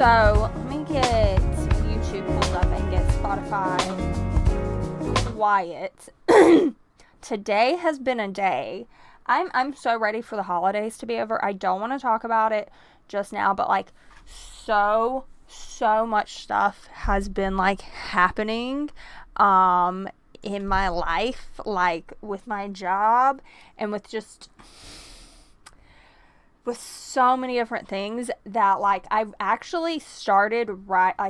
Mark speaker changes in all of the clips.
Speaker 1: So, let me get YouTube pulled up and get Spotify quiet. Today has been a day. I'm so ready for the holidays to be over. I don't want to talk about it just now, but like so much stuff has been like happening in my life, like with my job and with so many different things that like I've actually started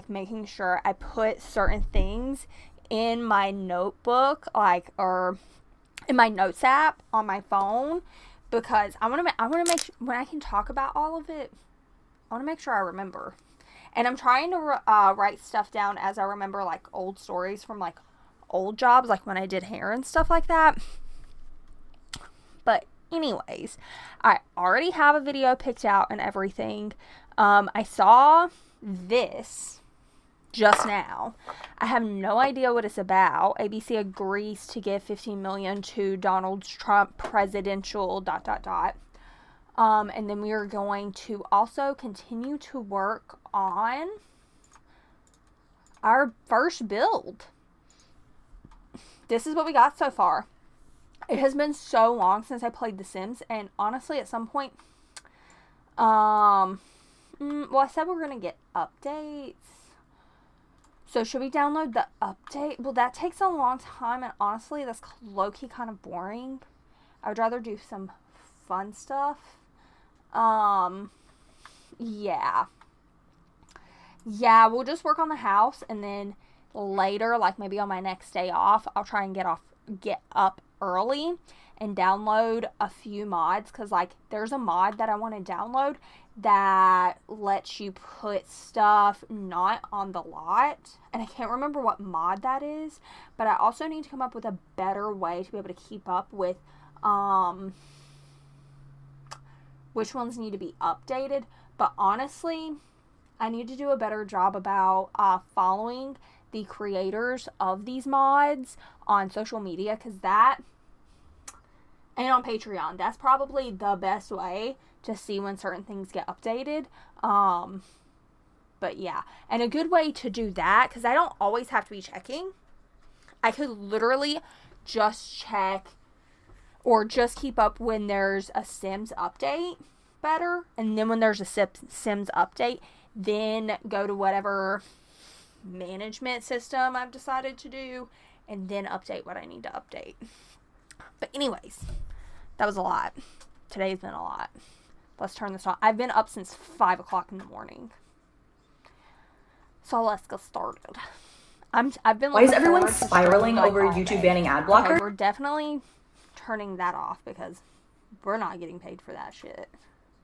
Speaker 1: making sure I put certain things in my notebook, or in my notes app on my phone, because I want to make when I can talk about all of it, I want to make sure I remember. And I'm trying to write stuff down as I remember, like old stories from like old jobs, like when I did hair and stuff like that. But anyways, I already have a video picked out and everything. I saw this just now. I have no idea what it's about. ABC agrees to give $15 million to Donald Trump presidential ... And then we are going to also continue to work on our first build. This is what we got so far. It has been so long since I played The Sims, and honestly, at some point, well, I said we're going to get updates. So should we download the update? Well, that takes a long time, and honestly, that's low-key kind of boring. I would rather do some fun stuff. Yeah, we'll just work on the house, and then later, like maybe on my next day off, I'll try and get up early and download a few mods, because like there's a mod that I want to download that lets you put stuff not on the lot, and I can't remember what mod that is, but I also need to come up with a better way to be able to keep up with which ones need to be updated. But honestly, I need to do a better job about following the creators of these mods on social media, because and on Patreon, that's probably the best way to see when certain things get updated. But yeah, and a good way to do that, because I don't always have to be checking, I could literally just check or just keep up when there's a Sims update better, and then when there's a Sims update, then go to whatever management system I've decided to do, and then update what I need to update. But anyways, that was a lot. Today's been a lot. Let's turn this on. I've been up since 5 o'clock in the morning. So let's get started. I've been.
Speaker 2: Why is everyone spiraling over YouTube banning ad blocker?
Speaker 1: Okay, we're definitely turning that off, because we're not getting paid for that shit.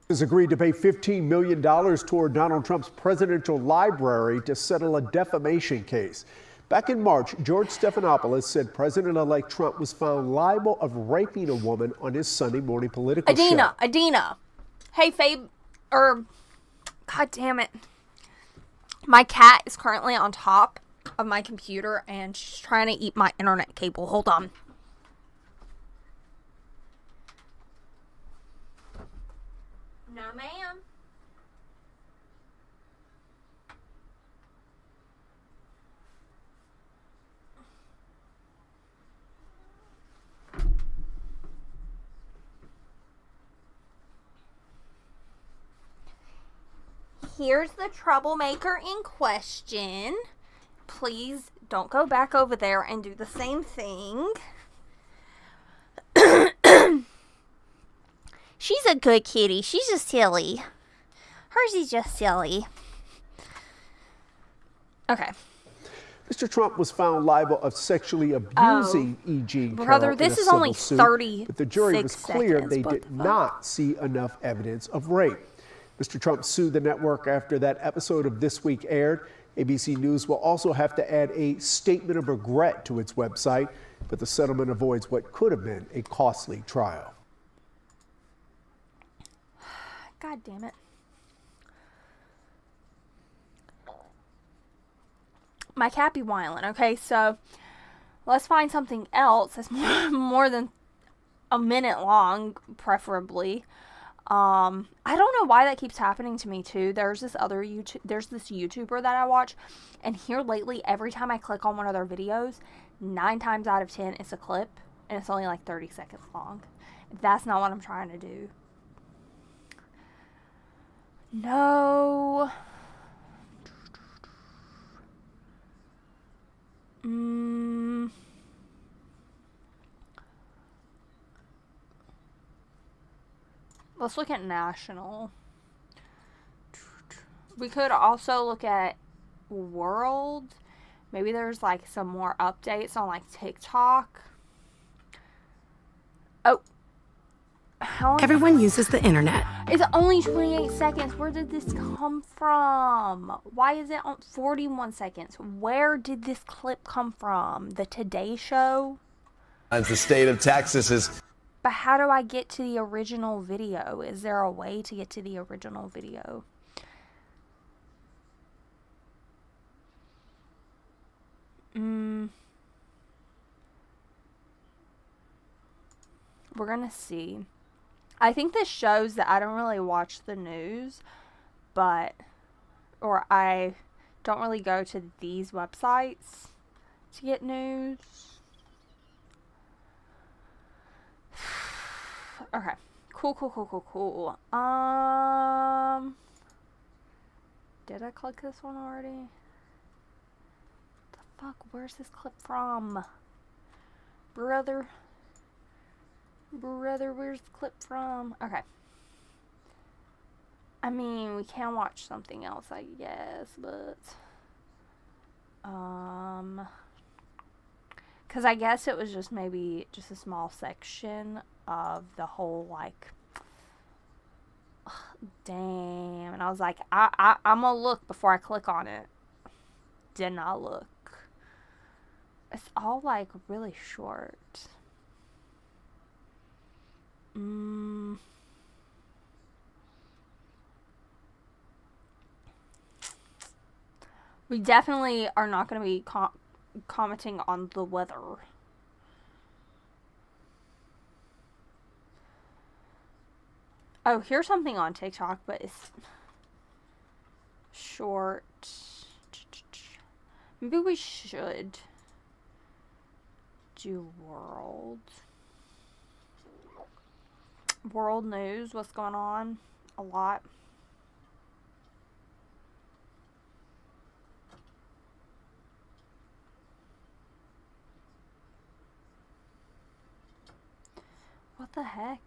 Speaker 3: Has agreed to pay $15 million toward Donald Trump's presidential library to settle a defamation case. Back in March, George Stephanopoulos said President-elect Trump was found liable of raping a woman on his Sunday morning political show.
Speaker 1: Adina. Hey, Fabe. God damn it. My cat is currently on top of my computer, and she's trying to eat my internet cable. Hold on. No, ma'am. Here's the troublemaker in question. Please don't go back over there and do the same thing. She's a good kitty. She's just silly. Hers is just silly. Okay.
Speaker 3: Mr. Trump was found liable of sexually abusing E.G.
Speaker 1: Brother, this is only 30
Speaker 3: but the jury was clear
Speaker 1: seconds.
Speaker 3: they did not see enough evidence of rape. Mr. Trump sued the network after that episode of This Week aired. ABC News will also have to add a statement of regret to its website, but the settlement avoids what could have been a costly trial.
Speaker 1: God damn it. My cat be whiling, okay? So let's find something else that's more than a minute long, preferably. I don't know why that keeps happening to me too. There's this YouTuber that I watch, and here lately, every time I click on one of their videos, 9 times out of 10 it's a clip, and it's only like 30 seconds long. That's not what I'm trying to do. No. Let's look at national. We could also look at world. Maybe there's like some more updates on like TikTok. Oh.
Speaker 4: Everyone uses the internet.
Speaker 1: It's only 28 seconds. Where did this come from? Why is it on 41 seconds? Where did this clip come from? The Today Show?
Speaker 5: The state of Texas is...
Speaker 1: But how do I get to the original video? Is there a way to get to the original video? We're gonna see. I think this shows that I don't really watch the news, or I don't really go to these websites to get news. Okay. Cool. Did I click this one already? The fuck? Where's this clip from? Brother, where's the clip from? Okay. I mean, we can watch something else, I guess, but... Because I guess it was just maybe just a small section of the whole, like... Damn. And I was like, I'm gonna look before I click on it. Did not look. It's all, like, really short. We definitely are not going to be commenting on the weather. Oh, here's something on TikTok, but it's short. Maybe we should do world news. What's going on? A lot. What the heck?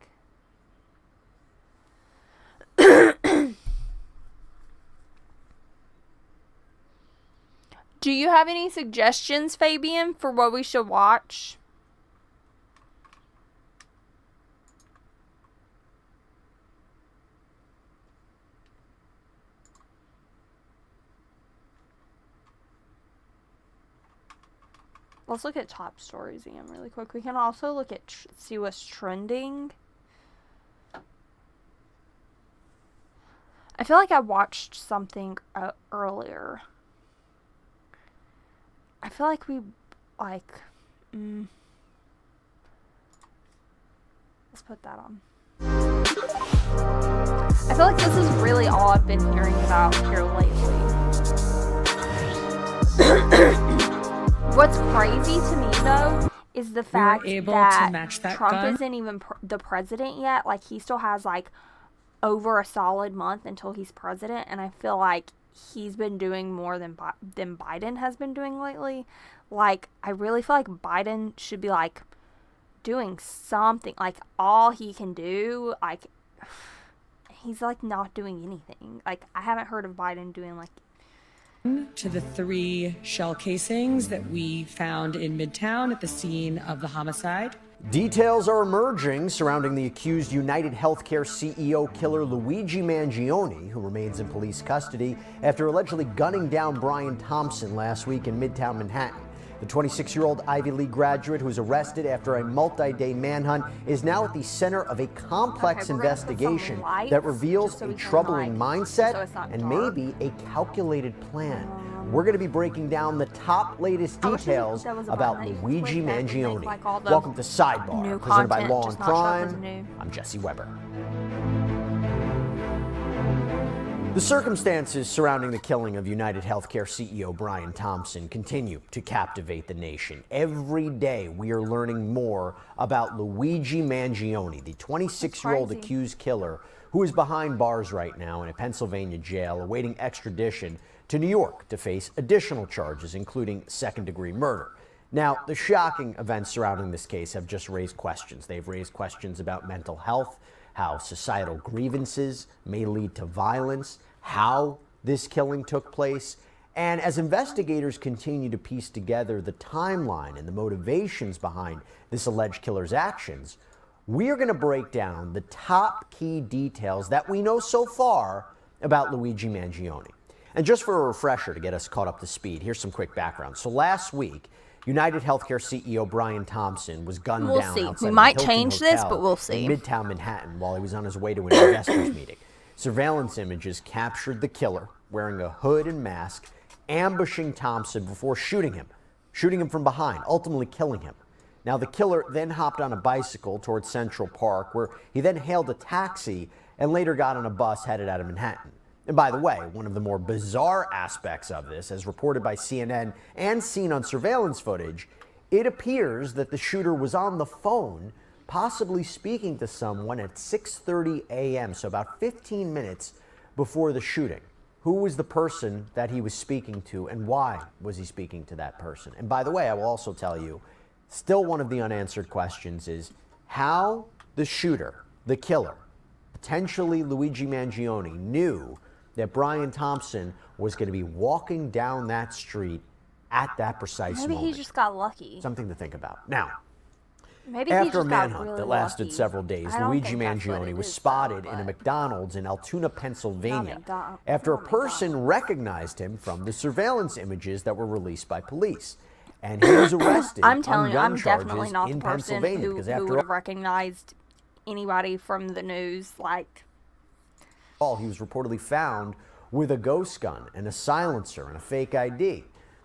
Speaker 1: Do you have any suggestions, Fabian, for what we should watch? Let's look at top stories again really quick. We can also look at see what's trending. I feel like I watched something earlier. I feel like we, like, let's put that on. I feel like this is really all I've been hearing about here lately. What's crazy to me, though, is the fact that Trump isn't even the president yet. Like, he still has, like, over a solid month until he's president, and I feel like he's been doing more than Biden has been doing lately. Like, I really feel like Biden should be, like, doing something. Like, all he can do, like, he's, like, not doing anything. Like, I haven't heard of Biden doing, like...
Speaker 6: To the 3 shell casings that we found in Midtown at the scene of the homicide.
Speaker 7: Details are emerging surrounding the accused United Healthcare CEO killer Luigi Mangione, who remains in police custody after allegedly gunning down Brian Thompson last week in Midtown Manhattan. The 26-year-old Ivy League graduate who was arrested after a multi-day manhunt is now at the center of a complex investigation that reveals a troubling mindset and maybe a calculated plan. We're going to be breaking down the top latest details about Luigi Mangione. Welcome to Sidebar, presented by Law and Crime. I'm Jesse Weber. The circumstances surrounding the killing of United Healthcare CEO Brian Thompson continue to captivate the nation. Every day we are learning more about Luigi Mangione, the 26-year-old accused killer who is behind bars right now in a Pennsylvania jail awaiting extradition to New York to face additional charges, including second-degree murder. Now, the shocking events surrounding this case have just raised questions. They've raised questions about mental health, how societal grievances may lead to violence, how this killing took place. And as investigators continue to piece together the timeline and the motivations behind this alleged killer's actions, we are going to break down the top key details that we know so far about Luigi Mangione. And just for a refresher to get us caught up to speed, here's some quick background. So last week, United Healthcare CEO Brian Thompson was gunned down outside
Speaker 1: We
Speaker 7: of
Speaker 1: might
Speaker 7: the Hilton
Speaker 1: change this,
Speaker 7: Hotel
Speaker 1: but we'll see.
Speaker 7: in Midtown Manhattan while he was on his way to an investors meeting. Surveillance images captured the killer wearing a hood and mask, ambushing Thompson before shooting him from behind, ultimately killing him. Now, the killer then hopped on a bicycle towards Central Park, where he then hailed a taxi and later got on a bus headed out of Manhattan. And by the way, one of the more bizarre aspects of this, as reported by CNN and seen on surveillance footage, it appears that the shooter was on the phone, possibly speaking to someone at 6:30 a.m., so about 15 minutes before the shooting. Who was the person that he was speaking to, and why was he speaking to that person? And by the way, I will also tell you, still one of the unanswered questions is how the shooter, the killer, potentially Luigi Mangione, knew that Brian Thompson was going to be walking down that street at that precise moment.
Speaker 1: Maybe he just got lucky.
Speaker 7: Something to think about. Now,
Speaker 1: Maybe he
Speaker 7: after a
Speaker 1: just got
Speaker 7: manhunt
Speaker 1: really
Speaker 7: that lasted
Speaker 1: lucky.
Speaker 7: several days,
Speaker 1: I don't
Speaker 7: Luigi
Speaker 1: think that's what
Speaker 7: Mangione
Speaker 1: it
Speaker 7: was
Speaker 1: is,
Speaker 7: spotted
Speaker 1: though,
Speaker 7: in a
Speaker 1: but-
Speaker 7: McDonald's in Altoona, Pennsylvania,
Speaker 1: McDonald's.
Speaker 7: after a
Speaker 1: Not
Speaker 7: person recognized him from the surveillance images that were released by police. And he was arrested
Speaker 1: I'm
Speaker 7: on
Speaker 1: telling you,
Speaker 7: gun
Speaker 1: I'm definitely
Speaker 7: charges
Speaker 1: not the
Speaker 7: in
Speaker 1: person
Speaker 7: Pennsylvania.
Speaker 1: who
Speaker 7: Because
Speaker 1: would
Speaker 7: after
Speaker 1: have recognized anybody from the news. Like,
Speaker 7: all, he was reportedly found with a ghost gun and a silencer and a fake ID.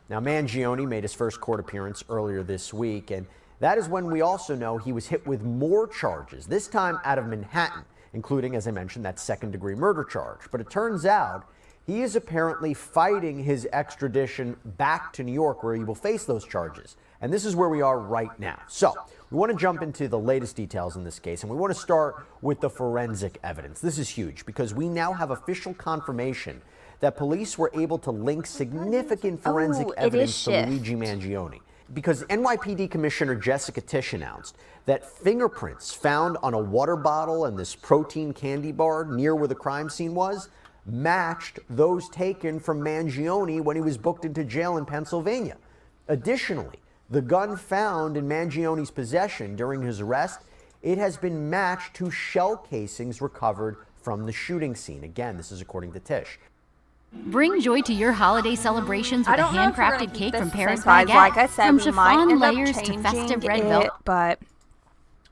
Speaker 7: Now, Mangione made his first court appearance earlier this week, and that is when we also know he was hit with more charges, this time out of Manhattan, including, as I mentioned, that second-degree murder charge. But it turns out he is apparently fighting his extradition back to New York, where he will face those charges. And this is where we are right now. So we want to jump into the latest details in this case, and we want to start with the forensic evidence. This is huge because we now have official confirmation that police were able to link significant forensic evidence to Luigi Mangione. Because NYPD Commissioner Jessica Tisch announced that fingerprints found on a water bottle and this protein candy bar near where the crime scene was matched those taken from Mangione when he was booked into jail in Pennsylvania. Additionally, the gun found in Mangione's possession during his arrest, it has been matched to shell casings recovered from the shooting scene. Again, this is according to Tisch.
Speaker 8: Bring joy to your holiday celebrations
Speaker 1: I
Speaker 8: with a
Speaker 1: don't know if we're gonna
Speaker 8: handcrafted
Speaker 1: keep
Speaker 8: cake
Speaker 1: this
Speaker 8: from
Speaker 1: the
Speaker 8: Paris
Speaker 1: same size.
Speaker 8: Baguette.
Speaker 1: Like I said,
Speaker 8: From
Speaker 1: we might
Speaker 8: chiffon
Speaker 1: end up
Speaker 8: layers to festive
Speaker 1: changing
Speaker 8: red
Speaker 1: it,
Speaker 8: velvet.
Speaker 1: but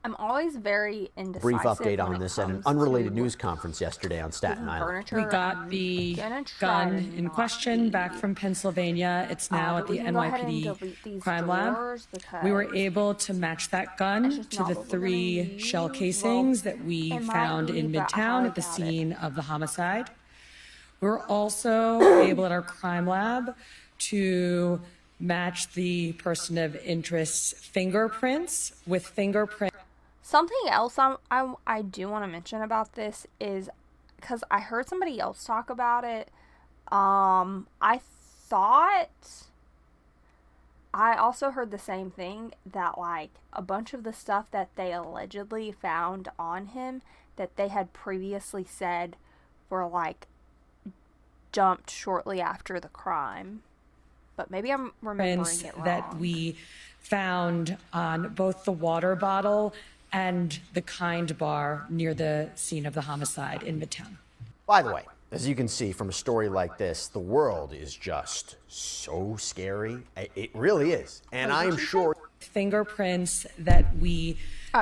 Speaker 1: I'm always very indecisive.
Speaker 7: Brief update
Speaker 1: when
Speaker 7: on
Speaker 1: it
Speaker 7: this at an
Speaker 1: comes
Speaker 7: unrelated
Speaker 1: to
Speaker 7: news conference yesterday on Staten Island.
Speaker 1: furniture.
Speaker 6: We got the
Speaker 1: gonna try
Speaker 6: gun
Speaker 1: to
Speaker 6: in
Speaker 1: not
Speaker 6: question
Speaker 1: be-
Speaker 6: back from Pennsylvania. It's now at
Speaker 1: but we
Speaker 6: the
Speaker 1: can go ahead and delete
Speaker 6: NYPD
Speaker 1: these
Speaker 6: crime lab.
Speaker 1: drawers
Speaker 6: We were
Speaker 1: because
Speaker 6: able to match that
Speaker 1: it's
Speaker 6: gun
Speaker 1: just
Speaker 6: to
Speaker 1: not
Speaker 6: the
Speaker 1: what we're gonna
Speaker 6: 3
Speaker 1: use.
Speaker 6: shell
Speaker 1: Well,
Speaker 6: casings that we
Speaker 1: it might
Speaker 6: found
Speaker 1: be,
Speaker 6: in
Speaker 1: but I
Speaker 6: Midtown
Speaker 1: highly
Speaker 6: at the
Speaker 1: doubt it.
Speaker 6: scene of the homicide. We were also able at our crime lab to match the person of interest's fingerprints with fingerprint.
Speaker 1: Something else I do want to mention about this is because I heard somebody else talk about it. I also heard the same thing, that like a bunch of the stuff that they allegedly found on him that they had previously said were like dumped shortly after the crime. But maybe I'm remembering
Speaker 6: prints
Speaker 1: it wrong.
Speaker 6: that we found on both the water bottle and the Kind bar near the scene of the homicide in Midtown.
Speaker 7: By the way, as you can see from a story like this, the world is just so scary. It really is. And I am sure
Speaker 6: Fingerprints that we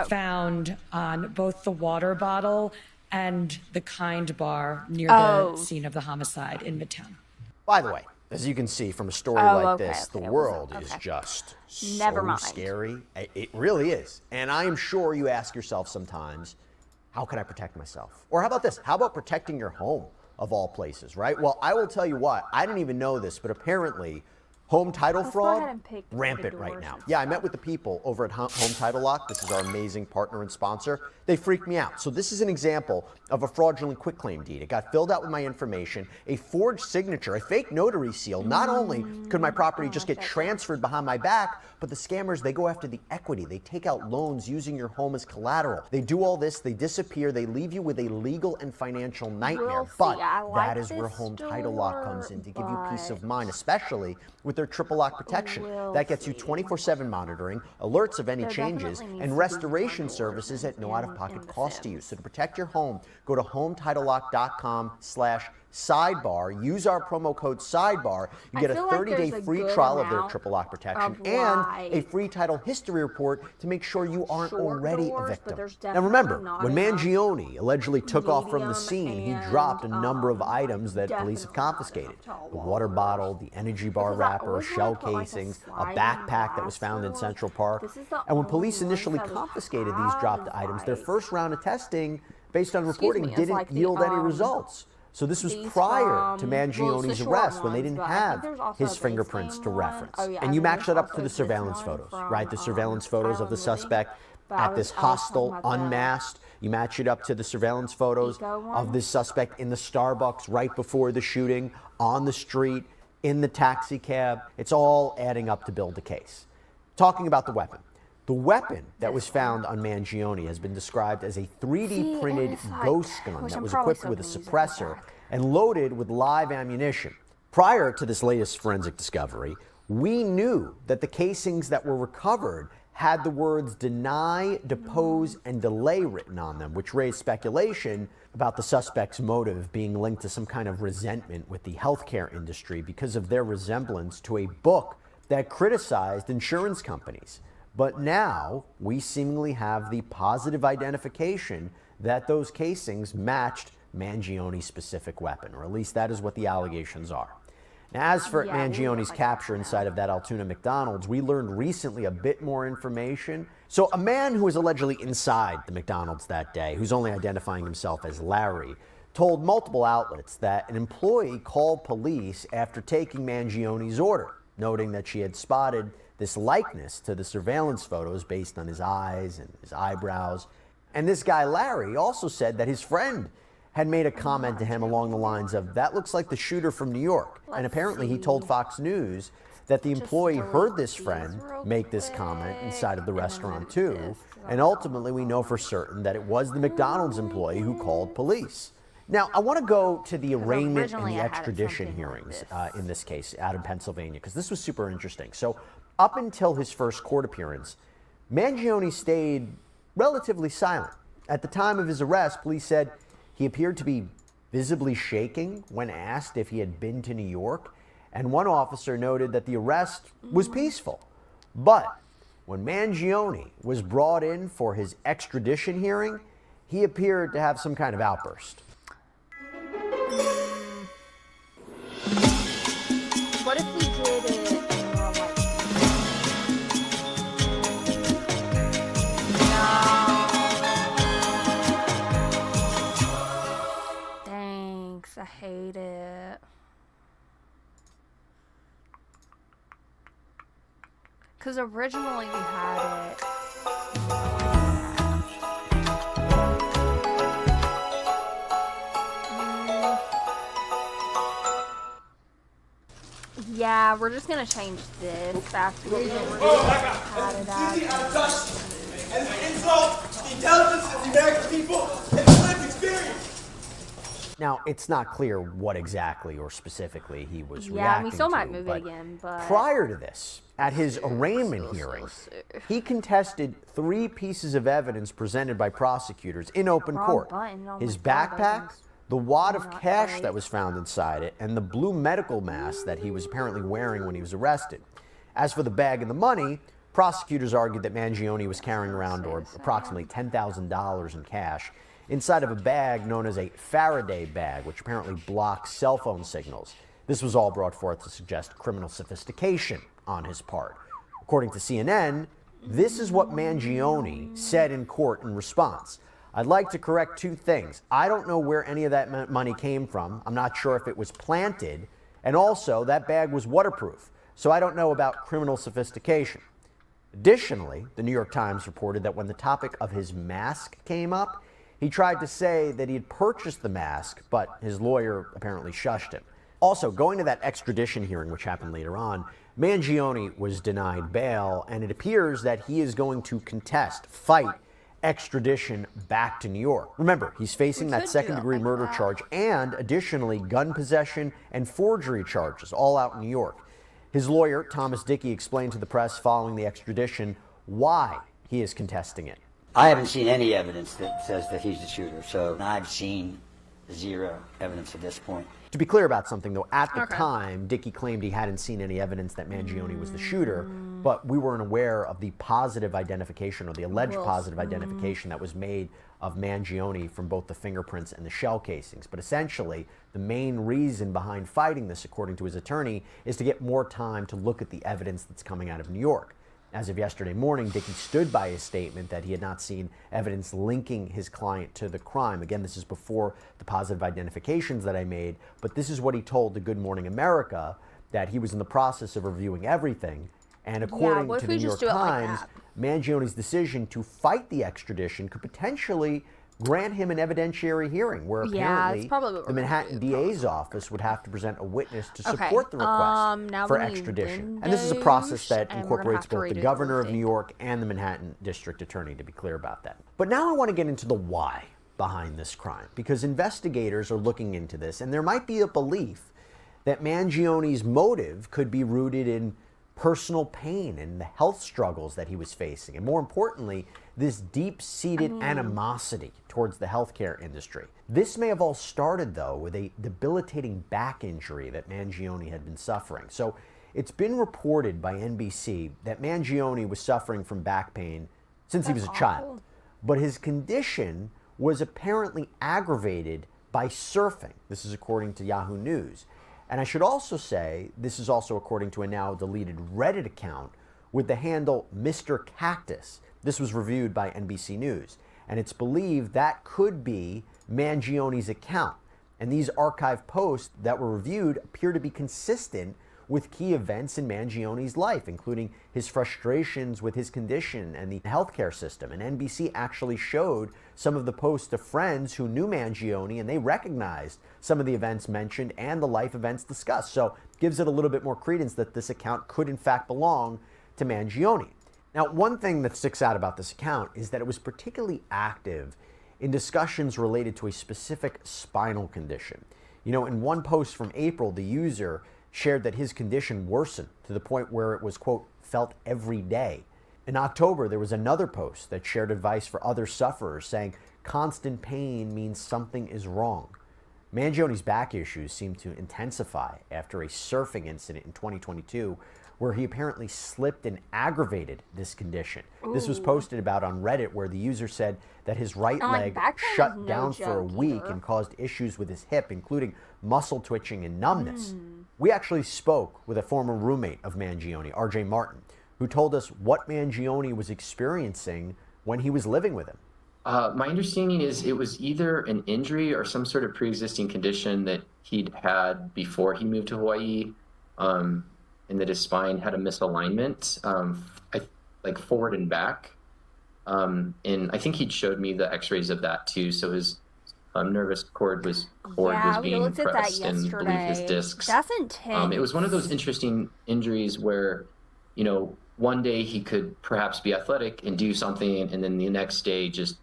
Speaker 6: found on both the water bottle and the Kind bar near the scene of the homicide in Midtown.
Speaker 7: By the way, as you can see from a story like this, the world is just
Speaker 1: Never
Speaker 7: so
Speaker 1: mind.
Speaker 7: scary. It really is. And I am sure you ask yourself sometimes, how can I protect myself? Or how about this? How about protecting your home? of all places, right? Well, I will tell you what, I didn't even know this, but apparently home title
Speaker 1: Let's go ahead
Speaker 7: fraud,
Speaker 1: and pick
Speaker 7: rampant
Speaker 1: the
Speaker 7: right
Speaker 1: doors
Speaker 7: now.
Speaker 1: and
Speaker 7: Yeah, I met with the people over at Home Title Lock. This is our amazing partner and sponsor. They freaked me out. So this is an example of a fraudulent quitclaim deed. It got filled out with my information, a forged signature, a fake notary seal. Not only could my property just get transferred behind my back, but the scammers, they go after the equity. They take out loans using your home as collateral. They do all this, they disappear, they leave you with a legal and financial nightmare.
Speaker 1: We'll see.
Speaker 7: But
Speaker 1: I like
Speaker 7: that is where
Speaker 1: this
Speaker 7: Home Title Lock
Speaker 1: store,
Speaker 7: comes in to give you peace of
Speaker 1: but
Speaker 7: mind, especially with their triple lock protection.
Speaker 1: we'll
Speaker 7: That gets you
Speaker 1: see.
Speaker 7: 24/7 monitoring, alerts of any
Speaker 1: There
Speaker 7: changes,
Speaker 1: definitely needs
Speaker 7: and
Speaker 1: to be
Speaker 7: restoration
Speaker 1: more
Speaker 7: services at no
Speaker 1: in
Speaker 7: out-of-pocket
Speaker 1: The
Speaker 7: cost to you.
Speaker 1: Sims.
Speaker 7: So to protect your home, go to HometitleLock.com/sidebar. Use our promo code sidebar. You
Speaker 1: I
Speaker 7: get a
Speaker 1: feel like
Speaker 7: 30-day
Speaker 1: there's a
Speaker 7: free
Speaker 1: good
Speaker 7: trial of their
Speaker 1: amount
Speaker 7: triple lock protection
Speaker 1: of,
Speaker 7: and a
Speaker 1: like,
Speaker 7: free title history report to make sure you aren't
Speaker 1: short
Speaker 7: already
Speaker 1: doors,
Speaker 7: a
Speaker 1: but
Speaker 7: victim.
Speaker 1: there's
Speaker 7: Now
Speaker 1: definitely
Speaker 7: remember,
Speaker 1: not
Speaker 7: when
Speaker 1: enough
Speaker 7: Mangione allegedly took off from the scene, he
Speaker 1: medium
Speaker 7: dropped a
Speaker 1: and,
Speaker 7: number of items that police have
Speaker 1: definitely not
Speaker 7: confiscated.
Speaker 1: enough tall
Speaker 7: The water
Speaker 1: walls.
Speaker 7: bottle, the energy bar
Speaker 1: Because I
Speaker 7: wrapper,
Speaker 1: always
Speaker 7: shell
Speaker 1: wanna put, like, a
Speaker 7: casings, a
Speaker 1: sliding
Speaker 7: backpack that was
Speaker 1: glass
Speaker 7: found in
Speaker 1: door.
Speaker 7: Central Park.
Speaker 1: This is the
Speaker 7: And when
Speaker 1: only
Speaker 7: police
Speaker 1: ones
Speaker 7: initially
Speaker 1: that we
Speaker 7: confiscated these dropped
Speaker 1: have,
Speaker 7: items, their
Speaker 1: like-
Speaker 7: first round of testing, based on
Speaker 1: Excuse
Speaker 7: reporting,
Speaker 1: me, it's
Speaker 7: didn't
Speaker 1: like the,
Speaker 7: yield any results. So this was
Speaker 1: these
Speaker 7: prior
Speaker 1: from-
Speaker 7: to
Speaker 1: well, it's the
Speaker 7: Mangione's
Speaker 1: short
Speaker 7: arrest when they
Speaker 1: ones,
Speaker 7: didn't
Speaker 1: but I think
Speaker 7: have
Speaker 1: there's also
Speaker 7: his
Speaker 1: a
Speaker 7: fingerprints
Speaker 1: base
Speaker 7: to
Speaker 1: game one.
Speaker 7: reference.
Speaker 1: Oh, yeah,
Speaker 7: And
Speaker 1: and
Speaker 7: you
Speaker 1: then
Speaker 7: match
Speaker 1: there's
Speaker 7: that up to
Speaker 1: also
Speaker 7: the
Speaker 1: this
Speaker 7: surveillance
Speaker 1: one
Speaker 7: photos,
Speaker 1: from,
Speaker 7: right? The surveillance photos of the
Speaker 1: Island Living.
Speaker 7: suspect
Speaker 1: But I
Speaker 7: at this
Speaker 1: was talking
Speaker 7: hostel,
Speaker 1: about the
Speaker 7: unmasked. You match it up to the surveillance photos
Speaker 1: Eco one.
Speaker 7: of this suspect in the Starbucks right before the shooting, on the street, in the taxi cab. It's all adding up to build a case. Talking about the weapon. The weapon that was found on Mangione has been described as a 3D
Speaker 1: See, and
Speaker 7: printed
Speaker 1: it's like-
Speaker 7: ghost gun
Speaker 1: which
Speaker 7: that
Speaker 1: I'm
Speaker 7: was
Speaker 1: probably
Speaker 7: equipped with a
Speaker 1: still gonna use it
Speaker 7: suppressor
Speaker 1: back.
Speaker 7: and loaded with live ammunition. Prior to this latest forensic discovery, we knew that the casings that were recovered had the words deny, depose, and delay written on them, which raised speculation about the suspect's motive being linked to some kind of resentment with the healthcare industry because of their resemblance to a book that criticized insurance companies. But now we seemingly have the positive identification that those casings matched Mangione's specific weapon, or at least that is what the allegations are. Now, as for
Speaker 1: Yeah, we
Speaker 7: Mangione's
Speaker 1: look like
Speaker 7: capture
Speaker 1: that.
Speaker 7: inside of that Altoona McDonald's, we learned recently a bit more information. So a man who was allegedly inside the McDonald's that day, who's only identifying himself as Larry, told multiple outlets that an employee called police after taking Mangione's order, noting that she had spotted this likeness to the surveillance photos based on his eyes and his eyebrows. And this guy, Larry, also said that his friend had made a comment to him along the lines of, "That looks like the shooter from New York." And apparently he told Fox News that the employee heard this friend make this comment inside of the restaurant too. And ultimately we know for certain that it was the McDonald's employee who called police. Now, I want to go to the arraignment and
Speaker 1: originally
Speaker 7: the
Speaker 1: I had
Speaker 7: extradition
Speaker 1: something like
Speaker 7: hearings
Speaker 1: this.
Speaker 7: in this case out of Pennsylvania, because this was super interesting. So up until his first court appearance, Mangione stayed relatively silent. At the time of his arrest, police said he appeared to be visibly shaking when asked if he had been to New York, and one officer noted that the arrest was peaceful. But when Mangione was brought in for his extradition hearing, he appeared to have some kind of outburst.
Speaker 1: What if we did it in real life? No. Thanks. I hate it. Because originally we had it. Yeah, we're just gonna change this back to what we originally had it as.
Speaker 9: And the insult to the intelligence of the American people and the lived experience.
Speaker 7: Now, it's not clear what exactly or specifically he was
Speaker 1: Yeah,
Speaker 7: reacting
Speaker 1: we still
Speaker 7: to,
Speaker 1: might move it
Speaker 7: but
Speaker 1: again, but
Speaker 7: prior to this, at his arraignment hearing, he contested 3 pieces of evidence presented by prosecutors in open
Speaker 1: Wrong
Speaker 7: court.
Speaker 1: button. Oh
Speaker 7: His
Speaker 1: my God,
Speaker 7: backpack,
Speaker 1: buttons.
Speaker 7: the wad of
Speaker 1: Not
Speaker 7: cash
Speaker 1: great.
Speaker 7: that was found inside it, and the blue medical mask that he was apparently wearing when he was arrested. As for the bag and the money, prosecutors argued that Mangione was carrying around approximately $10,000 in cash inside of a bag known as a Faraday bag, which apparently blocks cell phone signals. This was all brought forth to suggest criminal sophistication on his part. According to CNN, this is what Mangione said in court in response. I'd like to correct two things. I don't know where any of that money came from. I'm not sure if it was planted. And also, that bag was waterproof. So I don't know about criminal sophistication. Additionally, the New York Times reported that when the topic of his mask came up, he tried to say that he had purchased the mask, but his lawyer apparently shushed him. Also, going to that extradition hearing, which happened later on, Mangione was denied bail, and it appears that he is going to fight extradition back to New York. Remember, he's facing that second-degree murder charge and, additionally, gun possession and forgery charges, all out in New York. His lawyer, Thomas Dickey, explained to the press following the extradition why he is contesting it.
Speaker 10: I haven't seen any evidence that says that he's the shooter, so I've seen zero evidence at this point.
Speaker 7: To be clear about something, though, at the time, Dickey claimed he hadn't seen any evidence that Mangione was the shooter, but we weren't aware of the positive identification or the alleged positive identification that was made of Mangione from both the fingerprints and the shell casings. But essentially, the main reason behind fighting this, according to his attorney, is to get more time to look at the evidence that's coming out of New York. As of yesterday morning, Dickey stood by his statement that he had not seen evidence linking his client to the crime. Again, this is before the positive identifications that I made, but this is what he told the Good Morning America, that he was in the process of reviewing everything. And according to the New York Times, Mangione's decision to fight the extradition could potentially grant him an evidentiary hearing where apparently the Manhattan DA's office would have to present a witness to support the request for extradition. And this is a process that incorporates both the governor of New York and the Manhattan district attorney, to be clear about that. But now I want to get into the why behind this crime, because investigators are looking into this, and there might be a belief that Mangione's motive could be rooted in personal pain and the health struggles that he was facing, and more importantly, this deep-seated animosity towards the healthcare industry. This may have all started, though, with a debilitating back injury that Mangione had been suffering. So it's been reported by NBC that Mangione was suffering from back pain since he was a child, but his condition was apparently aggravated by surfing. This is according to Yahoo News. And I should also say, this is also according to a now deleted Reddit account with the handle Mr. Cactus. This was reviewed by NBC News. And it's believed that could be Mangione's account. And these archive posts that were reviewed appear to be consistent with key events in Mangione's life, including his frustrations with his condition and the healthcare system. And NBC actually showed some of the posts to friends who knew Mangione, and they recognized some of the events mentioned and the life events discussed. So gives it a little bit more credence that this account could in fact belong to Mangione. Now, one thing that sticks out about this account is that it was particularly active in discussions related to a specific spinal condition. You know, in one post from April, the user shared that his condition worsened to the point where it was, quote, felt every day. In October, there was another post that shared advice for other sufferers, saying constant pain means something is wrong. Mangione's back issues seemed to intensify after a surfing incident in 2022 where he apparently slipped and aggravated this condition. Ooh. This was posted about on Reddit, where the user said that his right leg shut down for a week and caused issues with his hip, including muscle twitching and numbness. We actually spoke with a former roommate of Mangione, RJ Martin, who told us what Mangione was experiencing when he was living with him.
Speaker 11: My understanding is it was either an injury or some sort of pre-existing condition that he'd had before he moved to Hawaii, and that his spine had a misalignment, like forward and back. And I think he'd showed me the x-rays of that too. So his nervous cord was being pressed and beneath his discs.
Speaker 1: That's intense.
Speaker 11: It was one of those interesting injuries where, you know, one day he could perhaps be athletic and do something, and then the next day just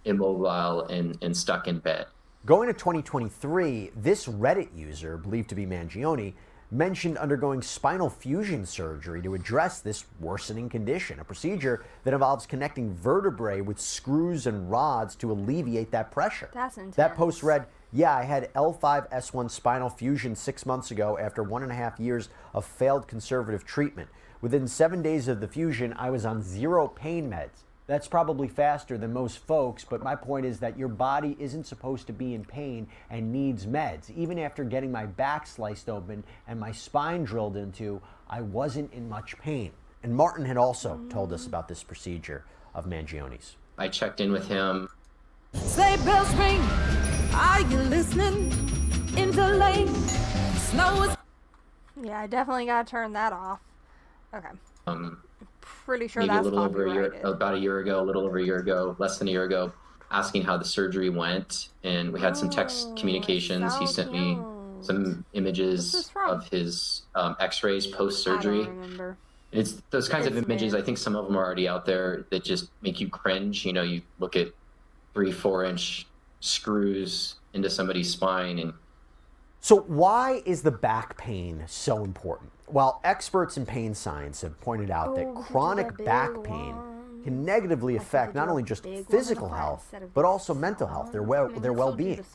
Speaker 11: immobile and stuck in bed.
Speaker 7: Going to 2023, this Reddit user, believed to be Mangione, mentioned undergoing spinal fusion surgery to address this worsening condition, a procedure that involves connecting vertebrae with screws and rods to alleviate that pressure.
Speaker 1: That's intense.
Speaker 7: That post read, yeah, I had L5-S1 spinal fusion 6 months ago after 1.5 years of failed conservative treatment. Within 7 days of the fusion, I was on 0 pain meds. That's probably faster than most folks, but my point is that your body isn't supposed to be in pain and needs meds. Even after getting my back sliced open and my spine drilled into, I wasn't in much pain. And Martin had also told us about this procedure of Mangione's.
Speaker 11: I checked in with him
Speaker 12: Sleigh bells ring, are you listening? Into lane, snow is...
Speaker 1: Yeah, I definitely gotta turn that off. Okay. Pretty sure
Speaker 11: maybe
Speaker 1: that's
Speaker 11: a little over a year,
Speaker 1: copyrighted.
Speaker 11: about a year ago, a little over a year ago, less than a year ago, asking how the surgery went, and we had some text communications. He sent me some images of his X-rays post-surgery.
Speaker 1: I don't remember.
Speaker 11: It's those kinds of images. I think some of them are already out there that just make you cringe. You know, you look at 3-4 inch screws into somebody's spine and.
Speaker 7: So why is the back pain so important? Well, experts in pain science have pointed out that chronic back pain can negatively affect not only just physical health, but also mental health, their well-being.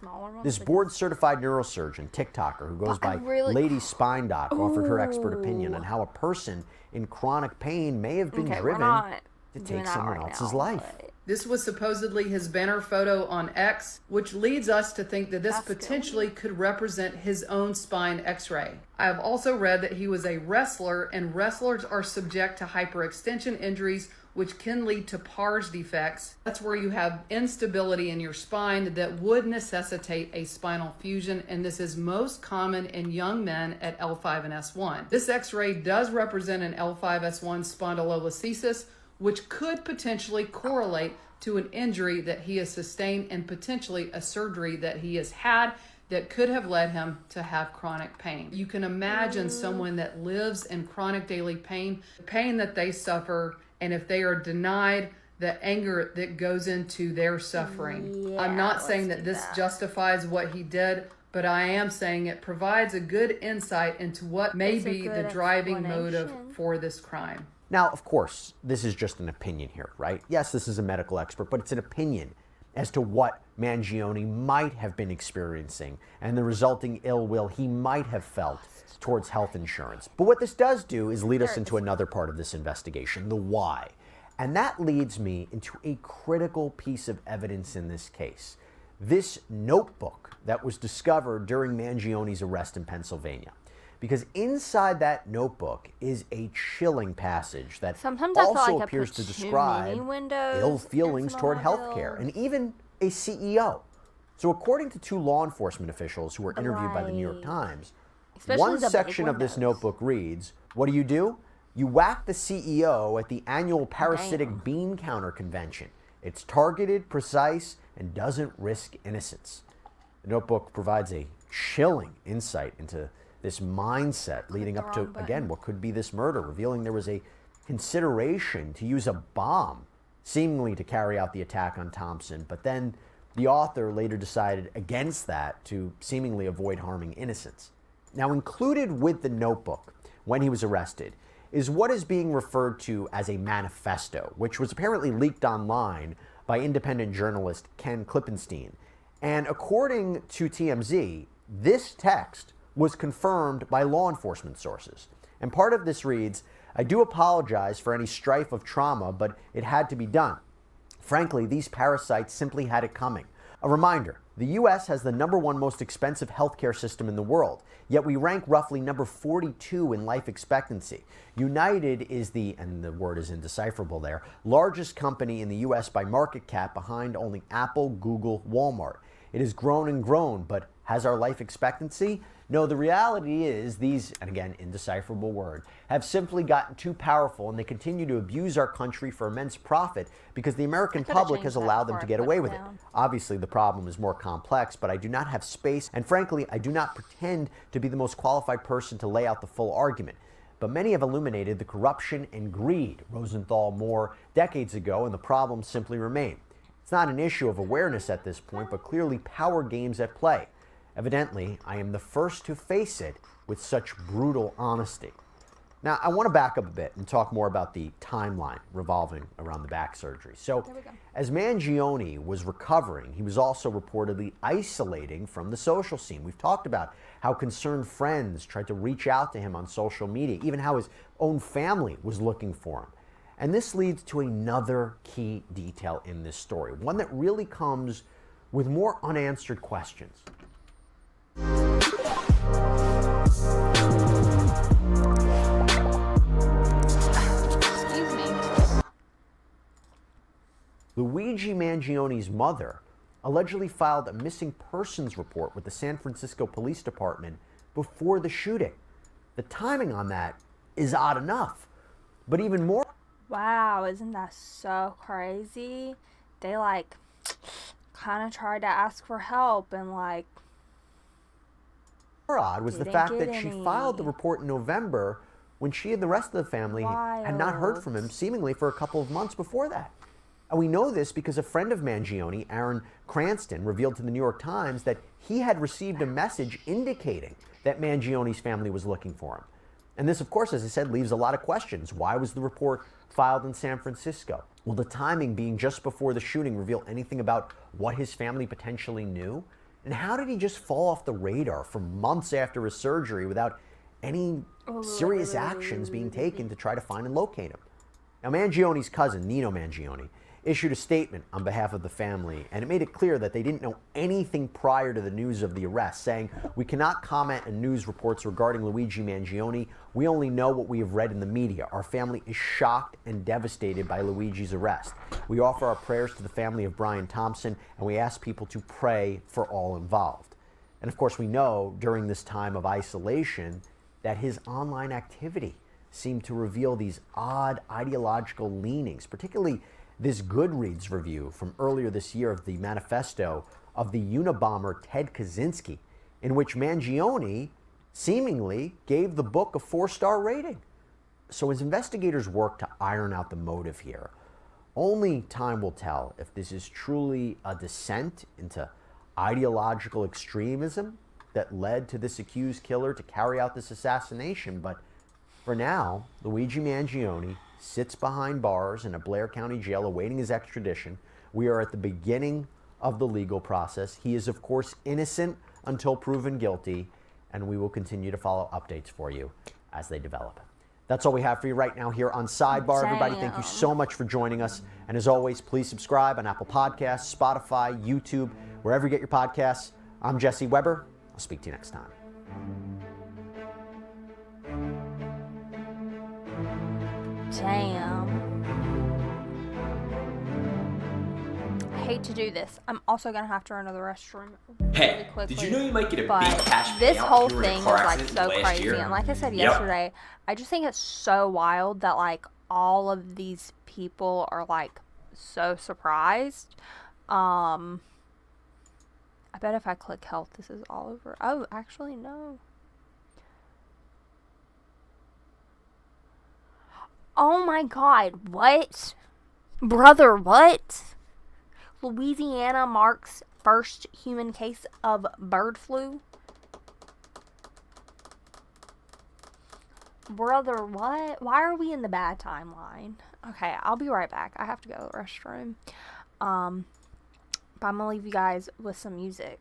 Speaker 7: This board-certified neurosurgeon, TikToker, who goes by Lady Spine Doc, offered her expert opinion on how a person in chronic pain may have been driven to take someone else's life.
Speaker 13: This was supposedly his banner photo on X, which leads us to think that this potentially could represent his own spine X-ray. I have also read that he was a wrestler, and wrestlers are subject to hyperextension injuries, which can lead to pars defects. That's where you have instability in your spine that would necessitate a spinal fusion, and this is most common in young men at L5 and S1. This X-ray does represent an L5-S1 spondylolisthesis, which could potentially correlate to an injury that he has sustained and potentially a surgery that he has had that could have led him to have chronic pain. You can imagine someone that lives in chronic daily pain, the pain that they suffer, and if they are denied the anger that goes into their suffering. I'm not saying that this justifies what he did, but I am saying it provides a good insight into what may be the driving motive for this crime.
Speaker 7: Now, of course, this is just an opinion here, right? Yes, this is a medical expert, but it's an opinion as to what Mangione might have been experiencing and the resulting ill will he might have felt towards health insurance. But what this does do is lead us into another part of this investigation, the why. And that leads me into a critical piece of evidence in this case. This notebook that was discovered during Mangione's arrest in Pennsylvania. Because inside that notebook is a chilling passage that also appears to describe ill feelings toward healthcare and even a CEO. So according to 2 law enforcement officials who were interviewed by the New York Times, one section of this notebook reads, what do? You whack the CEO at the annual parasitic bean counter convention. It's targeted, precise, and doesn't risk innocence. The notebook provides a chilling insight into this mindset leading up to, again, what could be this murder, revealing there was a consideration to use a bomb, seemingly to carry out the attack on Thompson, but then the author later decided against that to seemingly avoid harming innocents. Now, included with the notebook when he was arrested is what is being referred to as a manifesto, which was apparently leaked online by independent journalist Ken Klippenstein. And according to TMZ, this text was confirmed by law enforcement sources. And part of this reads, I do apologize for any strife of trauma, but it had to be done. Frankly, these parasites simply had it coming. A reminder, the U.S. has the #1 most expensive healthcare system in the world, yet we rank roughly number 42 in life expectancy. United is the, and the word is indecipherable there, largest company in the U.S. by market cap behind only Apple, Google, Walmart. It has grown and grown, but has our life expectancy? No, the reality is these, and again, indecipherable word, have simply gotten too powerful and they continue to abuse our country for immense profit because the American public has allowed them to get away with it. Obviously, the problem is more complex, but I do not have space, and frankly, I do not pretend to be the most qualified person to lay out the full argument. But many have illuminated the corruption and greed, Rosenthal more decades ago, and the problems simply remain. It's not an issue of awareness at this point, but clearly power games at play. Evidently, I am the first to face it with such brutal honesty. Now, I want to back up a bit and talk more about the timeline revolving around the back surgery. So, as Mangione was recovering, he was also reportedly isolating from the social scene. We've talked about how concerned friends tried to reach out to him on social media, even how his own family was looking for him. And this leads to another key detail in this story, one that really comes with more unanswered questions. Luigi Mangione's mother allegedly filed a missing persons report with the San Francisco Police Department before the shooting. The timing on that is odd enough, but even more.
Speaker 1: Wow, isn't that so crazy? They like kind of tried to ask for help and like.
Speaker 7: More odd was the fact that she filed the report in November when she and the rest of the family had not heard from him seemingly for a couple of months before that. And we know this because a friend of Mangione, Aaron Cranston, revealed to the New York Times that he had received a message indicating that Mangione's family was looking for him. And this, of course, as I said, leaves a lot of questions. Why was the report filed in San Francisco? Will the timing being just before the shooting reveal anything about what his family potentially knew? And how did he just fall off the radar for months after his surgery without any serious actions being taken to try to find and locate him? Now, Mangione's cousin, Nino Mangione, issued a statement on behalf of the family, and it made it clear that they didn't know anything prior to the news of the arrest, saying, "We cannot comment on news reports regarding Luigi Mangione. We only know what we have read in the media. Our family is shocked and devastated by Luigi's arrest. We offer our prayers to the family of Brian Thompson, and we ask people to pray for all involved." And of course, we know during this time of isolation that his online activity seemed to reveal these odd ideological leanings, particularly this Goodreads review from earlier this year of the manifesto of the Unabomber Ted Kaczynski, in which Mangione seemingly gave the book a 4-star rating. So as investigators work to iron out the motive here, only time will tell if this is truly a descent into ideological extremism that led to this accused killer to carry out this assassination. But for now, Luigi Mangione sits behind bars in a Blair County jail awaiting his extradition. We are at the beginning of the legal process. He is, of course, innocent until proven guilty, and we will continue to follow updates for you as they develop. That's all we have for you right now here on Sidebar. Everybody, thank you so much for joining us. And as always, please subscribe on Apple Podcasts, Spotify, YouTube, wherever you get your podcasts. I'm Jesse Weber. I'll speak to you next time.
Speaker 1: Damn. I hate to do this. I'm also gonna have to run to the restroom really quickly.
Speaker 14: Did you know you might get a
Speaker 1: but
Speaker 14: big cash payout
Speaker 1: this whole
Speaker 14: if you were in a
Speaker 1: thing is
Speaker 14: car
Speaker 1: like
Speaker 14: accident
Speaker 1: so
Speaker 14: last
Speaker 1: crazy,
Speaker 14: year?
Speaker 1: and like I said
Speaker 14: Yep.
Speaker 1: yesterday, I just think it's so wild that like all of these people are like so surprised. I bet if I click health, this is all over. Oh, actually, no. Oh my God, what? Brother, what? Louisiana marks first human case of bird flu. Brother, what? Why are we in the bad timeline? Okay, I'll be right back. I have to go to the restroom. But I'm gonna leave you guys with some music.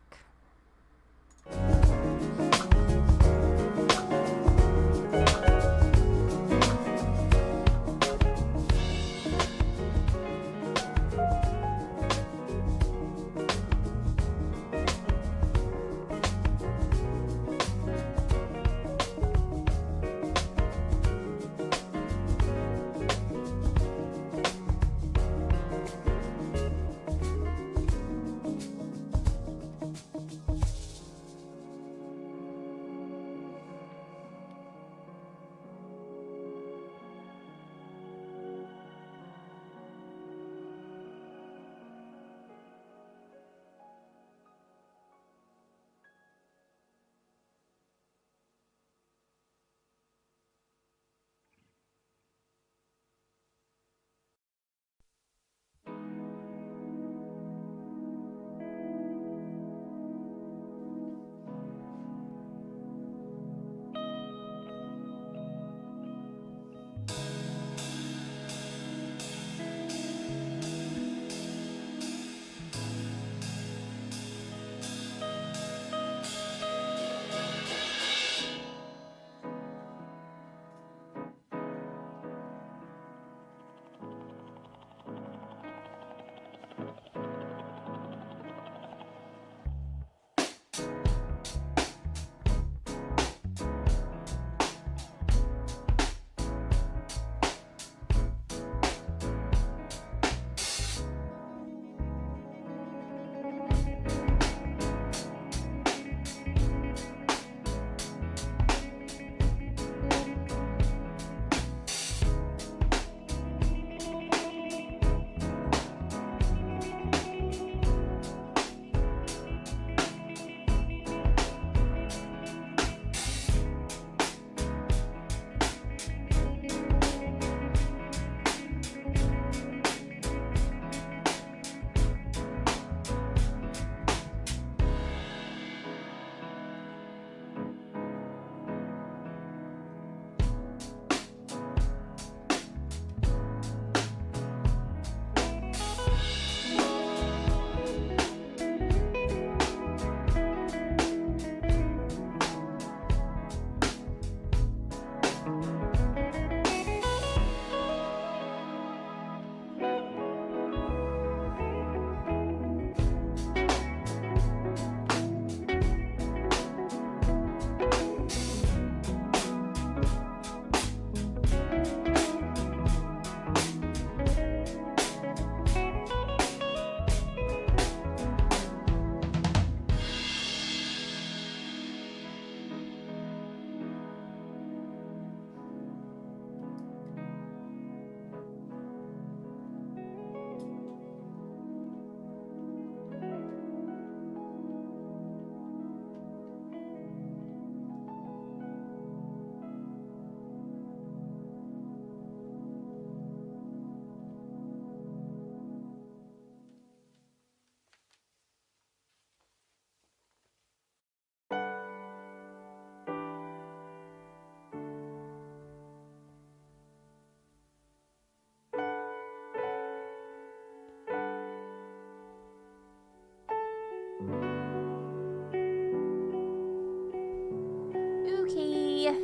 Speaker 1: Okay.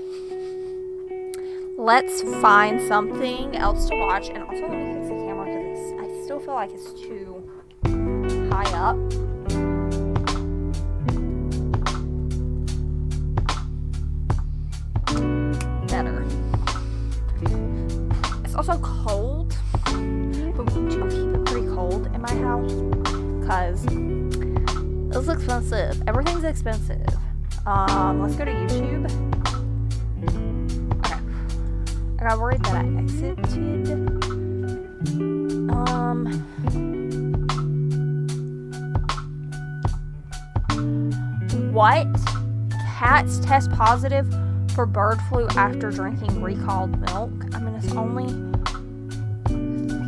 Speaker 1: Let's find something else to watch. And also, let me fix the camera because I still feel like it's too high up. Better. It's also cold, but we do keep it pretty cold in my house because it's expensive. Everything's expensive. Let's go to YouTube. Okay. I got worried that I exited. What? Cats test positive for bird flu after drinking recalled milk. I mean, it's only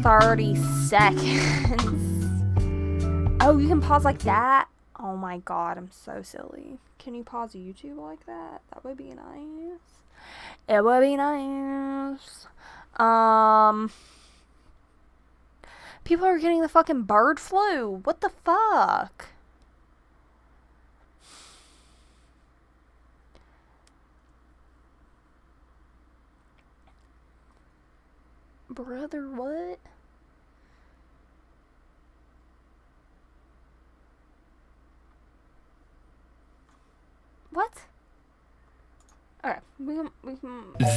Speaker 1: 30 seconds. Oh, you can pause like that? Oh my god, I'm so silly. Can you pause YouTube like that? That would be nice. It would be nice. People are getting the fucking bird flu. What the fuck? Brother, what? What? Alright, we can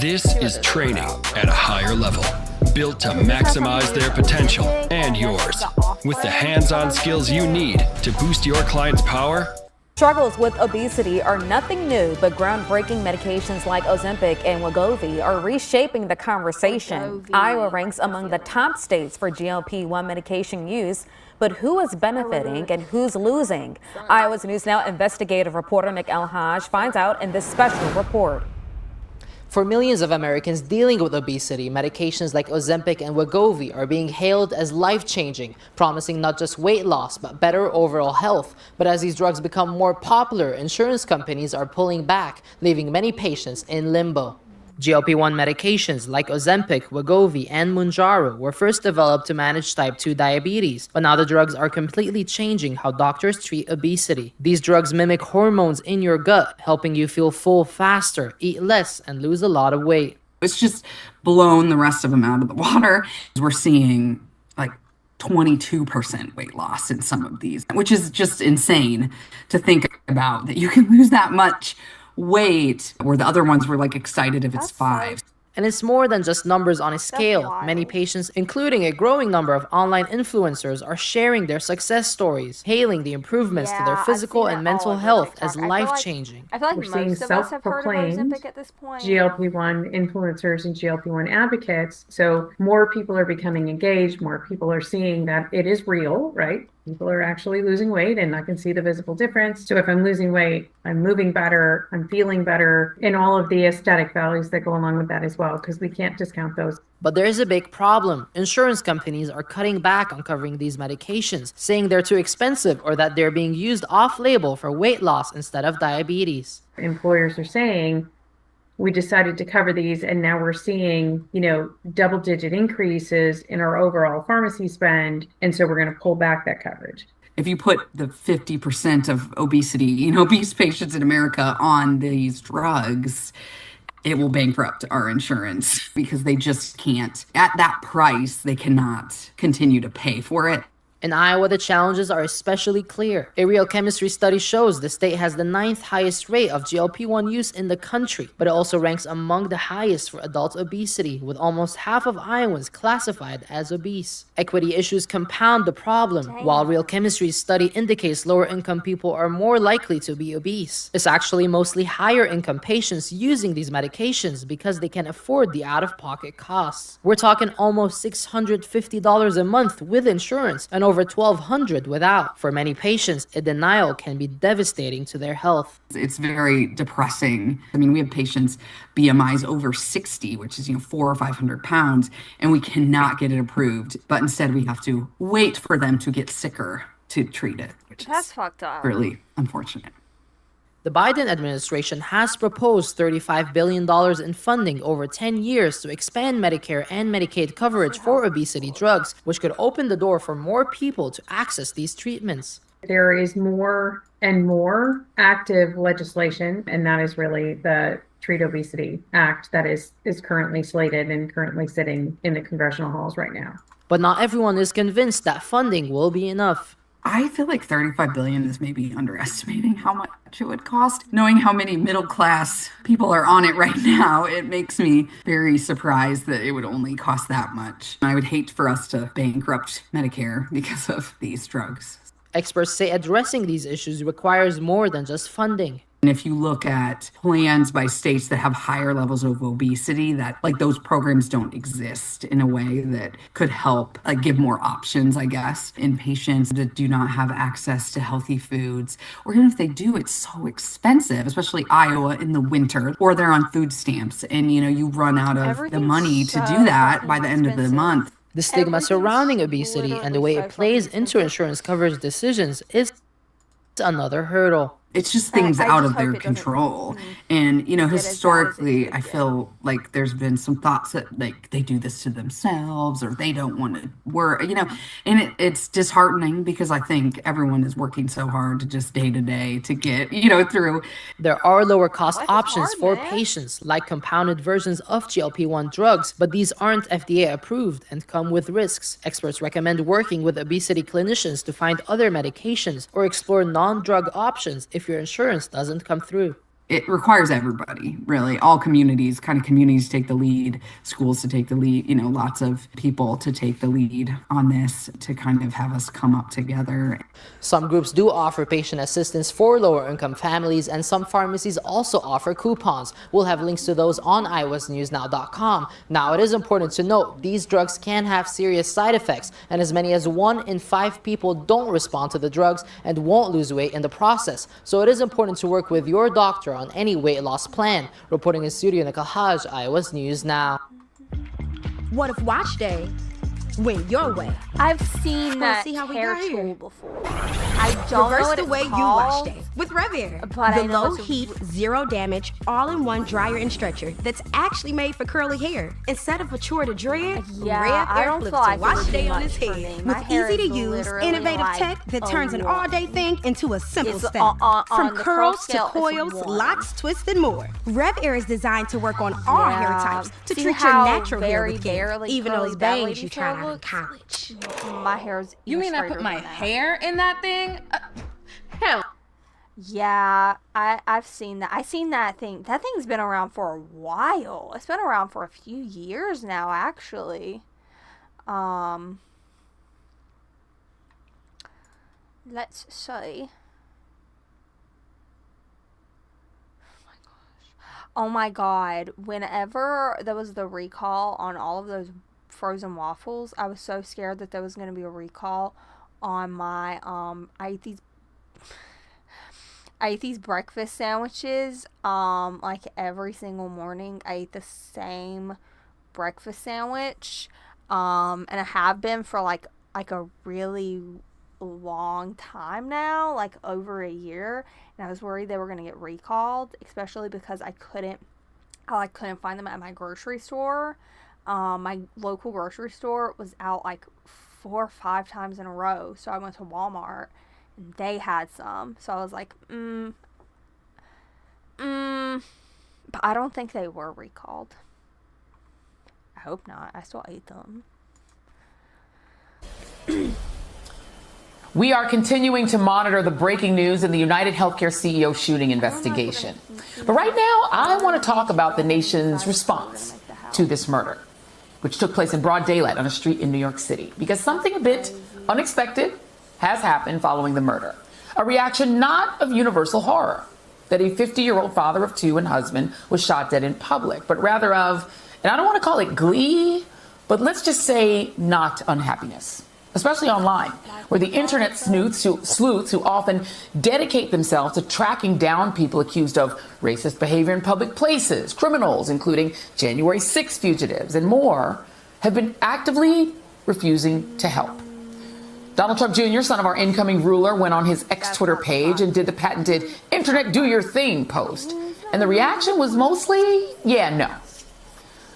Speaker 14: This is training at a higher level, built to maximize their potential and yours. With the hands-on skills you need to boost your client's power.
Speaker 15: Struggles with obesity are nothing new, but groundbreaking medications like Ozempic and Wegovy are reshaping the conversation. Iowa ranks among the top states for GLP-1 medication use, but who is benefiting and who's losing? Iowa's News Now investigative reporter Nick El-Haj finds out in this special report.
Speaker 16: For millions of Americans dealing with obesity, medications like Ozempic and Wegovy are being hailed as life-changing, promising not just weight loss, but better overall health. But as these drugs become more popular, insurance companies are pulling back, leaving many patients in limbo. GLP-1 medications like Ozempic, Wegovy, and Mounjaro were first developed to manage type 2 diabetes, but now the drugs are completely changing how doctors treat obesity. These drugs mimic hormones in your gut, helping you feel full faster, eat less, and lose a lot of weight.
Speaker 17: It's just blown the rest of them out of the water. We're seeing like 22% weight loss in some of these, which is just insane to think about, that you can lose that much weight, where the other ones were like excited if it's 5.
Speaker 16: And it's more than just numbers on a scale. Many patients, including a growing number of online influencers, are sharing their success stories, hailing the improvements to their physical and mental health as life-changing.
Speaker 1: I feel like most of us have heard of Ozempic at this point.
Speaker 18: GLP-1 influencers and GLP-1 advocates. So more people are becoming engaged, more people are seeing that it is real, right? People are actually losing weight and I can see the visible difference. So if I'm losing weight, I'm moving better, I'm feeling better, and all of the aesthetic values that go along with that as well, because we can't discount those.
Speaker 16: But there is a big problem. Insurance companies are cutting back on covering these medications, saying they're too expensive or that they're being used off-label for weight loss instead of diabetes.
Speaker 18: Employers are saying, we decided to cover these and now we're seeing, double-digit increases in our overall pharmacy spend. And so we're going to pull back that coverage.
Speaker 17: If you put the 50% of obesity, obese patients in America on these drugs, it will bankrupt our insurance because they just can't. At that price, they cannot continue to pay for it.
Speaker 16: In Iowa, the challenges are especially clear. A real chemistry study shows the state has the 9th highest rate of GLP-1 use in the country, but it also ranks among the highest for adult obesity, with almost half of Iowans classified as obese. Equity issues compound the problem. While real chemistry's study indicates lower-income people are more likely to be obese, it's actually mostly higher-income patients using these medications because they can afford the out-of-pocket costs. We're talking almost $650 a month with insurance, and over $1,200 without. For many patients, a denial can be devastating to their health.
Speaker 17: It's very depressing. I mean, we have patients BMIs over 60, which is 400 or 500 pounds, and we cannot get it approved. But instead, we have to wait for them to get sicker to treat it, which
Speaker 1: is fucked up.
Speaker 17: Really unfortunate.
Speaker 16: The Biden administration has proposed $35 billion in funding over 10 years to expand Medicare and Medicaid coverage for obesity drugs, which could open the door for more people to access these treatments.
Speaker 18: There is more and more active legislation, and that is really the Treat Obesity Act that is currently slated and currently sitting in the congressional halls right now.
Speaker 16: But not everyone is convinced that funding will be enough.
Speaker 17: I feel like $35 billion is maybe underestimating how much it would cost. Knowing how many middle class people are on it right now, it makes me very surprised that it would only cost that much. I would hate for us to bankrupt Medicare because of these drugs.
Speaker 16: Experts say addressing these issues requires more than just funding.
Speaker 17: And if you look at plans by states that have higher levels of obesity, that like those programs don't exist in a way that could help give more options, I guess, in patients that do not have access to healthy foods. Or even if they do, it's so expensive, especially Iowa in the winter, or they're on food stamps and, you run out of the money to do that by the end of the month.
Speaker 16: The stigma surrounding obesity and the way it plays into insurance coverage decisions is another hurdle.
Speaker 17: It's just things out of their control. And, historically, I feel like there's been some thoughts that they do this to themselves or they don't want to work, and it's disheartening because I think everyone is working so hard to just day to day to get, through.
Speaker 16: There are lower cost options for patients like compounded versions of GLP-1 drugs, but these aren't FDA approved and come with risks. Experts recommend working with obesity clinicians to find other medications or explore non-drug options if your insurance doesn't come through.
Speaker 17: It requires everybody, really. All communities take the lead, schools to take the lead, lots of people to take the lead on this to kind of have us come up together.
Speaker 16: Some groups do offer patient assistance for lower income families, and some pharmacies also offer coupons. We'll have links to those on iowasnewsnow.com. Now, it is important to note these drugs can have serious side effects, and as many as 1 in 5 people don't respond to the drugs and won't lose weight in the process. So it is important to work with your doctor on any weight loss plan. Reporting in studio, Nicole Haj, Iowa's News Now.
Speaker 19: What if watch day went your way?
Speaker 1: I've seen that hair tool before. I don't know what
Speaker 19: the way
Speaker 1: it's
Speaker 19: you
Speaker 1: called,
Speaker 19: wash day with Revair.
Speaker 1: but I
Speaker 19: The
Speaker 1: know
Speaker 19: low
Speaker 1: it's a
Speaker 19: heat, zero damage, all-in-one dryer and stretcher that's actually made for curly hair. Instead of a chore to dread,
Speaker 1: Yeah, I
Speaker 19: Revair
Speaker 1: don't
Speaker 19: flips
Speaker 1: feel like
Speaker 19: a wash
Speaker 1: it would
Speaker 19: day
Speaker 1: be
Speaker 19: on its
Speaker 1: much for
Speaker 19: head
Speaker 1: me. My
Speaker 19: with
Speaker 1: hair is
Speaker 19: easy-to-use,
Speaker 1: literally
Speaker 19: innovative
Speaker 1: like
Speaker 19: tech that
Speaker 1: a
Speaker 19: turns an
Speaker 1: one.
Speaker 19: all-day thing into a simple
Speaker 1: It's
Speaker 19: step.
Speaker 1: on
Speaker 19: From
Speaker 1: the curl
Speaker 19: curls to
Speaker 1: scale, it's
Speaker 19: coils,
Speaker 1: one.
Speaker 19: locks, twists, and more. Revair is designed to work on all hair types to
Speaker 1: See
Speaker 19: treat
Speaker 1: how
Speaker 19: your natural hair
Speaker 1: very
Speaker 19: with care,
Speaker 1: barely
Speaker 19: even
Speaker 1: curly
Speaker 19: those
Speaker 1: that
Speaker 19: bangs
Speaker 1: lady's
Speaker 19: you
Speaker 1: hair
Speaker 19: tried out in
Speaker 1: looks?
Speaker 19: college.
Speaker 1: My hair's
Speaker 20: You mean I put my hair in that thing? Hell.
Speaker 1: Yeah, I've seen that. I've seen that thing. That thing's been around for a while. It's been around for a few years now, actually. Let's see. Oh my god, whenever there was the recall on all of those frozen waffles, I was so scared that there was going to be a recall on my I ate these breakfast sandwiches like every single morning. I ate the same breakfast sandwich and I have been for like a really long time now, like over a year, and I was worried they were going to get recalled, especially because I couldn't find them at my grocery store. My local grocery store was out like 4 or 5 times in a row, so I went to Walmart and they had some, so I was like but I don't think they were recalled. I hope not. I still ate them.
Speaker 21: We are continuing to monitor the breaking news in the United Healthcare CEO shooting investigation. But right now, I want to talk about the nation's response to this murder, which took place in broad daylight on a street in New York City, because something a bit unexpected has happened following the murder. A reaction not of universal horror that a 50-year-old father of 2 and husband was shot dead in public, but rather of, and I don't want to call it glee, but let's just say not unhappiness. Especially online, where the internet sleuths who often dedicate themselves to tracking down people accused of racist behavior in public places, criminals, including January 6 fugitives, and more, have been actively refusing to help. Donald Trump Jr., son of our incoming ruler, went on his ex-Twitter page and did the patented "Internet do your thing" post. And the reaction was mostly, yeah, no.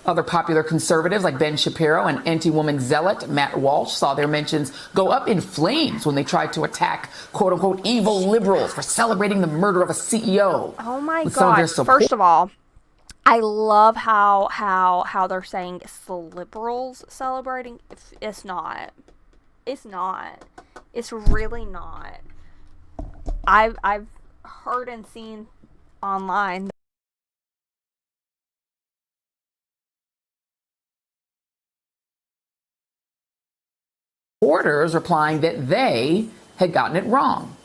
Speaker 21: Other popular conservatives like Ben Shapiro and anti-woman zealot Matt Walsh saw their mentions go up in flames when they tried to attack quote-unquote evil liberals for celebrating the murder of a CEO.
Speaker 1: Oh my
Speaker 21: with some of their
Speaker 1: God.
Speaker 21: support.
Speaker 1: First of all, I love how they're saying it's the liberals celebrating. It's not. It's not. It's really not. I've heard and seen online
Speaker 21: supporters replying that they had gotten it wrong.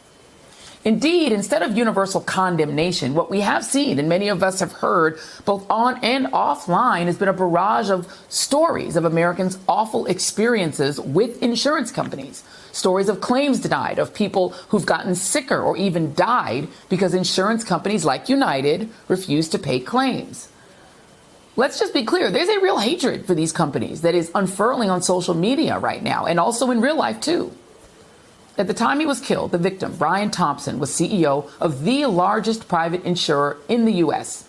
Speaker 21: Indeed, instead of universal condemnation, what we have seen, and many of us have heard both on and offline, has been a barrage of stories of Americans' awful experiences with insurance companies. Stories of claims denied, of people who've gotten sicker or even died because insurance companies like United refused to pay claims. Let's just be clear, there's a real hatred for these companies that is unfurling on social media right now, and also in real life too. At the time he was killed, the victim, Brian Thompson, was CEO of the largest private insurer in the U.S.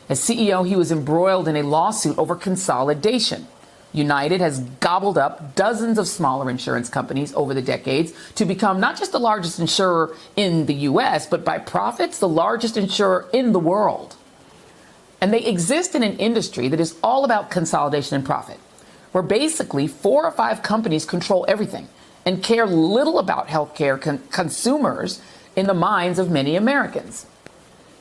Speaker 21: As CEO, he was embroiled in a lawsuit over consolidation. United has gobbled up dozens of smaller insurance companies over the decades to become not just the largest insurer in the U.S., but by profits, the largest insurer in the world. And they exist in an industry that is all about consolidation and profit, where basically 4 or 5 companies control everything and care little about healthcare consumers in the minds of many Americans.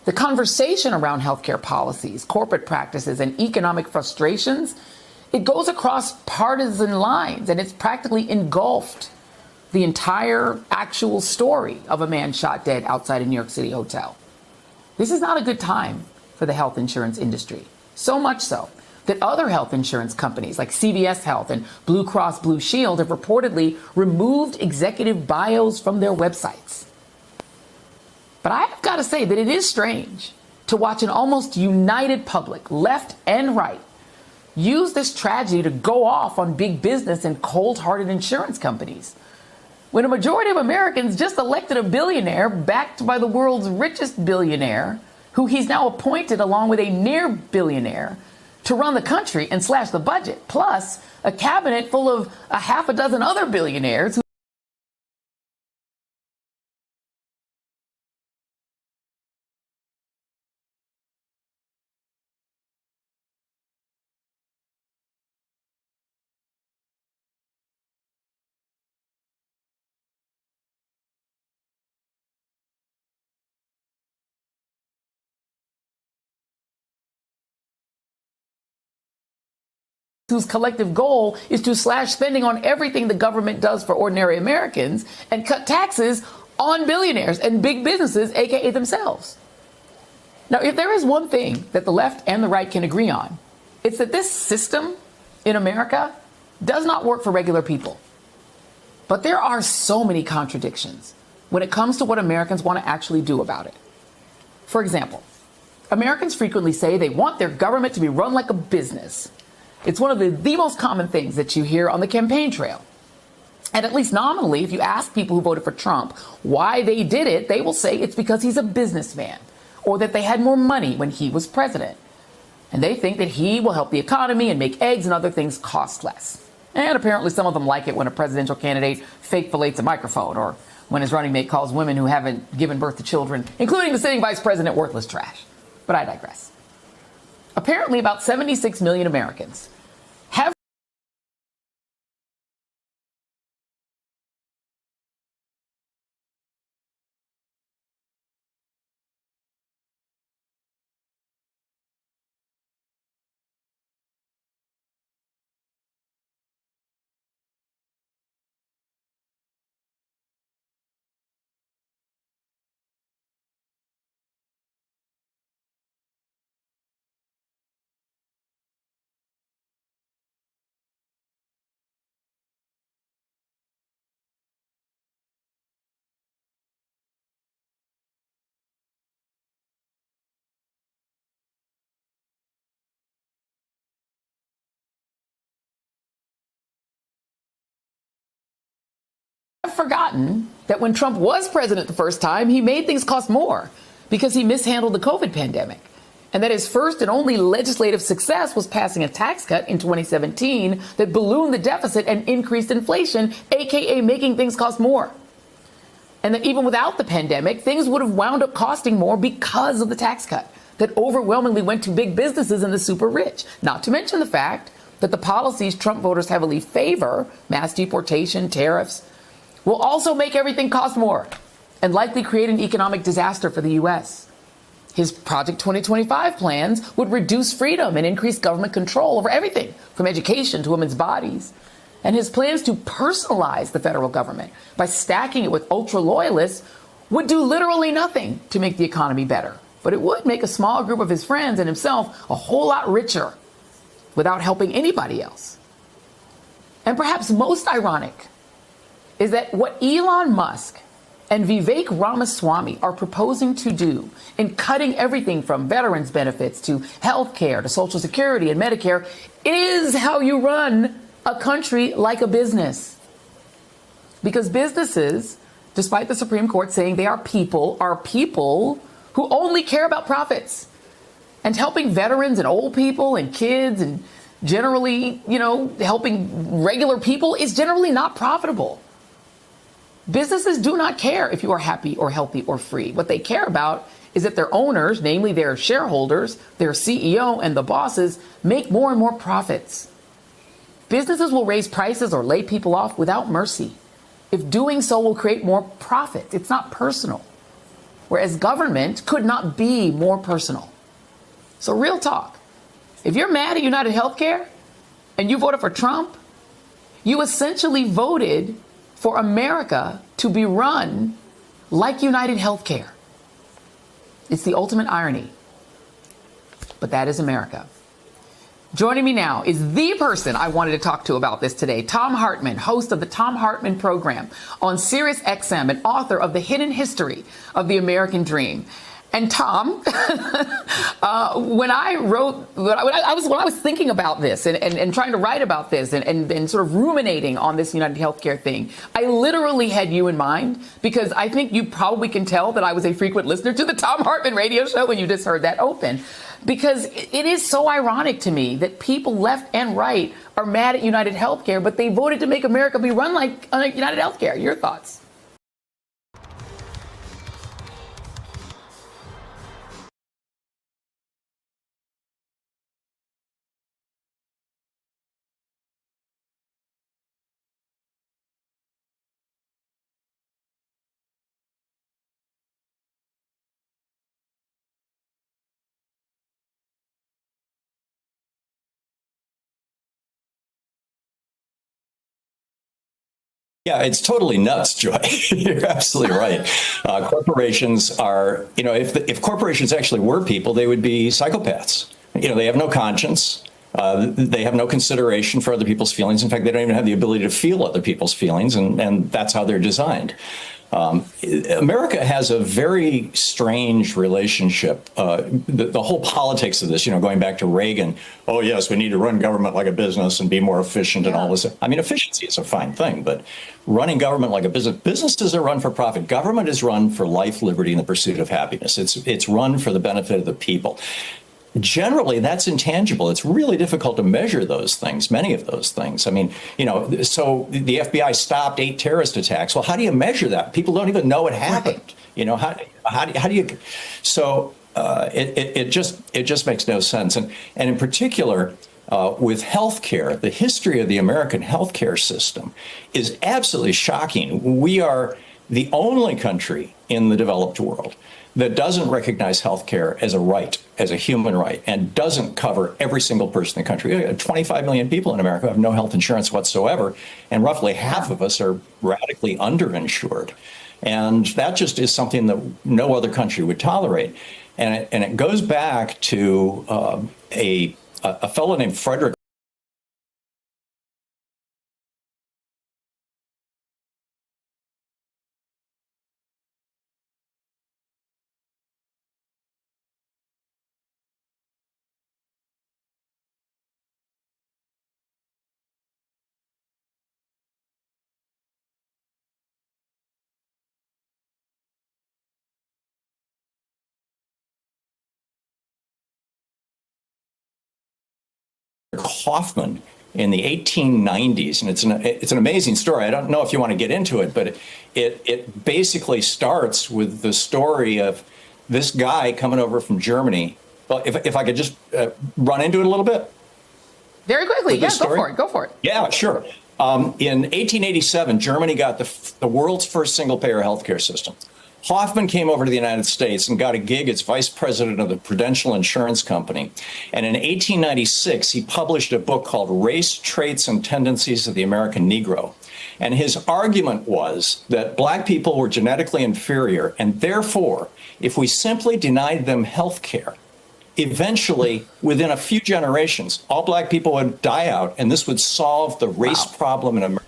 Speaker 21: The conversation around healthcare policies, corporate practices, and economic frustrations, it goes across partisan lines, and it's practically engulfed the entire actual story of a man shot dead outside a New York City hotel. This is not a good time for the health insurance industry. So much so that other health insurance companies like CVS Health and Blue Cross Blue Shield have reportedly removed executive bios from their websites. But I've got to say that it is strange to watch an almost united public, left and right, use this tragedy to go off on big business and cold-hearted insurance companies, when a majority of Americans just elected a billionaire backed by the world's richest billionaire, who he's now appointed along with a near billionaire to run the country and slash the budget, plus a cabinet full of a half a dozen other billionaires whose collective goal is to slash spending on everything the government does for ordinary Americans and cut taxes on billionaires and big businesses, aka themselves. Now, if there is one thing that the left and the right can agree on, it's that this system in America does not work for regular people. But there are so many contradictions when it comes to what Americans want to actually do about it. For example, Americans frequently say they want their government to be run like a business. It's one of the most common things that you hear on the campaign trail. And at least nominally, if you ask people who voted for Trump why they did it, they will say it's because he's a businessman, or that they had more money when he was president. And they think that he will help the economy and make eggs and other things cost less. And apparently some of them like it when a presidential candidate fake fillets a microphone, or when his running mate calls women who haven't given birth to children, including the sitting vice president, worthless trash. But I digress. Apparently about 76 million Americans have forgotten that when Trump was president the first time, he made things cost more because he mishandled the COVID pandemic. and that his first and only legislative success was passing a tax cut in 2017 that ballooned the deficit and increased inflation, aka making things cost more. And that even without the pandemic, things would have wound up costing more because of the tax cut that overwhelmingly went to big businesses and the super rich. Not to mention the fact that the policies Trump voters heavily favor, mass deportation, tariffs, will also make everything cost more and likely create an economic disaster for the U.S. His Project 2025 plans would reduce freedom and increase government control over everything from education to women's bodies. And his plans to personalize the federal government by stacking it with ultra-loyalists would do literally nothing to make the economy better. But it would make a small group of his friends and himself a whole lot richer without helping anybody else. And perhaps most ironic is that what Elon Musk and Vivek Ramaswamy are proposing to do in cutting everything from veterans benefits to health care to Social Security and Medicare is how you run a country like a business. Because businesses, despite the Supreme Court saying they are people who only care about profits. And helping veterans and old people and kids and generally, helping regular people is generally not profitable. Businesses do not care if you are happy or healthy or free. What they care about is that their owners, namely their shareholders, their CEO and the bosses, make more and more profits. Businesses will raise prices or lay people off without mercy. If doing so will create more profit, it's not personal. Whereas government could not be more personal. So real talk, if you're mad at United Healthcare and you voted for Trump, you essentially voted for America to be run like United Healthcare. It's the ultimate irony, but that is America. Joining me now is the person I wanted to talk to about this today, Thom Hartmann, host of the Thom Hartmann program on SiriusXM and author of The Hidden History of the American Dream. And Thom, when I was thinking about this and trying to write about this and sort of ruminating on this United Healthcare thing, I literally had you in mind because I think you probably can tell that I was a frequent listener to the Thom Hartmann radio show when you just heard that open. Because it is so ironic to me that people left and right are mad at United Healthcare, but they voted to make America be run like United Healthcare. Your thoughts?
Speaker 2: Yeah, it's totally nuts, Joy. You're absolutely right. Corporations are, if corporations actually were people, they would be psychopaths. They have no conscience. They have no consideration for other people's feelings. In fact, they don't even have the ability to feel other people's feelings, and that's how they're designed. America has a very strange relationship. The whole politics of this, going back to Reagan, oh, yes, we need to run government like a business and be more efficient and all this. I mean, efficiency is a fine thing, but running government like a business, businesses are run for profit. Government is run for life, liberty, and the pursuit of happiness. It's run for the benefit of the people. Generally, that's intangible. It's really difficult to measure those things, many of those things. I mean, so the FBI stopped 8 terrorist attacks. Well, how do you measure that? People don't even know it happened. Right. How do you? So it just makes no sense. And in particular, with healthcare, the history of the American healthcare system is absolutely shocking. We are the only country in the developed world that doesn't recognize healthcare as a right, as a human right, and doesn't cover every single person in the country. 25 million people in America have no health insurance whatsoever, and roughly half of us are radically underinsured. And that just is something that no other country would tolerate. And it goes back to a fellow named Frederick Hoffman in the 1890s, and it's an amazing story. I don't know if you want to get into it, but it basically starts with the story of this guy coming over from Germany. Well, if I could just run into it a little bit.
Speaker 21: Very quickly, yeah, go for it.
Speaker 2: Yeah, sure. In 1887, Germany got the world's first single-payer healthcare system. Hoffman came over to the United States and got a gig as vice president of the Prudential Insurance Company. And in 1896, he published a book called Race, Traits, and Tendencies of the American Negro. And his argument was that black people were genetically inferior, and therefore, if we simply denied them health care, eventually, within a few generations, all black people would die out, and this would solve the race problem in America.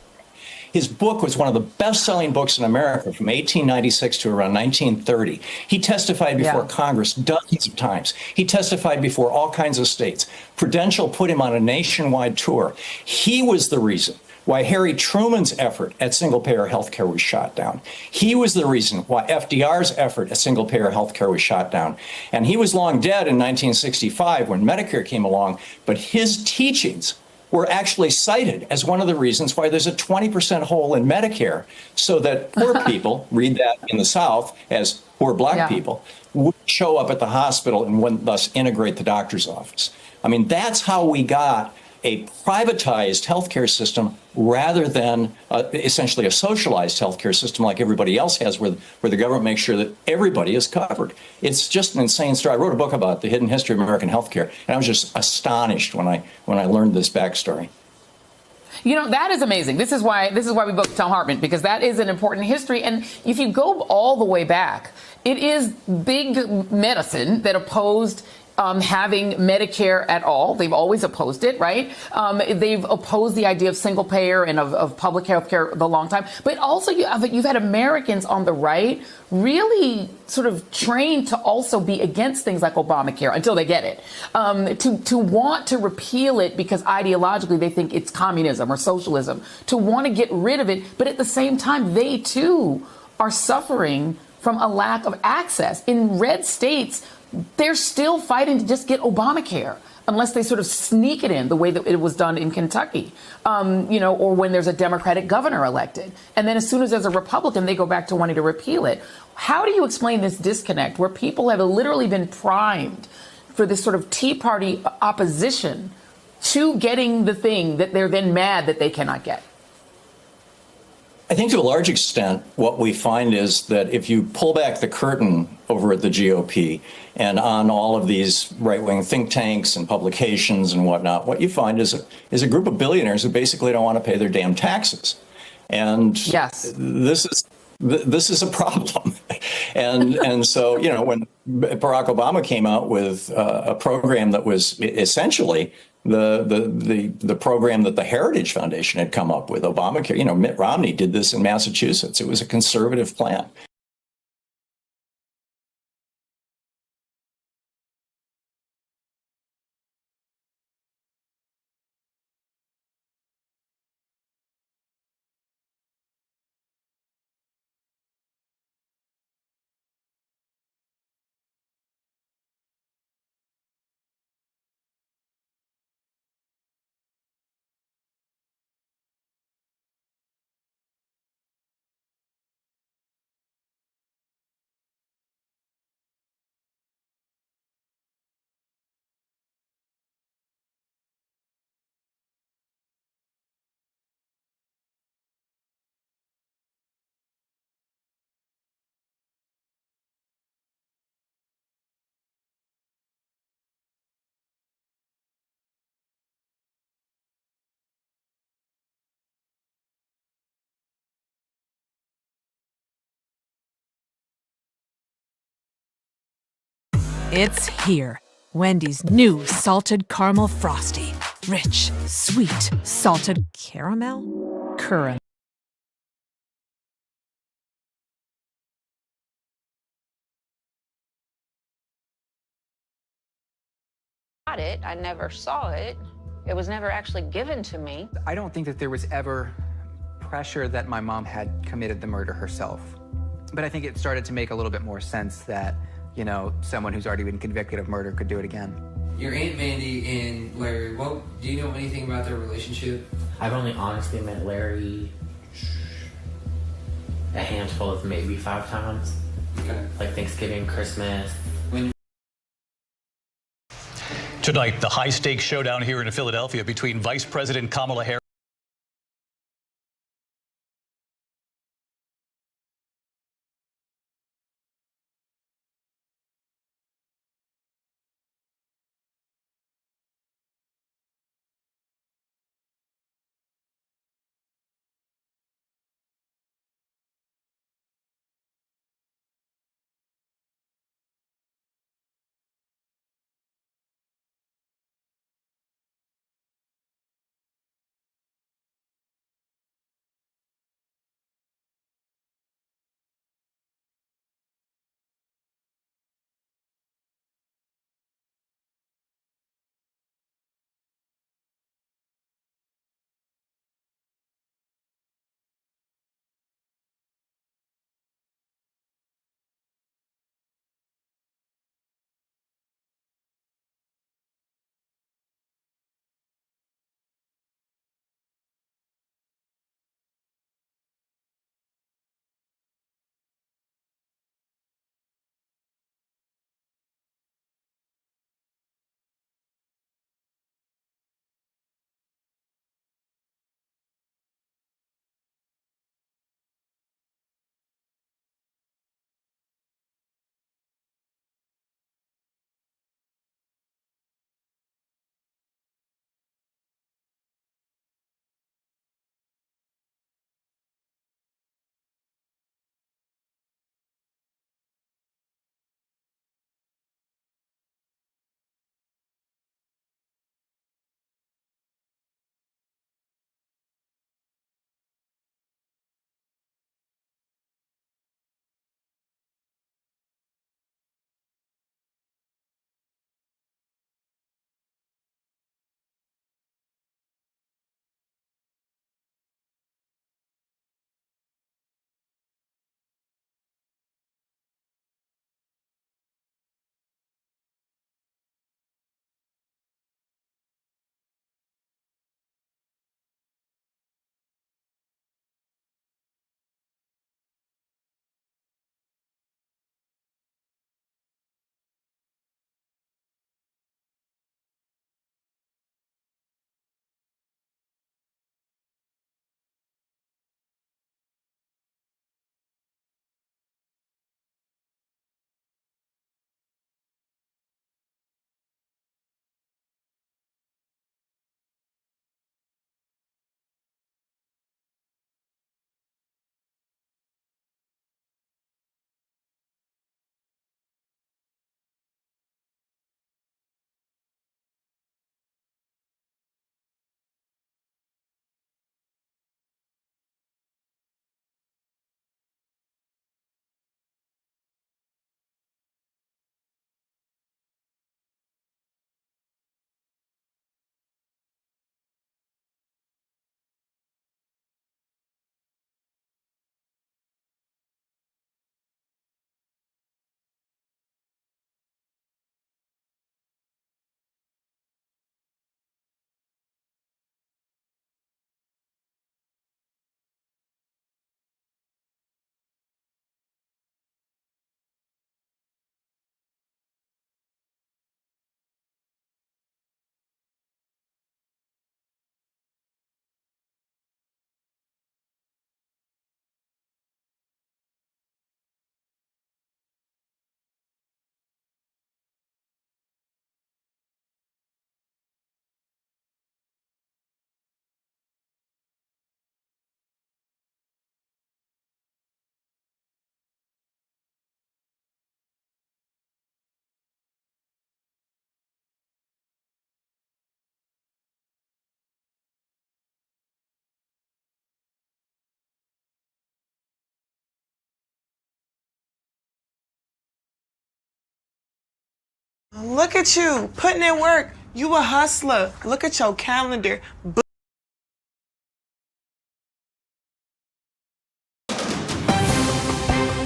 Speaker 2: His book was one of the best-selling books in America from 1896 to around 1930. He testified before Congress dozens of times. He testified before all kinds of states. Prudential put him on a nationwide tour. He was the reason why Harry Truman's effort at single-payer health care was shot down. He was the reason why FDR's effort at single-payer health care was shot down. And he was long dead in 1965 when Medicare came along, but his teachings were actually cited as one of the reasons why there's a 20% hole in Medicare, so that poor people, read that in the South as poor black people, would show up at the hospital and wouldn't thus integrate the doctor's office. I mean, that's how we got a privatized healthcare system rather than essentially a socialized healthcare system like everybody else has, where the government makes sure that everybody is covered. It's just an insane story. I wrote a book about the hidden history of American healthcare, and I was just astonished when I learned this backstory.
Speaker 21: You know, that is amazing. This is why we booked Thom Hartmann, because that is an important history. And if you go all the way back, it is big medicine that opposed having Medicare at all. They've always opposed it, right? They've opposed the idea of single payer and of public health care the long time. But also you've had Americans on the right really sort of trained to also be against things like Obamacare until they get it, to want to repeal it because ideologically they think it's communism or socialism, to want to get rid of it. But at the same time, they too are suffering from a lack of access. In red states, they're still fighting to just get Obamacare unless they sort of sneak it in the way that it was done in Kentucky, or when there's a Democratic governor elected. And then as soon as there's a Republican, they go back to wanting to repeal it. How do you explain this disconnect where people have literally been primed for this sort of Tea Party opposition to getting the thing that they're then mad that they cannot get?
Speaker 2: I think to a large extent, what we find is that if you pull back the curtain over at the GOP and on all of these right-wing think tanks and publications and whatnot, what you find is a group of billionaires who basically don't want to pay their damn taxes. And this is a problem. And so, when Barack Obama came out with a program that was essentially the program that the Heritage Foundation had come up with, Obamacare. Mitt Romney did this in Massachusetts. It was a conservative plan.
Speaker 12: It's here. Wendy's new salted caramel frosty. Rich, sweet, salted caramel? Caramel.
Speaker 3: I never saw it. It was never actually given to me.
Speaker 22: I don't think that there was ever pressure that my mom had committed the murder herself. But I think it started to make a little bit more sense that, someone who's already been convicted of murder could do it again.
Speaker 4: Your Aunt Mandy and Larry, do you know anything about their relationship?
Speaker 5: I've only honestly met Larry a handful of maybe 5 times.
Speaker 4: Okay.
Speaker 5: Like Thanksgiving, Christmas.
Speaker 23: Tonight, the high-stakes showdown here in Philadelphia between Vice President Kamala Harris
Speaker 24: Look at you, putting in work. You a hustler. Look at your calendar.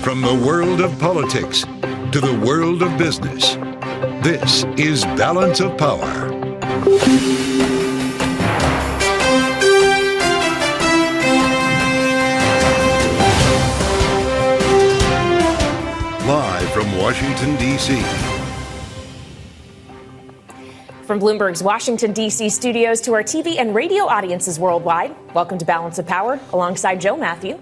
Speaker 25: From the world of politics to the world of business,
Speaker 6: This is Balance of Power. Live from Washington, D.C.
Speaker 8: From Bloomberg's Washington, D.C. studios to our TV and radio audiences worldwide, welcome to Balance of Power alongside Joe Matthew.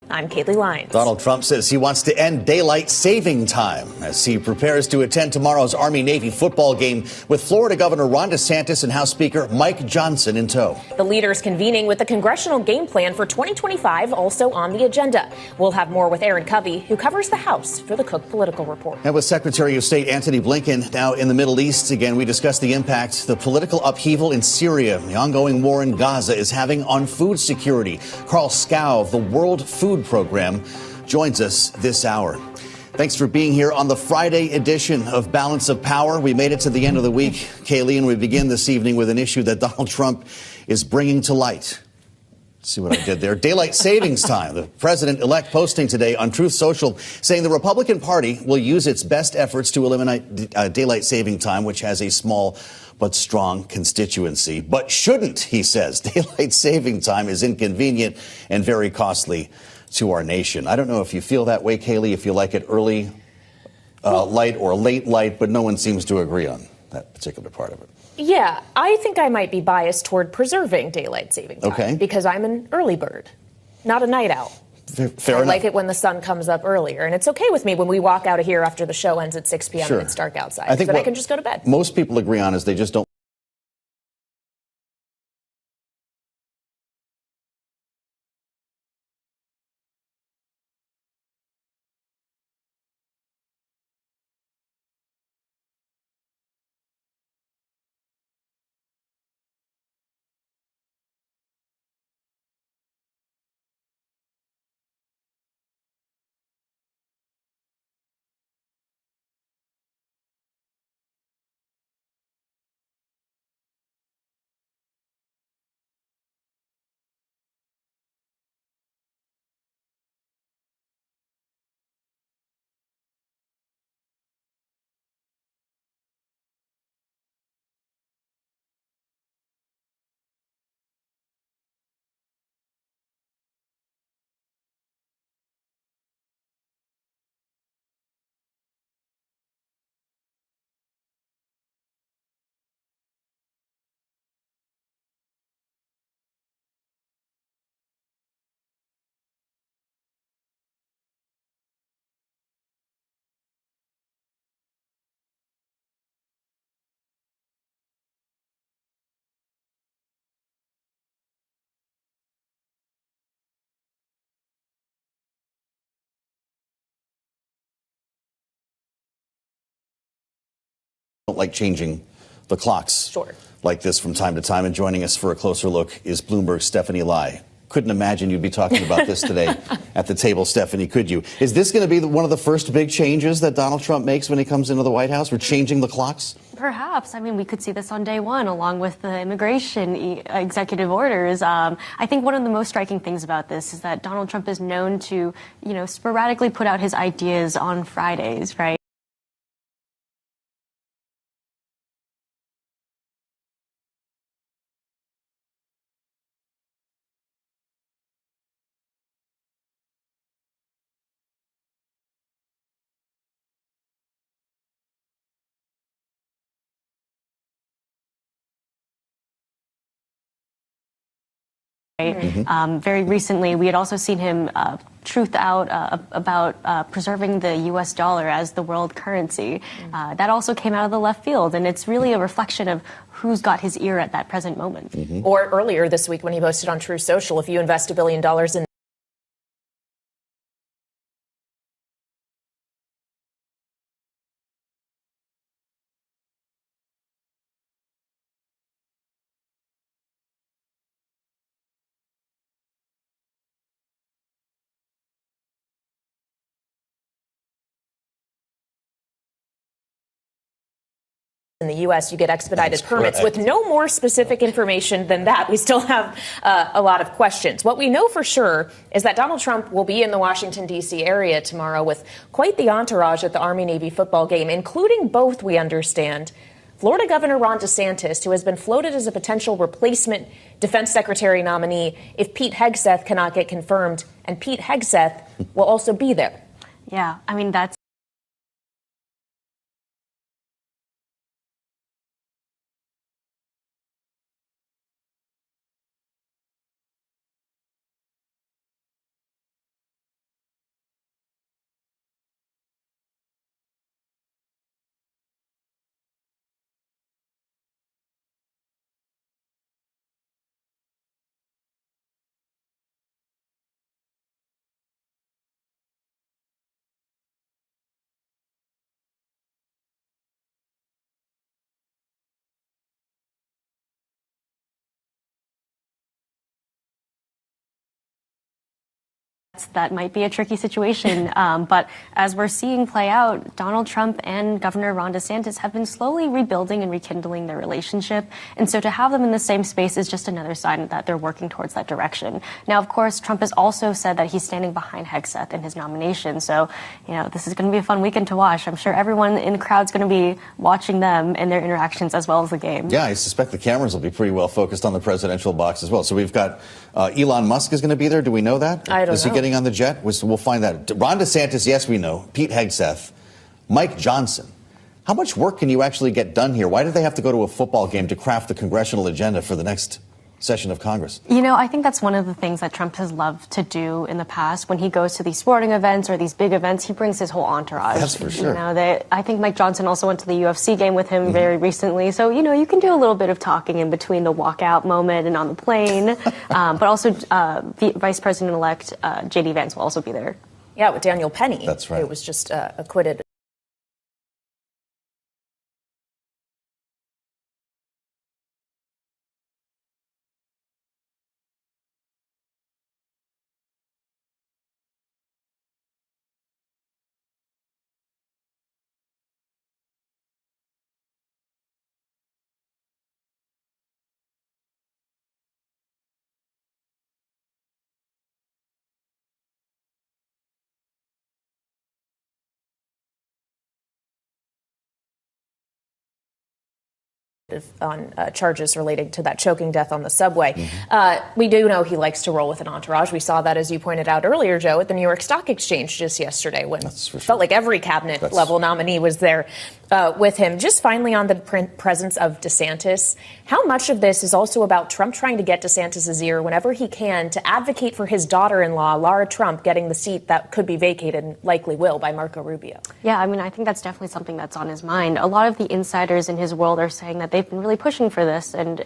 Speaker 8: I'm Kaylee Lyons.
Speaker 9: Donald Trump says he wants to end daylight saving time as he prepares to attend tomorrow's Army-Navy football game with Florida Governor Ron DeSantis and House Speaker Mike Johnson in tow.
Speaker 8: The leaders convening with the congressional game plan for 2025 also on the agenda. We'll have more with Aaron Covey, who covers the House for the Cook Political Report.
Speaker 9: And with Secretary of State Antony Blinken now in the Middle East again, we discuss the impact the political upheaval in Syria, the ongoing war in Gaza is having on food security. Carl Scow of the World Food Program joins us this hour. Thanks for being here on the Friday edition of Balance of Power. We made it to the end of the week, Kaylee, and we begin this evening with an issue that Donald Trump is bringing to light. See what I did there? Daylight savings time. The president-elect posting today on Truth Social saying the Republican Party will use its best efforts to eliminate daylight saving time, which has a small but strong constituency. But shouldn't, he says. Daylight saving time is inconvenient and very costly to our nation. I don't know if you feel that way, Kaylee, if you like it early light or late light, but no one seems to agree on that particular part of it.
Speaker 8: Yeah, I think I might be biased toward preserving daylight saving time because I'm an early bird, not a night owl.
Speaker 9: Fair
Speaker 8: I
Speaker 9: enough.
Speaker 8: like it when the sun comes up earlier, and it's okay with me when we walk out of here after the show ends at 6 p.m.
Speaker 9: Sure.
Speaker 8: and it's dark outside.
Speaker 9: I think
Speaker 8: but I
Speaker 9: what
Speaker 8: can just go to bed.
Speaker 9: Most people agree on is they just don't. Like changing the clocks like this from time to time. And joining us for a closer look is Bloomberg's Stephanie Lai. Couldn't imagine you'd be talking about this today at the table, Stephanie, could you? Is this going to be one of the first big changes that Donald Trump makes when he comes into the White House? We're changing the clocks?
Speaker 10: Perhaps. I mean, we could see this on day one, along with the immigration executive orders. I think one of the most striking things about this is that Donald Trump is known to, sporadically put out his ideas on Fridays, right? Very recently, we had also seen him truth out about preserving the U.S. dollar as the world currency. That also came out of the left field, and it's really a reflection of who's got his ear at that present moment.
Speaker 8: Or earlier this week when he posted on Truth Social, if you invest $1 billion in In the U.S., you get expedited
Speaker 9: That's
Speaker 8: permits.
Speaker 9: correct.
Speaker 8: With no more specific information than that, we still have a lot of questions. What we know for sure is that Donald Trump will be in the Washington, D.C. area tomorrow with quite the entourage at the Army-Navy football game, including both, we understand, Florida Governor Ron DeSantis, who has been floated as a potential replacement defense secretary nominee if Pete Hegseth cannot get confirmed, and Pete Hegseth will also be there.
Speaker 10: Yeah, I mean, that's that might be a tricky situation. But as we're seeing play out, Donald Trump and Governor Ron DeSantis have been slowly rebuilding and rekindling their relationship. And so to have them in the same space is just another sign that they're working towards that direction. Now, of course, Trump has also said that he's standing behind Hegseth in his nomination. So, this is going to be a fun weekend to watch. I'm sure everyone in the crowd's going to be watching them and their interactions as well as the game.
Speaker 9: Yeah, I suspect the cameras will be pretty well focused on the presidential box as well. So we've got Elon Musk is going to be there. Do we know that?
Speaker 8: I don't know.
Speaker 9: Is he getting on the jet? We'll find that. Ron DeSantis, yes, we know. Pete Hegseth. Mike Johnson. How much work can you actually get done here? Why did they have to go to a football game to craft the congressional agenda for the next session of Congress?
Speaker 10: I think that's one of the things that Trump has loved to do in the past. When he goes to these sporting events or these big events, he brings his whole entourage.
Speaker 9: That's for sure.
Speaker 10: I think Mike Johnson also went to the UFC game with him very recently. So, you can do a little bit of talking in between the walkout moment and on the plane. But also, Vice President-elect J.D. Vance will also be there.
Speaker 8: Yeah, with Daniel Penny.
Speaker 9: That's right.
Speaker 8: Who was just acquitted. On charges relating to that choking death on the subway. We do know he likes to roll with an entourage. We saw that, as you pointed out earlier, Joe, at the New York Stock Exchange just yesterday when it felt like every cabinet level nominee was there with him. Just finally on the presence of DeSantis, how much of this is also about Trump trying to get DeSantis' ear whenever he can to advocate for his daughter-in-law, Lara Trump, getting the seat that could be vacated and likely will by Marco Rubio?
Speaker 10: Yeah, I think that's definitely something that's on his mind. A lot of the insiders in his world are saying that they've been really pushing for this. And,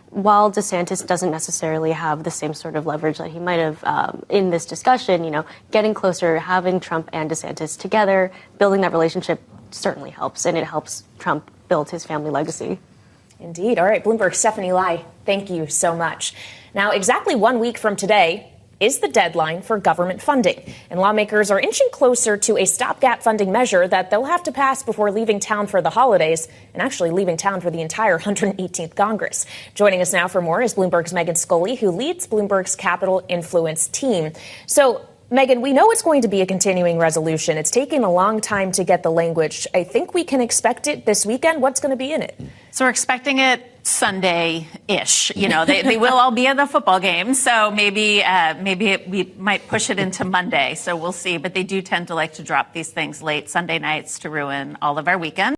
Speaker 10: while DeSantis doesn't necessarily have the same sort of leverage that he might have in this discussion, getting closer, having Trump and DeSantis together, building that relationship certainly helps. And it helps Trump build his family legacy.
Speaker 8: Indeed. All right, Bloomberg's Stephanie Lai, thank you so much. Now, exactly 1 week from today is the deadline for government funding, and lawmakers are inching closer to a stopgap funding measure that they'll have to pass before leaving town for the holidays, and actually leaving town for the entire 118th Congress. Joining us now for more is Bloomberg's Megan Scully, who leads Bloomberg's Capital Influence team. So, Megan, we know it's going to be a continuing resolution. It's taking a long time to get the language. I think we can expect it this weekend. What's going to be in it?
Speaker 7: So we're expecting it Sunday-ish. They will all be at the football game, so maybe we might push it into Monday. So we'll see. But they do tend to like to drop these things late Sunday nights to ruin all of our weekend.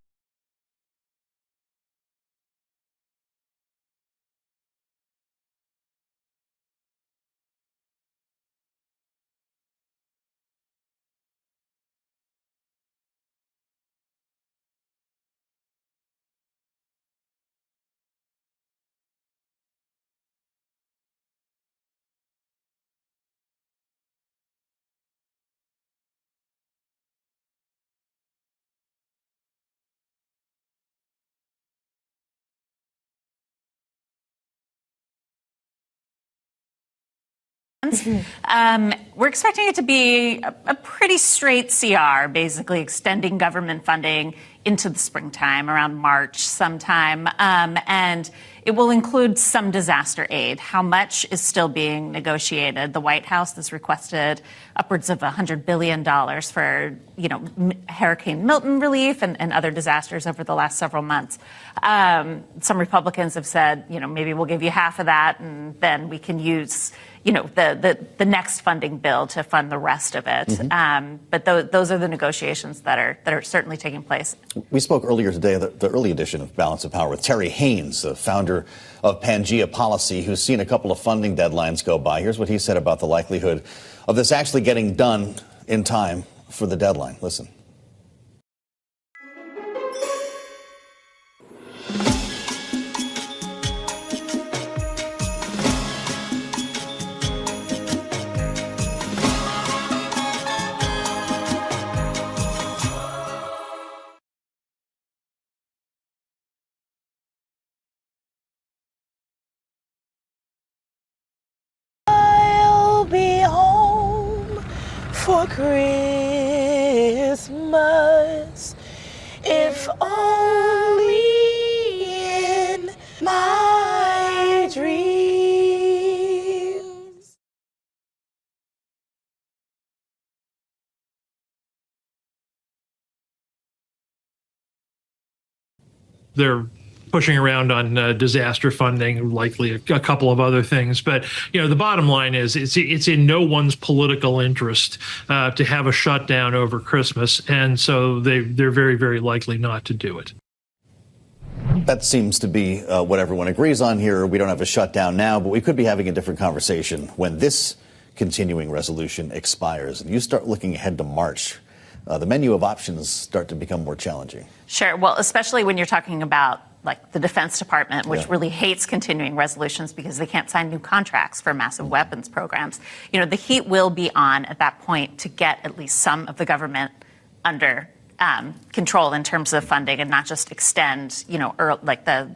Speaker 7: We're expecting it to be a pretty straight CR, basically extending government funding into the springtime, around March sometime. And it will include some disaster aid. How much is still being negotiated? The White House has requested upwards of $100 billion for, Hurricane Milton relief and other disasters over the last several months. Some Republicans have said, maybe we'll give you half of that, and then we can use, the next funding bill to fund the rest of it. But those are the negotiations that are certainly taking place.
Speaker 9: We spoke earlier today, the early edition of Balance of Power, with Terry Haynes, the founder of Pangea Policy, who's seen a couple of funding deadlines go by. Here's what he said about the likelihood of this actually getting done in time for the deadline. Listen.
Speaker 24: I'll be home for Christmas, if only in my dreams.
Speaker 11: They're pushing around on disaster funding, likely a couple of other things. But, the bottom line is it's in no one's political interest to have a shutdown over Christmas. And so they're very, very likely not to do it.
Speaker 9: That seems to be what everyone agrees on here. We don't have a shutdown now, but we could be having a different conversation when this continuing resolution expires. And you start looking ahead to March. The menu of options start to become more challenging.
Speaker 7: Sure. Well, especially when you're talking about the Defense Department, which really hates continuing resolutions because they can't sign new contracts for massive weapons programs. The heat will be on at that point to get at least some of the government under control in terms of funding and not just extend, the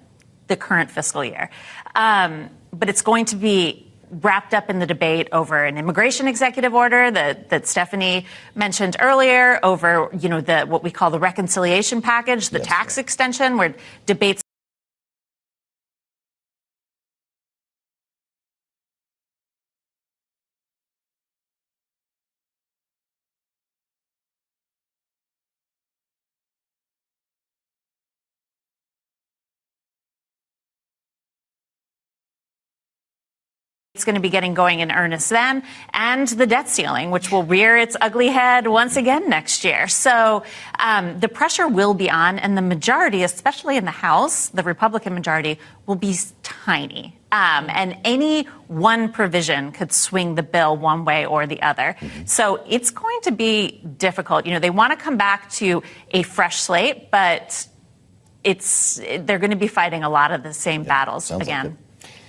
Speaker 7: current fiscal year. But it's going to be wrapped up in the debate over an immigration executive order that Stephanie mentioned earlier, over, what we call the reconciliation package, the tax extension, where debates it's going to be getting going in earnest then, and the debt ceiling, which will rear its ugly head once again next year. So the pressure will be on, and the majority, especially in the House, the Republican majority, will be tiny. And any one provision could swing the bill one way or the other. So it's going to be difficult. They want to come back to a fresh slate, but they're going to be fighting a lot of the same battles again.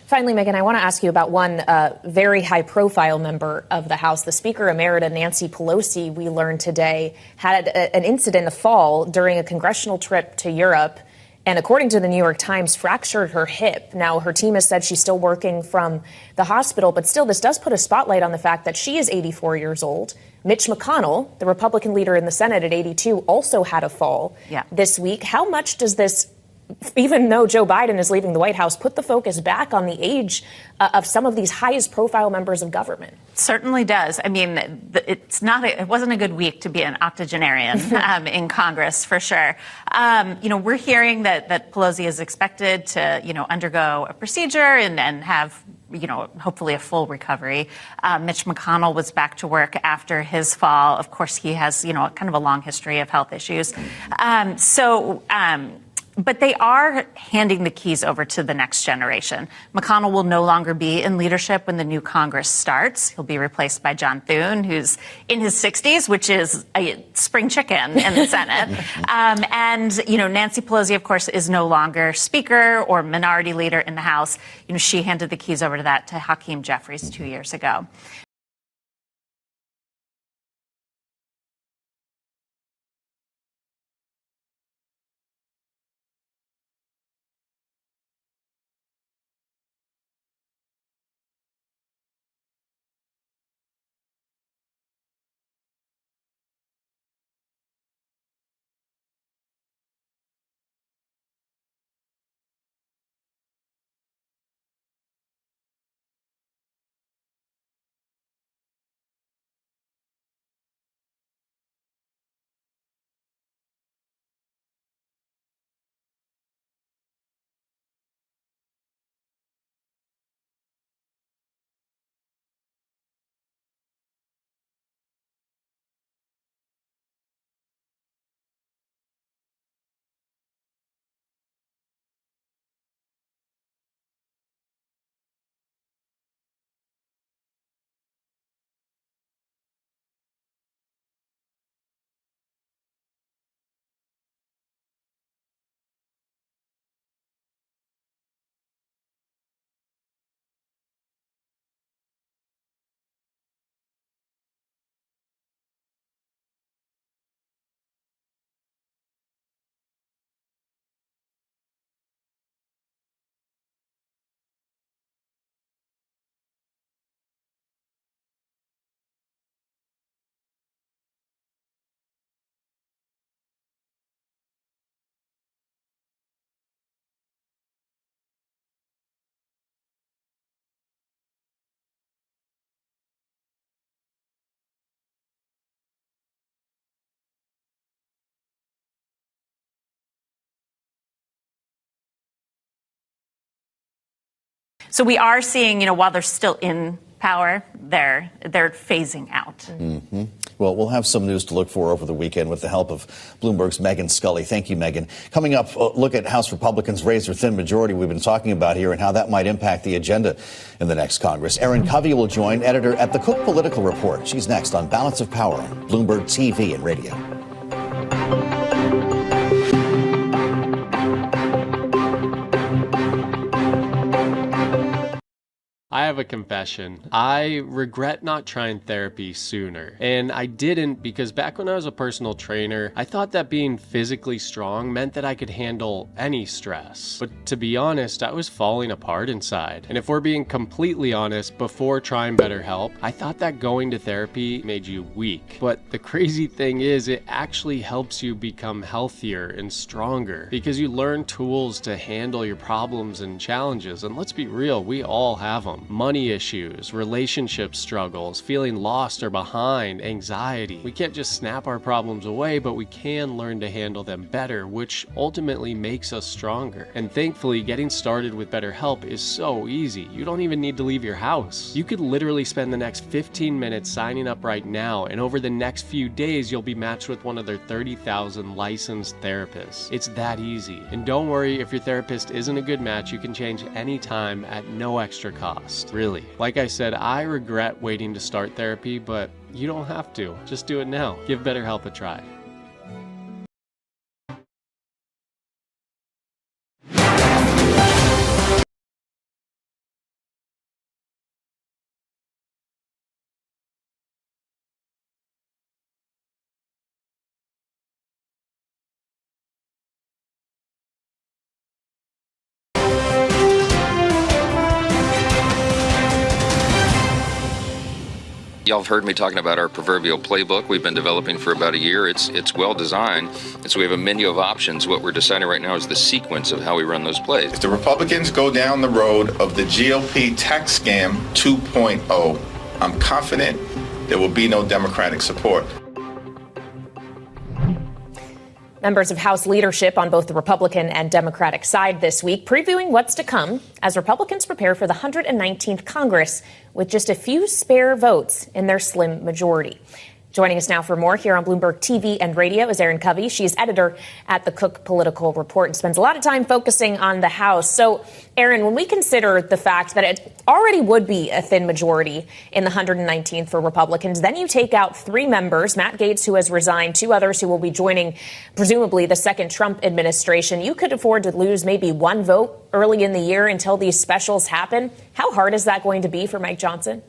Speaker 8: Finally, Megan, I want to ask you about one very high-profile member of the House. The Speaker Emerita, Nancy Pelosi, we learned today, had an incident, a fall, during a congressional trip to Europe, and according to the New York Times, fractured her hip. Now, her team has said she's still working from the hospital, but still, this does put a spotlight on the fact that she is 84 years old. Mitch McConnell, the Republican leader in the Senate at 82, also had a fall this week. How much does this, even though Joe Biden is leaving the White House, put the focus back on the age of some of these highest profile members of government?
Speaker 7: Certainly does. I mean, it wasn't a good week to be an octogenarian in Congress, for sure. We're hearing that Pelosi is expected to, undergo a procedure and have, hopefully a full recovery. Mitch McConnell was back to work after his fall. Of course, he has, kind of a long history of health issues. But they are handing the keys over to the next generation. McConnell will no longer be in leadership when the new Congress starts. He'll be replaced by John Thune, who's in his 60s, which is a spring chicken in the Senate. Nancy Pelosi, of course, is no longer Speaker or minority leader in the House. She handed the keys over to Hakeem Jeffries 2 years ago. So we are seeing, while they're still in power, they're phasing out.
Speaker 9: Mm-hmm. Well, we'll have some news to look for over the weekend with the help of Bloomberg's Megan Scully. Thank you, Megan. Coming up, look at House Republicans raise their thin majority we've been talking about here and how that might impact the agenda in the next Congress. Erin Covey will join, editor at the Cook Political Report. She's next on Balance of Power, Bloomberg TV and radio.
Speaker 13: I have a confession. I regret not trying therapy sooner. And I didn't because back when I was a personal trainer, I thought that being physically strong meant that I could handle any stress. But to be honest, I was falling apart inside. And if we're being completely honest, before trying BetterHelp, I thought that going to therapy made you weak. But the crazy thing is, it actually helps you become healthier and stronger because you learn tools to handle your problems and challenges. And let's be real, we all have them. Money issues, relationship struggles, feeling lost or behind, anxiety. We can't just snap our problems away, but we can learn to handle them better, which ultimately makes us stronger. And thankfully, getting started with BetterHelp is so easy. You don't even need to leave your house. You could literally spend the next 15 minutes signing up right now, and over the next few days, you'll be matched with one of their 30,000 licensed therapists. It's that easy. And don't worry, if your therapist isn't a good match, you can change anytime at no extra cost. Really. Like I said, I regret waiting to start therapy, but you don't have to. Just do it now. Give BetterHelp a try.
Speaker 14: Y'all have heard me talking about our proverbial playbook we've been developing for about a year. It's well designed, and so we have a menu of options. What we're deciding right now is the sequence of how we run those plays.
Speaker 15: If the Republicans go down the road of the GOP tax scam 2.0, I'm confident there will be no Democratic support.
Speaker 8: Members of House leadership on both the Republican and Democratic side this week previewing what's to come as Republicans prepare for the 119th Congress with just a few spare votes in their slim majority. Joining us now for more here on Bloomberg TV and radio is Erin Covey. She's editor at the Cook Political Report and spends a lot of time focusing on the House. So, Erin, when we consider the fact that it already would be a thin majority in the 119th for Republicans, then you take out 3 members, Matt Gaetz, who has resigned, 2 others who will be joining, presumably, the second Trump administration. You could afford to lose maybe 1 vote early in the year until these specials happen. How hard is that going to be for Mike Johnson?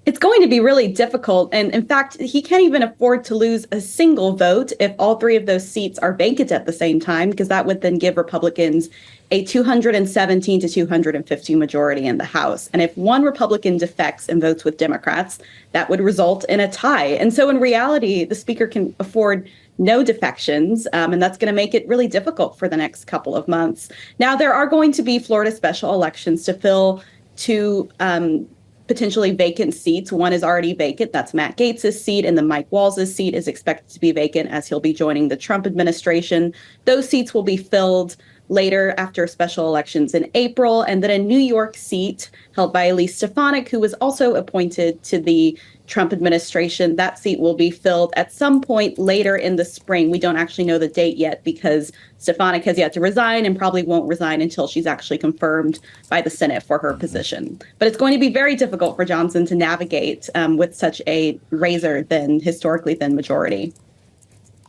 Speaker 18: It's going to be really difficult. And in fact, he can't even afford to lose a single vote if all 3 of those seats are vacant at the same time, because that would then give Republicans a 217 to 250 majority in the House. And if one Republican defects and votes with Democrats, that would result in a tie. And so in reality, the speaker can afford no defections, and that's going to make it really difficult for the next couple of months. Now, there are going to be Florida special elections to fill 2 potentially vacant seats. One is already vacant. That's Matt Gaetz' seat, and then Mike Walz's seat is expected to be vacant as he'll be joining the Trump administration. Those seats will be filled later after special elections in April, and then a New York seat held by Elise Stefanik, who was also appointed to the Trump administration. That seat will be filled at some point later in the spring. We don't actually know the date yet because Stefanik has yet to resign and probably won't resign until she's actually confirmed by the Senate for her position. But it's going to be very difficult for Johnson to navigate with such a razor-thin, historically thin majority.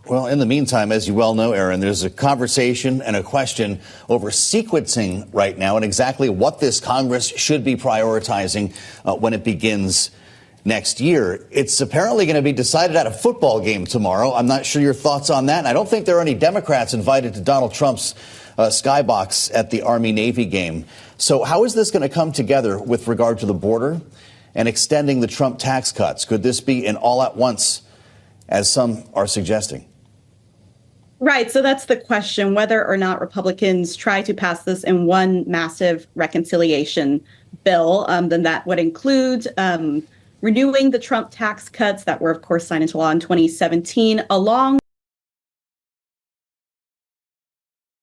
Speaker 9: Well, in the meantime, as you well know, Erin, there's a conversation and a question over sequencing right now and exactly what this Congress should be prioritizing when it begins next year. It's apparently going to be decided at a football game tomorrow. I'm not sure your thoughts on that. And I don't think there are any Democrats invited to Donald Trump's skybox at the Army-Navy game. So how is this going to come together with regard to the border and extending the Trump tax cuts? Could this be an all at once, as some are suggesting?
Speaker 18: Right. So that's the question, whether or not Republicans try to pass this in one massive reconciliation bill. Then that would include renewing the Trump tax cuts that were, of course, signed into law in 2017, along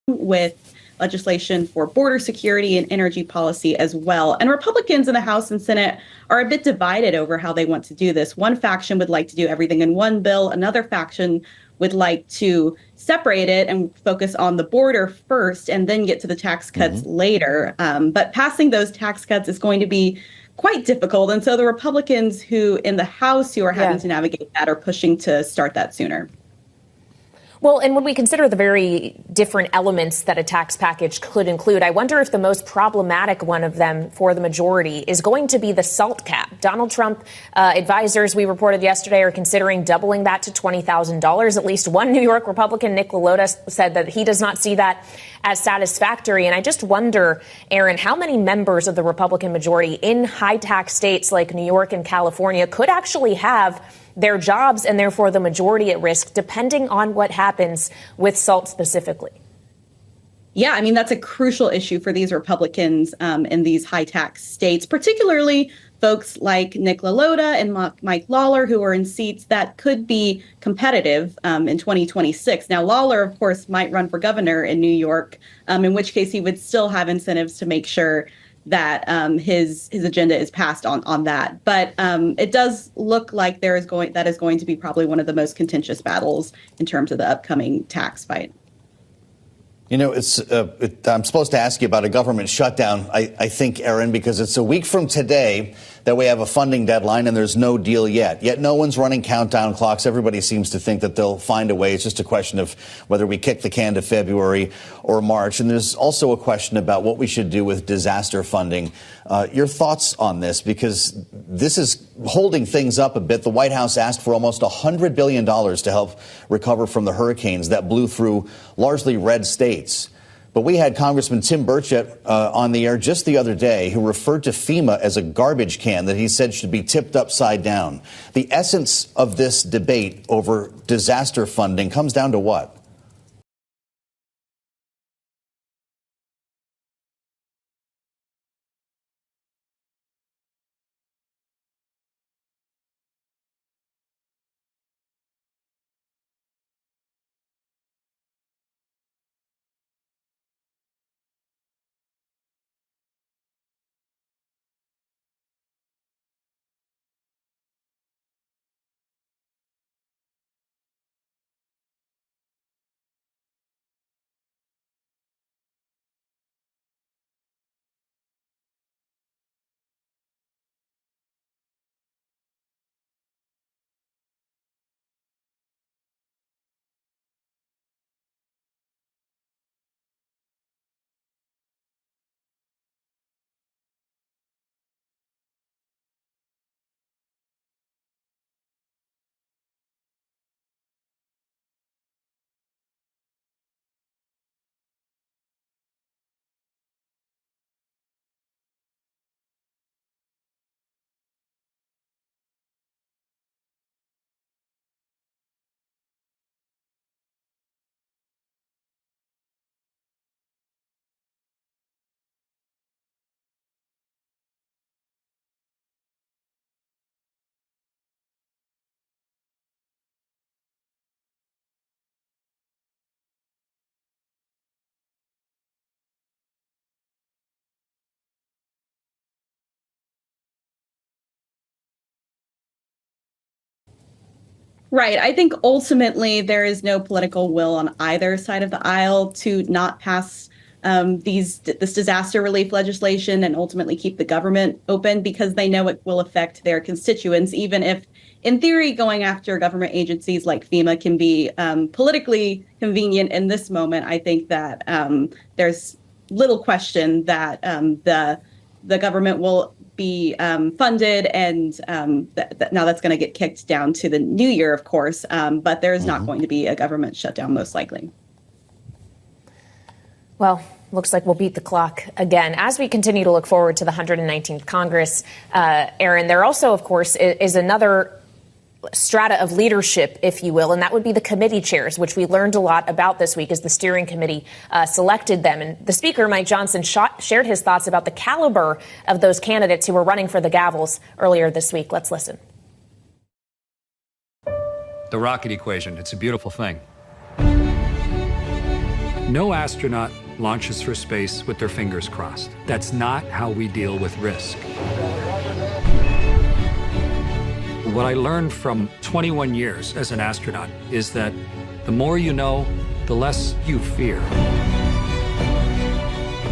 Speaker 18: with legislation for border security and energy policy as well. And Republicans in the House and Senate are a bit divided over how they want to do this. One faction would like to do everything in one bill. Another faction would like to separate it and focus on the border first and then get to the tax cuts later. But passing those tax cuts is going to be quite difficult. And so the Republicans who in the House who are having to navigate that are pushing to start that sooner.
Speaker 8: Well, and when we consider the very different elements that a tax package could include, I wonder if the most problematic one of them for the majority is going to be the SALT cap. Donald Trump advisors, we reported yesterday, are considering doubling that to $20,000. At least one New York Republican, Nick LaLota, said that he does not see that as satisfactory. And I just wonder, Aaron, how many members of the Republican majority in high tax states like New York and California could actually have their jobs and therefore the majority at risk, depending on what happens with SALT specifically?
Speaker 18: Yeah, I mean, that's a crucial issue for these Republicans in these high tax states, particularly folks like Nick LaLota and Mike Lawler, who are in seats that could be competitive in 2026. Now, Lawler, of course, might run for governor in New York, in which case he would still have incentives to make sure that his agenda is passed on that. But it does look like that is going to be probably one of the most contentious battles in terms of the upcoming tax fight.
Speaker 9: You know, I'm supposed to ask you about a government shutdown, I think, Aaron, because it's a week from today that we have a funding deadline and there's no deal yet. Yet no one's running countdown clocks. Everybody seems to think that they'll find a way. It's just a question of whether we kick the can to February or March. And there's also a question about what we should do with disaster funding. Your thoughts on this, because this is holding things up a bit. The White House asked for almost $100 billion to help recover from the hurricanes that blew through largely red states. But we had Congressman Tim Burchett on the air just the other day who referred to FEMA as a garbage can that he said should be tipped upside down. The essence of this debate over disaster funding comes down to what?
Speaker 18: Right. I think ultimately there is no political will on either side of the aisle to not pass this disaster relief legislation and ultimately keep the government open, because they know it will affect their constituents, even if, in theory, going after government agencies like FEMA can be politically convenient in this moment. I think that there's little question that the government will be funded, and now that's going to get kicked down to the new year, of course, but there is not going to be a government shutdown, most likely.
Speaker 8: Well, looks like we'll beat the clock again. As we continue to look forward to the 119th Congress, Aaron, there also, of course, is another strata of leadership, if you will, and that would be the committee chairs, which we learned a lot about this week as the steering committee selected them. And the Speaker, Mike Johnson, shared his thoughts about the caliber of those candidates who were running for the gavels earlier this week. Let's listen.
Speaker 16: The rocket equation, it's a beautiful thing. No astronaut launches for space with their fingers crossed. That's not how we deal with risk. What I learned from 21 years as an astronaut is that the more you know, the less you fear.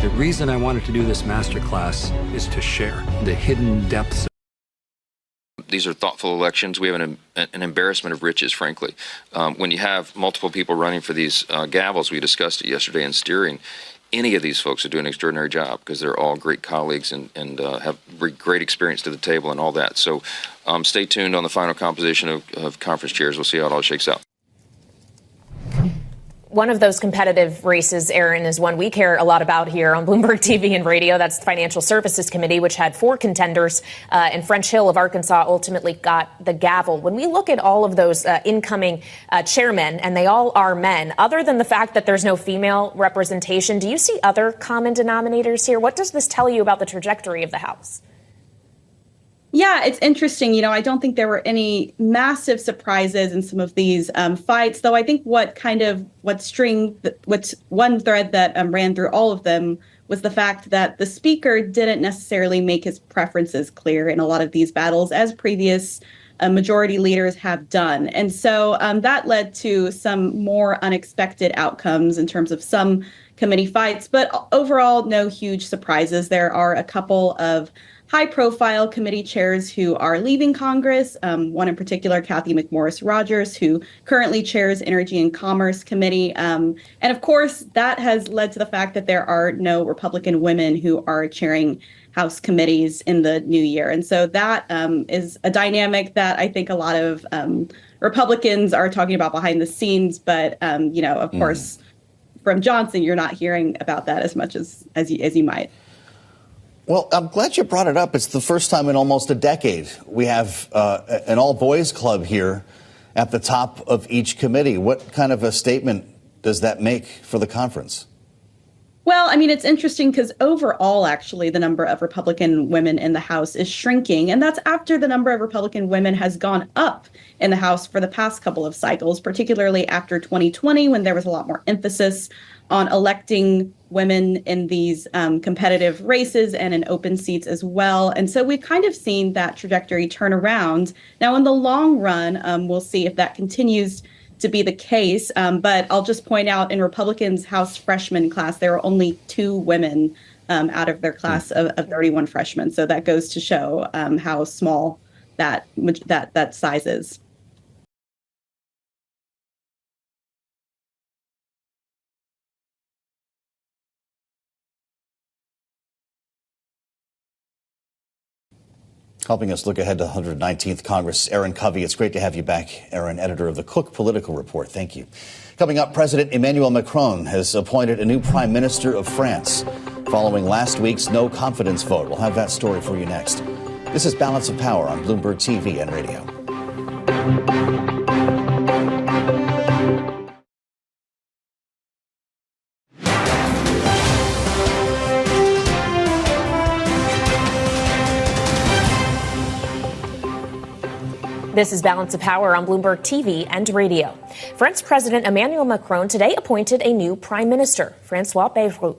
Speaker 16: The reason I wanted to do this masterclass is to share the hidden depths.
Speaker 14: These are thoughtful elections. We have an embarrassment of riches, frankly. When you have multiple people running for these gavels, we discussed it yesterday in steering, any of these folks are doing an extraordinary job because they're all great colleagues and have great experience to the table and all that. So stay tuned on the final composition of conference chairs. We'll see how it all shakes out.
Speaker 8: One of those competitive races, Aaron, is one we care a lot about here on Bloomberg TV and radio. That's the Financial Services Committee, which had 4 contenders, and French Hill of Arkansas ultimately got the gavel. When we look at all of those incoming chairmen, and they all are men, other than the fact that there's no female representation, do you see other common denominators here? What does this tell you about the trajectory of the House?
Speaker 18: Yeah, it's interesting. You know, I don't think there were any massive surprises in some of these fights, though I think what's one thread that ran through all of them was the fact that the speaker didn't necessarily make his preferences clear in a lot of these battles, as previous majority leaders have done. And so that led to some more unexpected outcomes in terms of some committee fights. But overall, no huge surprises. There are a couple of high-profile committee chairs who are leaving Congress, one in particular, Cathy McMorris Rodgers, who currently chairs Energy and Commerce Committee. And of course, that has led to the fact that there are no Republican women who are chairing House committees in the new year. And so that is a dynamic that I think a lot of Republicans are talking about behind the scenes. But, of course, from Johnson, you're not hearing about that as much as you might.
Speaker 9: Well, I'm glad you brought it up. It's the first time in almost a decade we have an all-boys club here at the top of each committee. What kind of a statement does that make for the conference?
Speaker 18: Well, I mean, it's interesting because overall, actually, the number of Republican women in the House is shrinking. And that's after the number of Republican women has gone up in the House for the past couple of cycles, particularly after 2020, when there was a lot more emphasis on electing women in these competitive races and in open seats as well. And so we've kind of seen that trajectory turn around. Now, in the long run, we'll see if that continues to be the case. But I'll just point out in Republicans' House freshman class, there are only 2 women out of their class of 31 freshmen. So that goes to show how small that size is.
Speaker 9: Helping us look ahead to the 119th Congress, Aaron Covey. It's great to have you back, Aaron, editor of the Cook Political Report. Thank you. Coming up, President Emmanuel Macron has appointed a new prime minister of France following last week's no confidence vote. We'll have that story for you next. This is Balance of Power on Bloomberg TV and radio.
Speaker 8: This is Balance of Power on Bloomberg TV and radio. French President Emmanuel Macron today appointed a new prime minister, François Bayrou.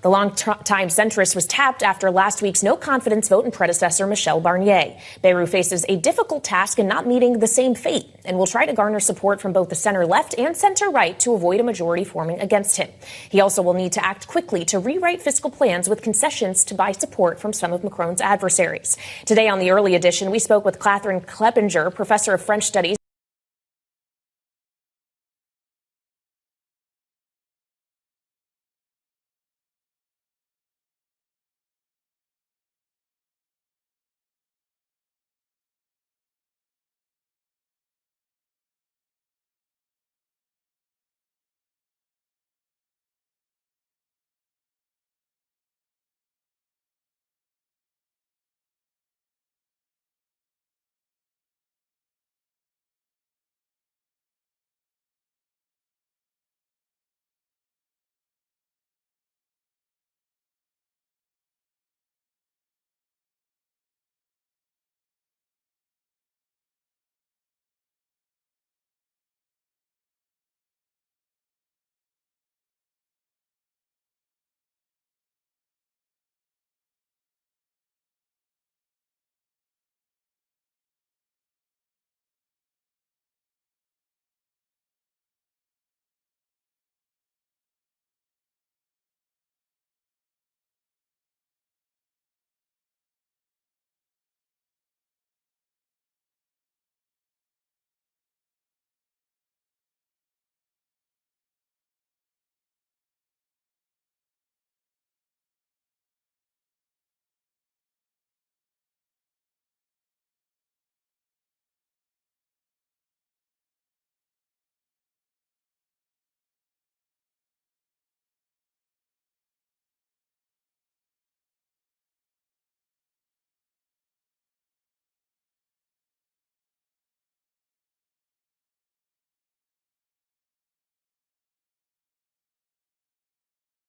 Speaker 8: The long-time centrist was tapped after last week's no-confidence vote in predecessor Michel Barnier. Bayrou faces a difficult task in not meeting the same fate and will try to garner support from both the center-left and center-right to avoid a majority forming against him. He also will need to act quickly to rewrite fiscal plans with concessions to buy support from some of Macron's adversaries. Today on the early edition, we spoke with Catherine Kleppinger, professor of French studies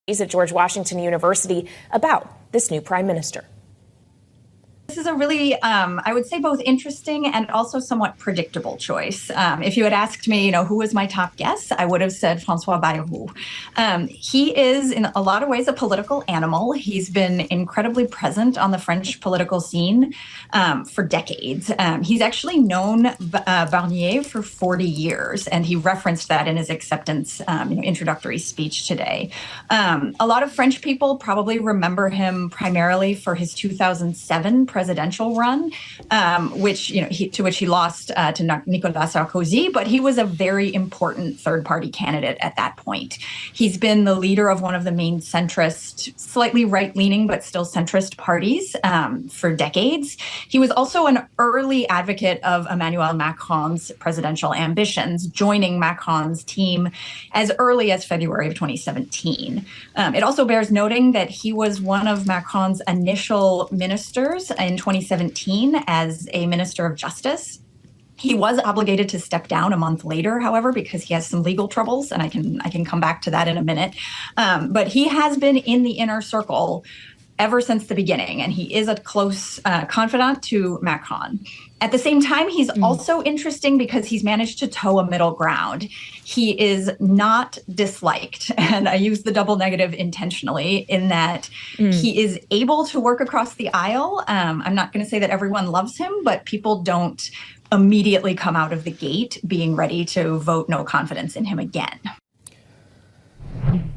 Speaker 8: at George Washington University about this new prime minister.
Speaker 1: This is a really, I would say, both interesting and also somewhat predictable choice. If you had asked me, who was my top guess, I would have said François Bayrou. He is, in a lot of ways, a political animal. He's been incredibly present on the French political scene for decades. He's actually known Barnier for 40 years, and he referenced that in his acceptance introductory speech today. A lot of French people probably remember him primarily for his 2007 presidential run, to which he lost to Nicolas Sarkozy, but he was a very important third-party candidate at that point. He's been the leader of one of the main centrist, slightly right-leaning, but still centrist parties for decades. He was also an early advocate of Emmanuel Macron's presidential ambitions, joining Macron's team as early as February of 2017. It also bears noting that he was one of Macron's initial ministers in 2017 as a minister of justice. He was obligated to step down a month later, however, because he has some legal troubles, and I can come back to that in a minute. But he has been in the inner circle ever since the beginning, and he is a close confidant to Macron. At the same time, he's also interesting because he's managed to toe a middle ground. He is not disliked, and I use the double negative intentionally in that he is able to work across the aisle. I'm not going to say that everyone loves him, but people don't immediately come out of the gate being ready to vote no confidence in him again.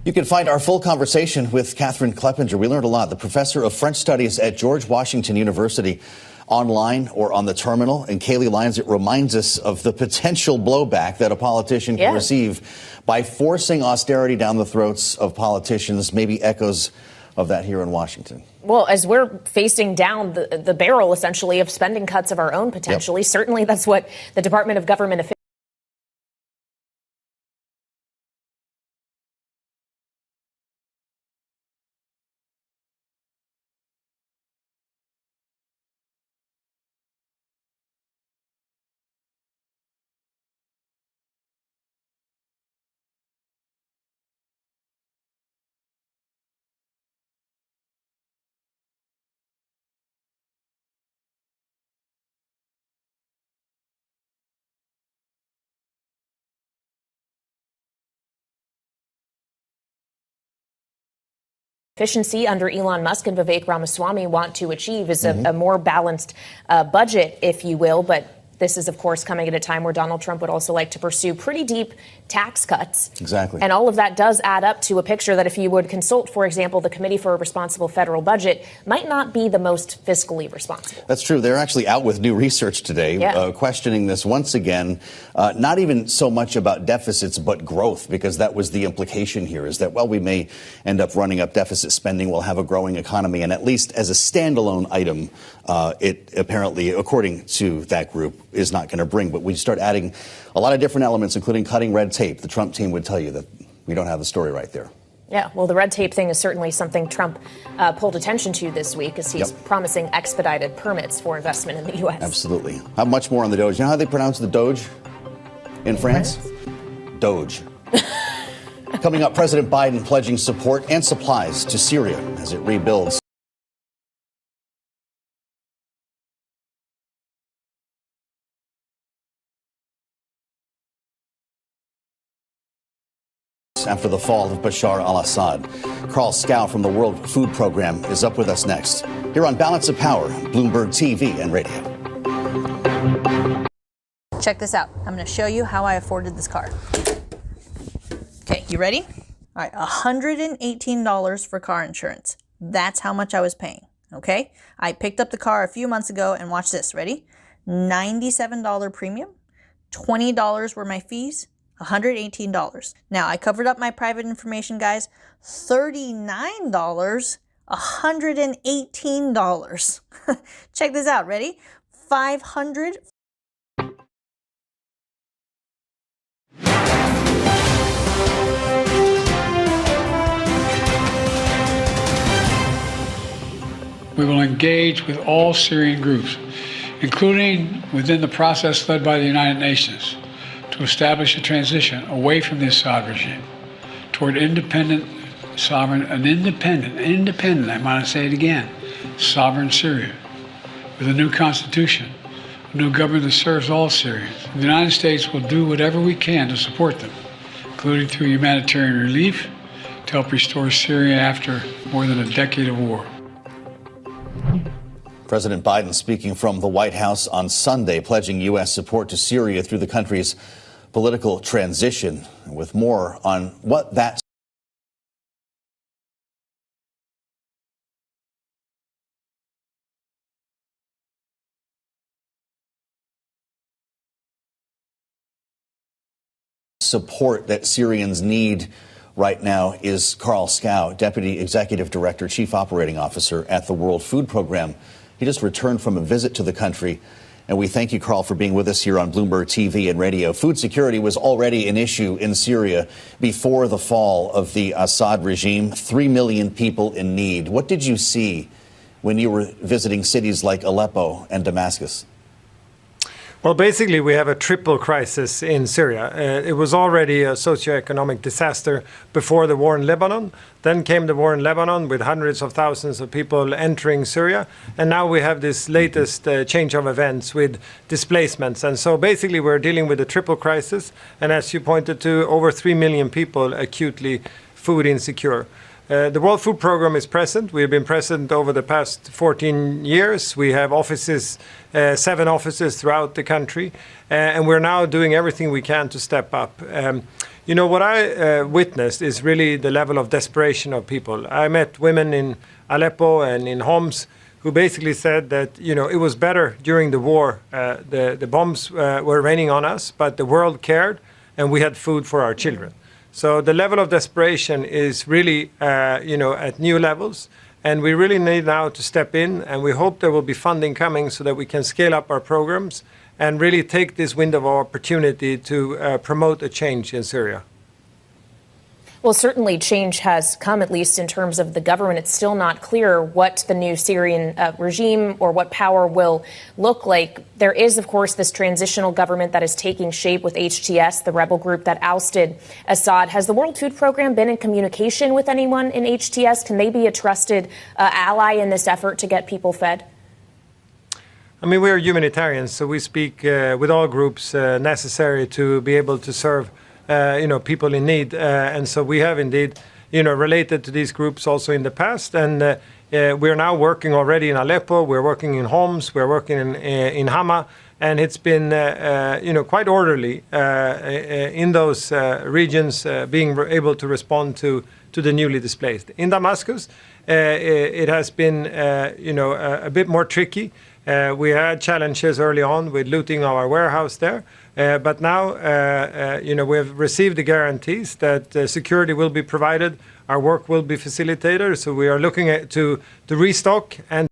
Speaker 9: You can find our full conversation with Catherine Kleppinger. We learned a lot. The professor of French studies at George Washington University, online or on the terminal. And Kaylee Lyons, it reminds us of the potential blowback that a politician can receive by forcing austerity down the throats of politicians, maybe echoes of that here in Washington.
Speaker 8: Well, as we're facing down the barrel, essentially, of spending cuts of our own, potentially, certainly that's what the Department of Government Affairs efficiency under Elon Musk and Vivek Ramaswamy want to achieve is a more balanced budget, if you will. But this is, of course, coming at a time where Donald Trump would also like to pursue pretty deep tax cuts.
Speaker 9: Exactly.
Speaker 8: And all of that does add up to a picture that if you would consult, for example, the Committee for a Responsible Federal Budget, might not be the most fiscally responsible.
Speaker 9: That's true. They're actually out with new research today, questioning this once again, not even so much about deficits, but growth, because that was the implication here is that, well, we may end up running up deficit spending. We'll have a growing economy. And at least as a standalone item, it apparently, according to that group, is not going to bring. But we start adding a lot of different elements, including cutting red tape. The Trump team would tell you that we don't have the story right there.
Speaker 8: Yeah, well, the red tape thing is certainly something Trump pulled attention to this week as he's promising expedited permits for investment in the U.S.
Speaker 9: Absolutely. How much more on the Doge? You know how they pronounce the Doge in France? Doge. Coming up, President Biden pledging support and supplies to Syria as it rebuilds. After the fall of Bashar al-Assad. Carl Scow from the World Food Program is up with us next. Here on Balance of Power, Bloomberg TV and radio.
Speaker 17: Check this out. I'm going to show you how I afforded this car. Okay, you ready? All right, $118 for car insurance. That's how much I was paying, okay? I picked up the car a few months ago and watch this. Ready? $97 premium, $20 were my fees, $118. Now, I covered up my private information, guys. $39, $118. Check this out. Ready? $500.
Speaker 19: We will engage with all Syrian groups, including within the process led by the United Nations, to establish a transition away from the Assad regime toward independent sovereign, an independent, I want to say it again, sovereign Syria with a new constitution, a new government that serves all Syrians. The United States will do whatever we can to support them, including through humanitarian relief to help restore Syria after more than a decade of war.
Speaker 9: President Biden speaking from the White House on Sunday, pledging U.S. support to Syria through the country's political transition. With more on what that support that Syrians need right now is Carl Scow, Deputy Executive Director, Chief Operating Officer at the World Food Program. He just returned from a visit to the country, and we thank you, Carl, for being with us here on Bloomberg TV and radio. Food security was already an issue in Syria before the fall of the Assad regime. 3 million people in need. What did you see when you were visiting cities like Aleppo and Damascus?
Speaker 2: Well, basically, we have a triple crisis in Syria. It was already a socioeconomic disaster before the war in Lebanon. Then came the war in Lebanon with hundreds of thousands of people entering Syria. And now we have this latest change of events with displacements. And so basically, we're dealing with a triple crisis. And as you pointed to, over 3 million people acutely food insecure. The World Food Program is present. We've been present over the past 14 years. We have offices, 7 offices throughout the country, and we're now doing everything we can to step up. You know, what I witnessed is really the level of desperation of people. I met women in Aleppo and in Homs who basically said that, you know, it was better during the war. The bombs were raining on us, but the world cared, and we had food for our children. So the level of desperation is really, at new levels, and we really need now to step in, and we hope there will be funding coming so that we can scale up our programs and really take this window of opportunity to promote a change in Syria.
Speaker 8: Well, certainly change has come, at least in terms of the government. It's still not clear what the new Syrian regime or what power will look like. There is, of course, this transitional government that is taking shape with HTS, the rebel group that ousted Assad. Has the World Food Program been in communication with anyone in HTS? Can they be a trusted ally in this effort to get people fed?
Speaker 2: I mean, we are humanitarians, so we speak with all groups necessary to be able to serve people in need. And so we have indeed, related to these groups also in the past. And we're now working already in Aleppo. We're working in Homs. We're working in Hama. And it's been, quite orderly in those regions, being able to respond to the newly displaced. In Damascus, it has been, a bit more tricky. We had challenges early on with looting our warehouse there. But now, we have received the guarantees that security will be provided, our work will be facilitated. So we are looking at to restock and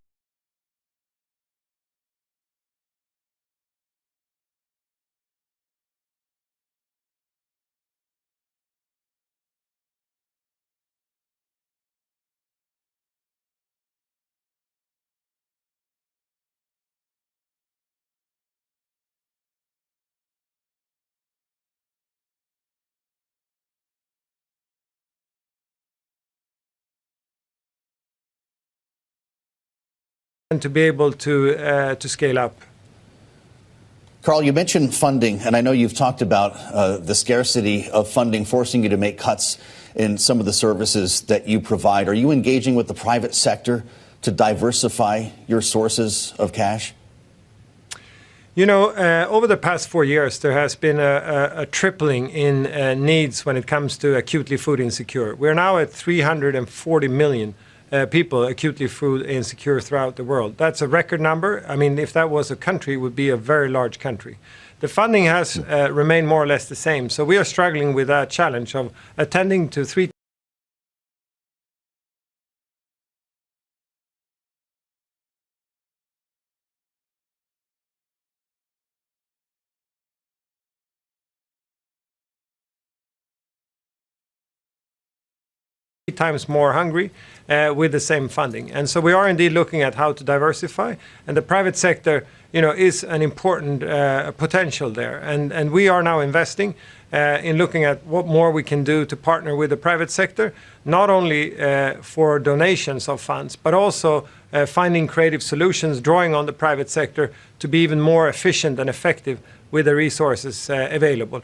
Speaker 2: to be able to scale up.
Speaker 9: Carl, you mentioned funding, and I know you've talked about the scarcity of funding forcing you to make cuts in some of the services that you provide. Are you engaging with the private sector to diversify your sources of cash?
Speaker 2: Over the past 4 years, there has been a tripling in needs when it comes to acutely food insecure. We're now at 340 million people acutely food insecure throughout the world. That's a record number. I mean, if that was a country, it would be a very large country. The funding has remained more or less the same. So we are struggling with that challenge of attending to 3 times more hungry. with the same funding. And so we are indeed looking at how to diversify, and the private sector, is an important potential there. And we are now investing in looking at what more we can do to partner with the private sector, not only for donations of funds, but also finding creative solutions, drawing on the private sector to be even more efficient and effective with the resources available.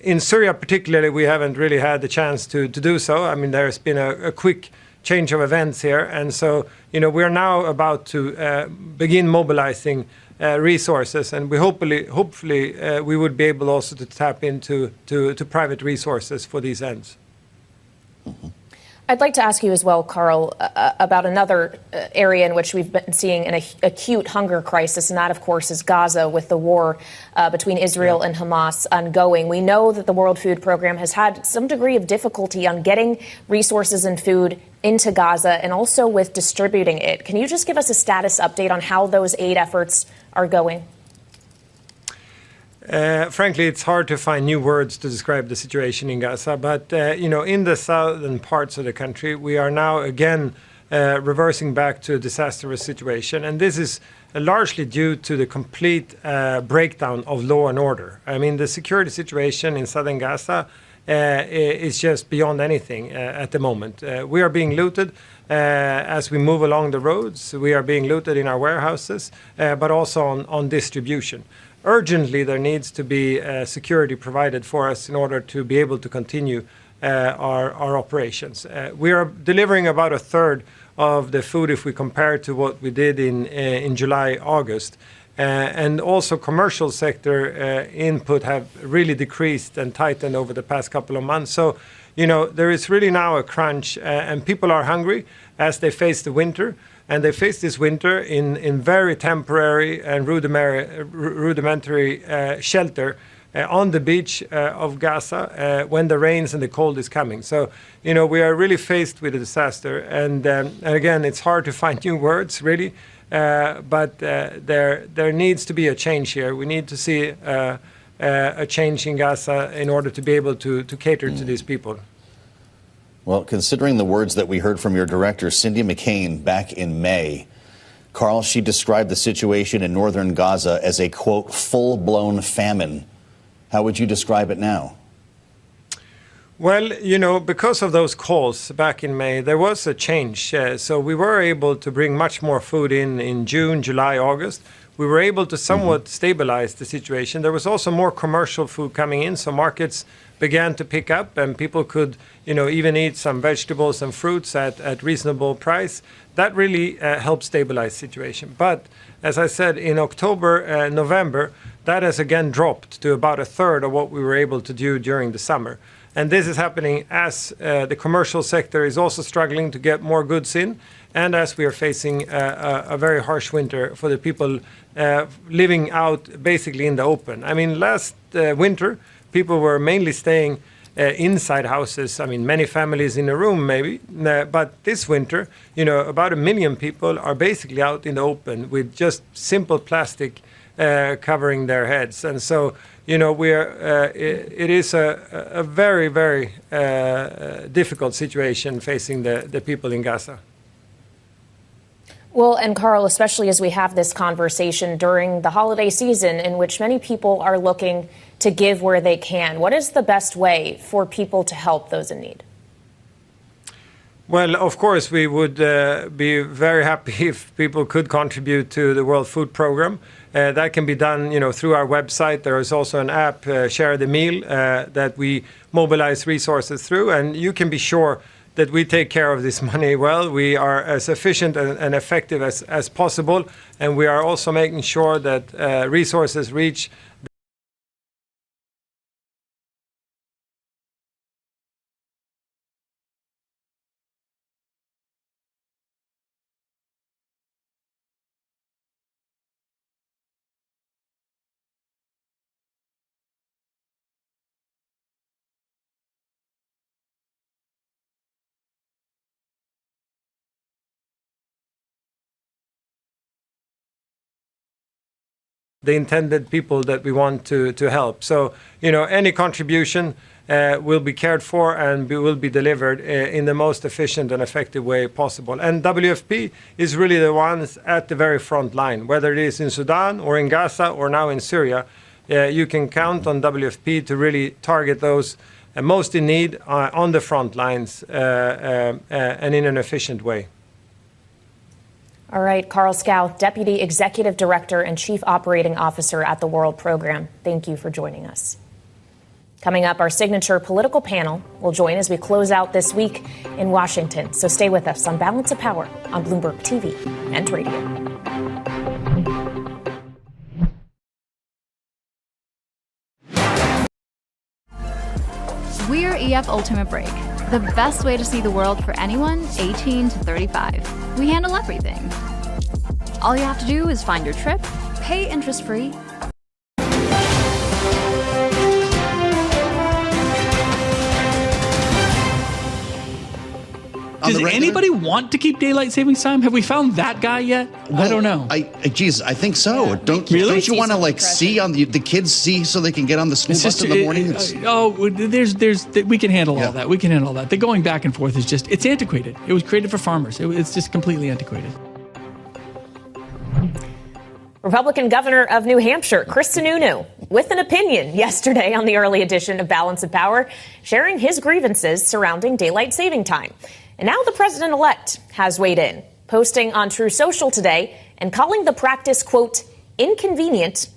Speaker 2: In Syria particularly, we haven't really had the chance to do so. I mean, there's been a quick change of events here. And so, we are now about to begin mobilizing resources, and we hopefully we would be able also to tap into to private resources for these ends.
Speaker 8: I'd like to ask you as well, Carl, about another area in which we've been seeing an acute hunger crisis, and that, of course, is Gaza, with the war between Israel and Hamas ongoing. We know that the World Food Program has had some degree of difficulty on getting resources and food into Gaza and also with distributing it. Can you just give us a status update on how those aid efforts are going?
Speaker 2: Frankly, it's hard to find new words to describe the situation in Gaza. But, in the southern parts of the country, we are now again reversing back to a disastrous situation. And this is largely due to the complete breakdown of law and order. I mean, the security situation in southern Gaza is just beyond anything at the moment. We are being looted as we move along the roads. We are being looted in our warehouses, but also on distribution. Urgently, there needs to be security provided for us in order to be able to continue our operations. We are delivering about a third of the food if we compare to what we did in July, August. And also commercial sector input have really decreased and tightened over the past couple of months. So, there is really now a crunch, and people are hungry as they face the winter. And they face this winter in very temporary and rudimentary shelter on the beach of Gaza when the rains and the cold is coming. So, we are really faced with a disaster. And again, it's hard to find new words, really. But there needs to be a change here. We need to see a change in Gaza in order to be able to cater to these people.
Speaker 9: Well, considering the words that we heard from your director, Cindy McCain, back in May, Carl, she described the situation in northern Gaza as a, quote, full-blown famine. How would you describe it now?
Speaker 2: Well, because of those calls back in May, there was a change. So we were able to bring much more food in June, July, August. We were able to somewhat stabilize the situation. There was also more commercial food coming in, so markets began to pick up, and people could, even eat some vegetables and fruits at reasonable price. That really helped stabilize the situation. But as I said, in October, November, that has again dropped to about a third of what we were able to do during the summer. And this is happening as the commercial sector is also struggling to get more goods in, and as we are facing a very harsh winter for the people living out basically in the open. I mean, last winter, people were mainly staying inside houses. I mean, many families in a room maybe. But this winter, about 1 million people are basically out in the open with just simple plastic covering their heads. And so, it is a very, very difficult situation facing the people in Gaza.
Speaker 8: Well, and Carl, especially as we have this conversation during the holiday season in which many people are looking to give where they can, what is the best way for people to help those in need?
Speaker 2: Well, of course, we would be very happy if people could contribute to the World Food Program. That can be done, through our website. There is also an app, Share the Meal, that we mobilize resources through, and you can be sure that we take care of this money well. We are as efficient and effective as possible, and we are also making sure that resources reach the intended people that we want to help. So, any contribution will be cared for and will be delivered in the most efficient and effective way possible. And WFP is really the ones at the very front line, whether it is in Sudan or in Gaza or now in Syria. You can count on WFP to really target those most in need on the front lines and in an efficient way.
Speaker 8: All right, Carl Scow, Deputy Executive Director and Chief Operating Officer at the World Program. Thank you for joining us. Coming up, our signature political panel will join as we close out this week in Washington. So stay with us on Balance of Power on Bloomberg TV and radio.
Speaker 3: We're EF Ultimate Break, the best way to see the world for anyone 18 to 35. We handle everything. All you have to do is find your trip, pay interest-free.
Speaker 12: Does anybody want to keep daylight savings time? Have we found that guy yet?
Speaker 9: Well,
Speaker 12: I don't know.
Speaker 9: Geez, I think so.
Speaker 12: Yeah.
Speaker 9: Don't
Speaker 12: Really?
Speaker 9: you want to see on the kids see so they can get on the school bus in the morning?
Speaker 12: We can handle all that. We can handle all that. The going back and forth is it's antiquated. It was created for farmers. It's just completely antiquated.
Speaker 8: Republican Governor of New Hampshire, Chris Sununu, with an opinion yesterday on the early edition of Balance of Power, sharing his grievances surrounding daylight saving time. And now the president-elect has weighed in, posting on True Social today and calling the practice, quote, inconvenient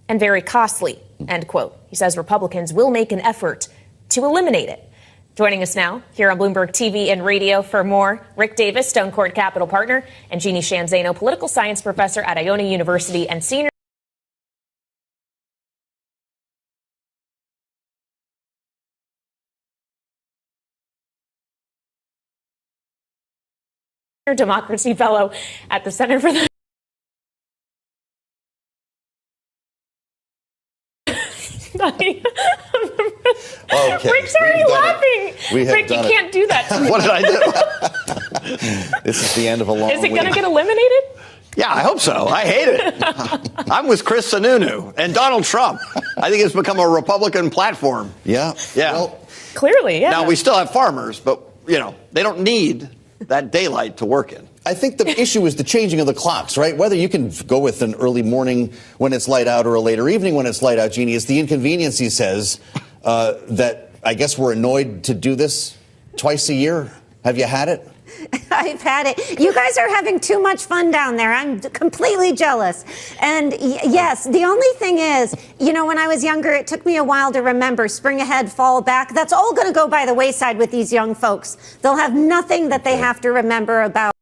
Speaker 8: and very costly, end quote. He says Republicans will make an effort to eliminate it. Joining us now here on Bloomberg TV and radio for more, Rick Davis, Stone Court Capital Partner, and Jeannie Shanzano, Political Science Professor at Iona University and Senior Democracy Fellow at the Center for the...
Speaker 9: Okay.
Speaker 8: Rick's already laughing. Rick, you can't do that to me.
Speaker 9: What did I do? This is the end of a long week.
Speaker 8: Is it going to get eliminated?
Speaker 20: Yeah, I hope so. I hate it. I'm with Chris Sununu and Donald Trump. I think it's become a Republican platform.
Speaker 9: Yeah.
Speaker 20: Yeah.
Speaker 9: Well,
Speaker 8: clearly, yeah.
Speaker 20: Now, we still have farmers, but, they don't need that daylight to work in.
Speaker 9: I think the issue is the changing of the clocks, right? Whether you can go with an early morning when it's light out or a later evening when it's light out, Jeannie, it's the inconvenience, he says, that I guess we're annoyed to do this twice a year. Have you had it?
Speaker 21: I've had it. You guys are having too much fun down there. I'm completely jealous. And yes, the only thing is, when I was younger, it took me a while to remember spring ahead, fall back. That's all going to go by the wayside with these young folks. They'll have nothing that they have to remember about.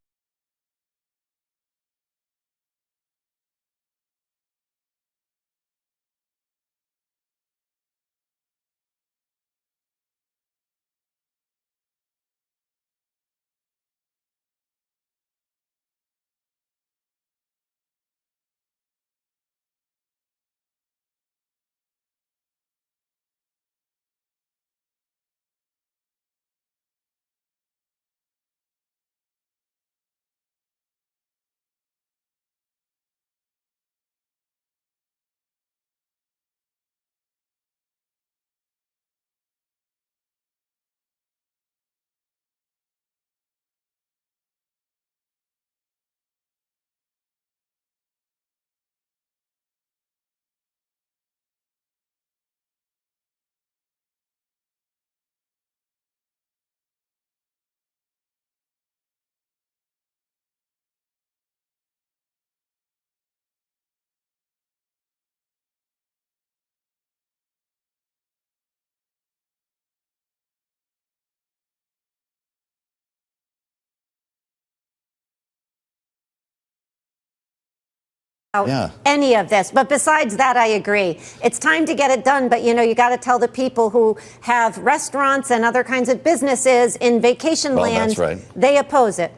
Speaker 21: Any of this. But besides that, I agree. It's time to get it done. But, you got to tell the people who have restaurants and other kinds of businesses in vacation land,
Speaker 9: that's right.
Speaker 21: They oppose it.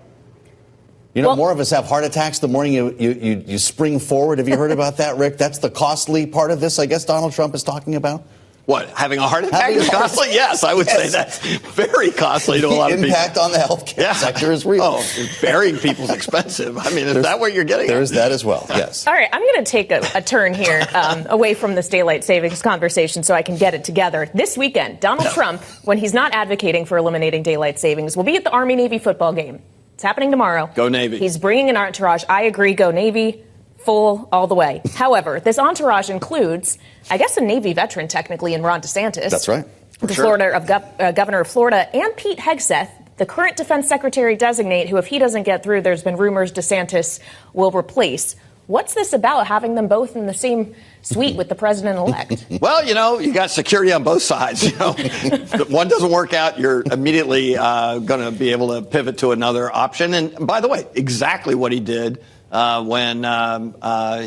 Speaker 9: More of us have heart attacks the morning you spring forward. Have you heard about that, Rick? That's the costly part of this, I guess, Donald Trump is talking about?
Speaker 20: What, having a heart attack is costly? Yes, I would say that's very costly to a lot of people.
Speaker 9: The impact on the healthcare sector is real.
Speaker 20: Oh, burying people's expensive. I mean, is that what you're getting?
Speaker 9: There is that as well, yes.
Speaker 8: All right, I'm going to take a turn here away from this daylight savings conversation so I can get it together. This weekend, Donald Trump, when he's not advocating for eliminating daylight savings, will be at the Army-Navy football game. It's happening tomorrow.
Speaker 20: Go Navy.
Speaker 8: He's bringing an entourage. I agree, go Navy. Full all the way. However, this entourage includes, I guess, a Navy veteran technically in Ron DeSantis.
Speaker 9: That's right.
Speaker 8: The governor of Florida, and Pete Hegseth, the current defense secretary designate, who, if he doesn't get through, there's been rumors DeSantis will replace. What's this about, having them both in the same suite with the president-elect?
Speaker 20: Well, you got security on both sides. If one doesn't work out, you're immediately going to be able to pivot to another option. And by the way, exactly what he did when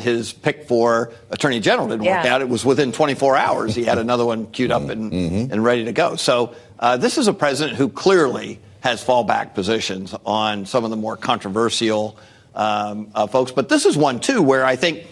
Speaker 20: his pick for attorney general didn't work out. It was within 24 hours. He had another one queued up and ready to go. So this is a president who clearly has fallback positions on some of the more controversial folks. But this is one, too, where I think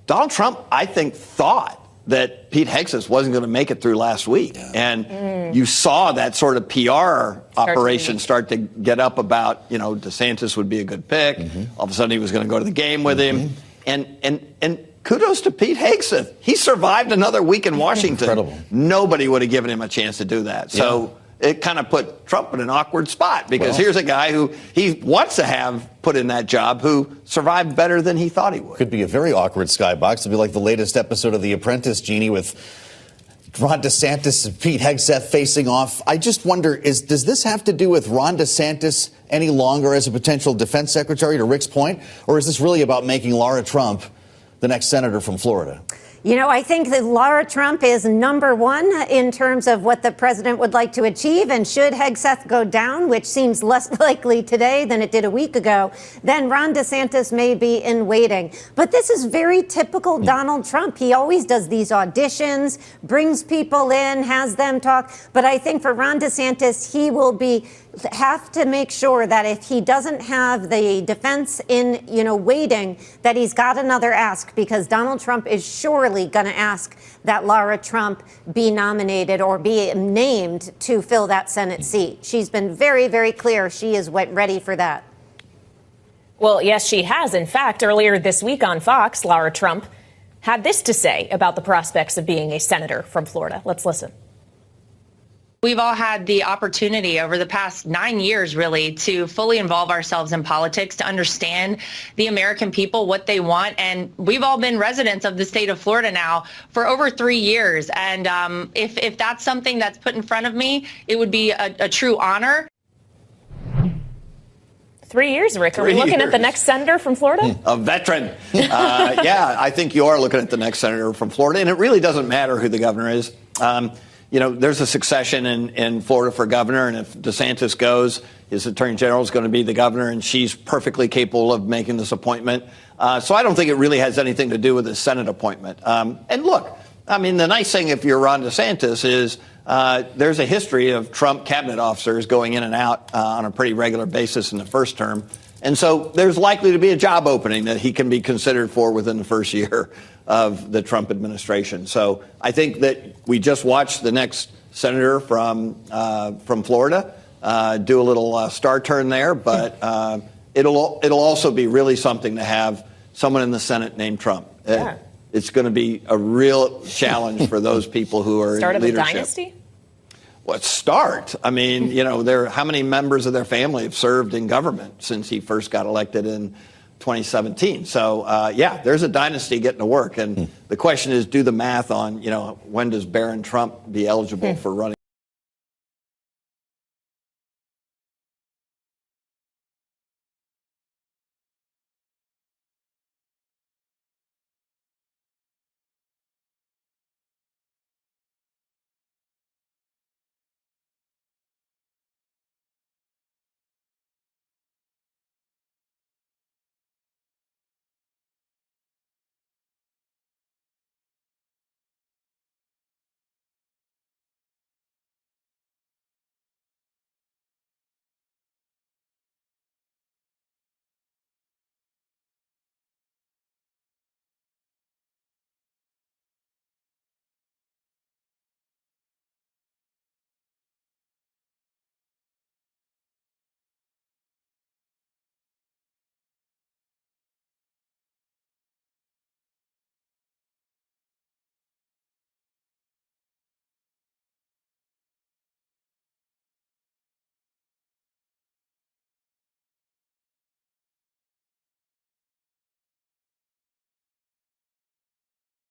Speaker 20: Donald Trump, thought that Pete Hegseth wasn't going to make it through last week. And you saw that sort of PR operation start to get up about, DeSantis would be a good pick. All of a sudden he was going to go to the game with him. And kudos to Pete Hegseth. He survived another week in Washington.
Speaker 9: Incredible.
Speaker 20: Nobody would have given him a chance to do that. So it kind of put Trump in an awkward spot because here's a guy who he wants to have put in that job who survived better than he thought he would.
Speaker 9: Could be a very awkward skybox. It'd be like the latest episode of The Apprentice, Jeannie, with Ron DeSantis and Pete Hegseth facing off. I just wonder, does this have to do with Ron DeSantis any longer as a potential defense secretary, to Rick's point? Or is this really about making Laura Trump the next senator from Florida?
Speaker 21: I think that Laura Trump is number one in terms of what the president would like to achieve. And should Hegseth go down, which seems less likely today than it did a week ago, then Ron DeSantis may be in waiting. But this is very typical Donald Trump. He always does these auditions, brings people in, has them talk. But I think for Ron DeSantis, he will have to make sure that if he doesn't have the defense in, waiting, that he's got another ask, because Donald Trump is surely going to ask that Laura Trump be nominated or be named to fill that Senate seat. She's been very, very clear she is ready for that.
Speaker 8: Well, yes, she has. In fact, earlier this week on Fox, Laura Trump had this to say about the prospects of being a senator from Florida. Let's listen.
Speaker 4: We've all had the opportunity over the past 9 years, really, to fully involve ourselves in politics, to understand the American people, what they want. And we've all been residents of the state of Florida now for over 3 years. And if that's something that's put in front of me, it would be a true honor.
Speaker 8: 3 years, Rick. Are we looking at the next senator from Florida?
Speaker 20: A veteran. Yeah, I think you are looking at the next senator from Florida. And it really doesn't matter who the governor is. There's a succession in Florida for governor, and if DeSantis goes, his attorney general is going to be the governor, and she's perfectly capable of making this appointment. So I don't think it really has anything to do with the Senate appointment. And look, the nice thing if you're Ron DeSantis is there's a history of Trump cabinet officers going in and out on a pretty regular basis in the first term. And so there's likely to be a job opening that he can be considered for within the first year of the Trump administration. So I think that we just watched the next senator from Florida do a little star turn there, but it'll also be really something to have someone in the Senate named Trump.
Speaker 8: Yeah.
Speaker 20: It's going to be a real challenge for those people who are
Speaker 8: Start
Speaker 20: in
Speaker 8: of a
Speaker 20: leadership.
Speaker 8: dynasty?
Speaker 20: Well, how many members of their family have served in government since he first got elected in 2017? So, there's a dynasty getting to work. And the question is, do the math on, when does Barron Trump be eligible for running?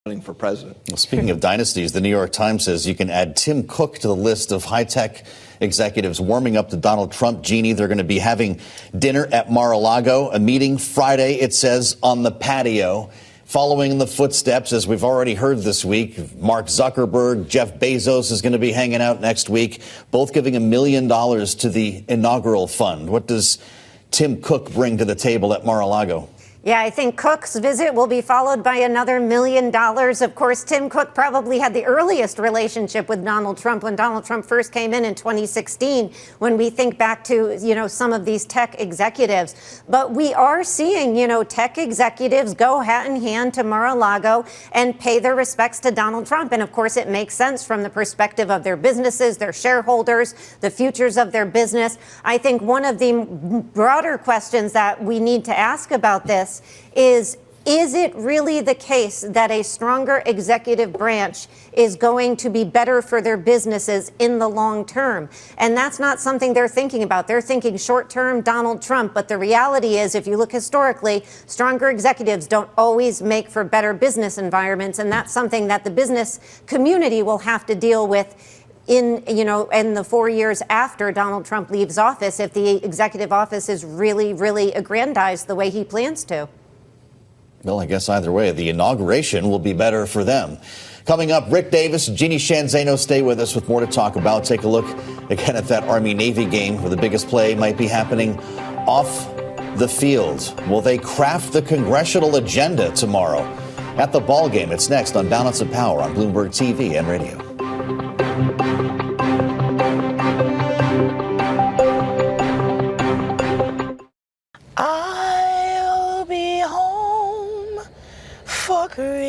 Speaker 20: running for president.
Speaker 9: Well, speaking of dynasties, the New York Times says you can add Tim Cook to the list of high-tech executives warming up to Donald Trump. Jeannie, they're going to be having dinner at Mar-a-Lago, a meeting Friday, it says, on the patio. Following in the footsteps, as we've already heard this week, Mark Zuckerberg, Jeff Bezos is going to be hanging out next week, both giving $1 million to the inaugural fund. What does Tim Cook bring to the table at Mar-a-Lago?
Speaker 21: Yeah, I think Cook's visit will be followed by another $1 million. Of course, Tim Cook probably had the earliest relationship with Donald Trump when Donald Trump first came in 2016, when we think back to, some of these tech executives. But we are seeing, tech executives go hat in hand to Mar-a-Lago and pay their respects to Donald Trump. And of course, it makes sense from the perspective of their businesses, their shareholders, the futures of their business. I think one of the broader questions that we need to ask about this is it really the case that a stronger executive branch is going to be better for their businesses in the long term? And that's not something they're thinking about. They're thinking short term Donald Trump. But the reality is, if you look historically, stronger executives don't always make for better business environments. And that's something that the business community will have to deal with in the 4 years after Donald Trump leaves office, if the executive office is really, really aggrandized the way he plans to.
Speaker 9: Well, I guess either way, the inauguration will be better for them. Coming up, Rick Davis, Jeannie Sheehan Zaino, stay with us with more to talk about. Take a look again at that Army-Navy game where the biggest play might be happening off the field. Will they craft the congressional agenda tomorrow at the ball game? It's next on Balance of Power on Bloomberg TV and radio.
Speaker 24: I'll be home for Christmas.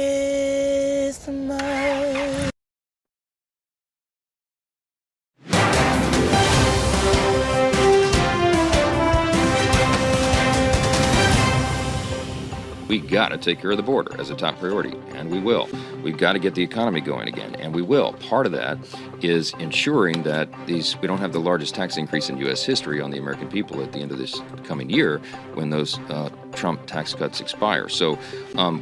Speaker 14: We got to take care of the border as a top priority, and we will. We've got to get the economy going again, and we will. Part of that is ensuring that we don't have the largest tax increase in U.S. history on the American people at the end of this coming year when those Trump tax cuts expire. So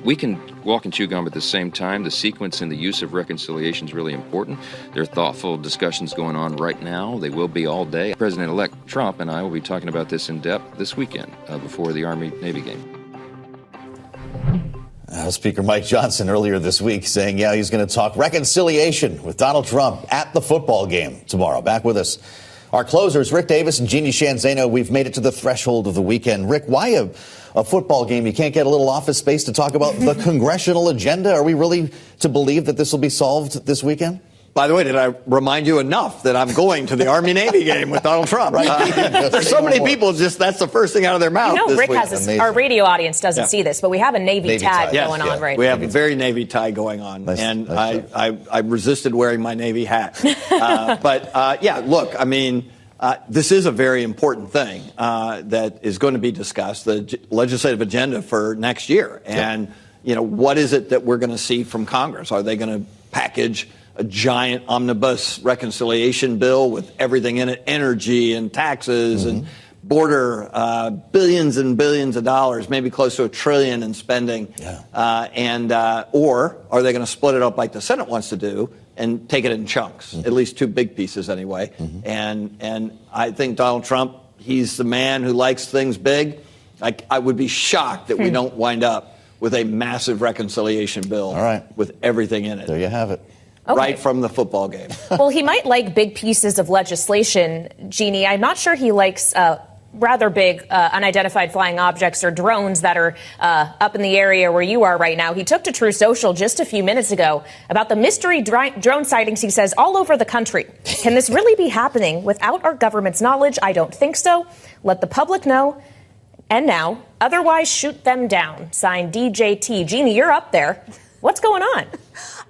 Speaker 14: we can walk and chew gum at the same time. The sequence and the use of reconciliation is really important. There are thoughtful discussions going on right now. They will be all day. President-elect Trump and I will be talking about this in depth this weekend before the Army-Navy game.
Speaker 9: Speaker Mike Johnson earlier this week saying, he's going to talk reconciliation with Donald Trump at the football game tomorrow. Back with us, our closers, Rick Davis and Jeannie Sheehan Zaino. We've made it to the threshold of the weekend. Rick, why a football game? You can't get a little office space to talk about the congressional agenda? Are we really to believe that this will be solved this weekend?
Speaker 20: By the way, did I remind you enough that I'm going to the Army-Navy game with Donald Trump? Right? There's so many people, that's the first thing out of their mouth.
Speaker 8: Rick has this, our radio audience doesn't see this, but we have a Navy tag going on right now.
Speaker 20: We have a very Navy tie going on, and I resisted wearing my Navy hat. Look, I mean, this is a very important thing that is going to be discussed, the legislative agenda for next year. And, what is it that we're going to see from Congress? Are they going to package a giant omnibus reconciliation bill with everything in it, energy and taxes and border, billions and billions of dollars, maybe close to $1 trillion in spending? Or are they going to split it up like the Senate wants to do and take it in chunks, at least two big pieces anyway? And I think Donald Trump, he's the man who likes things big. I would be shocked that we don't wind up with a massive reconciliation bill with everything in it.
Speaker 9: There you have it.
Speaker 8: Okay.
Speaker 20: Right from the football game.
Speaker 8: Well, he might like big pieces of legislation, Jeannie. I'm not sure he likes rather big unidentified flying objects or drones that are up in the area where you are right now. He took to True Social just a few minutes ago about the mystery drone sightings, he says, all over the country. Can this really be happening without our government's knowledge? I don't think so. Let the public know. And now, otherwise shoot them down. Signed DJT. Jeannie, you're up there. What's going on?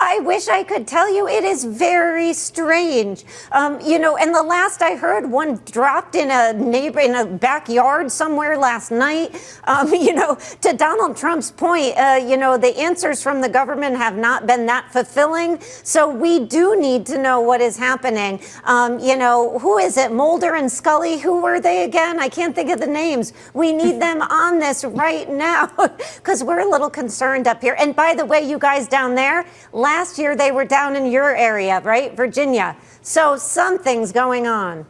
Speaker 21: I I wish I could tell you. It is very strange. You know, and the last I heard, one dropped in a backyard somewhere last night. You know, to Donald Trump's point, you know, the answers from the government have not been that fulfilling. So we do need to know what is happening. You know, who is it? Mulder and Scully? Who were they again? I can't think of the names. We need them on this right now because we're a little concerned up here. And by the way, you guys down there, last year they were down in your area, right? Virginia. So something's going on.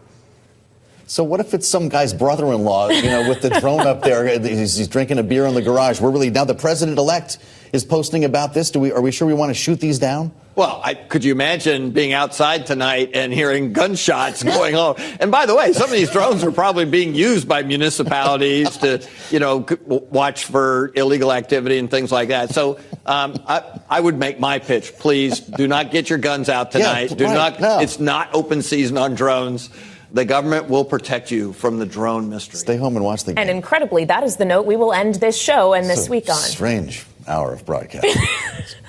Speaker 9: So what if it's some guy's brother-in-law, you know, with the drone up there? He's drinking a beer in the garage. Now the president-elect is posting about this. Are we sure we want to shoot these down?
Speaker 20: Well, could you imagine being outside tonight and hearing gunshots going on? And by the way, some of these drones are probably being used by municipalities to, you know, watch for illegal activity and things like that. So I would make my pitch. Please do not get your guns out tonight. It's not open season on drones. The government will protect you from the drone mystery.
Speaker 9: Stay home and watch the game.
Speaker 8: And incredibly, that is the note we will end this show and this week on.
Speaker 9: Strange hour of broadcast.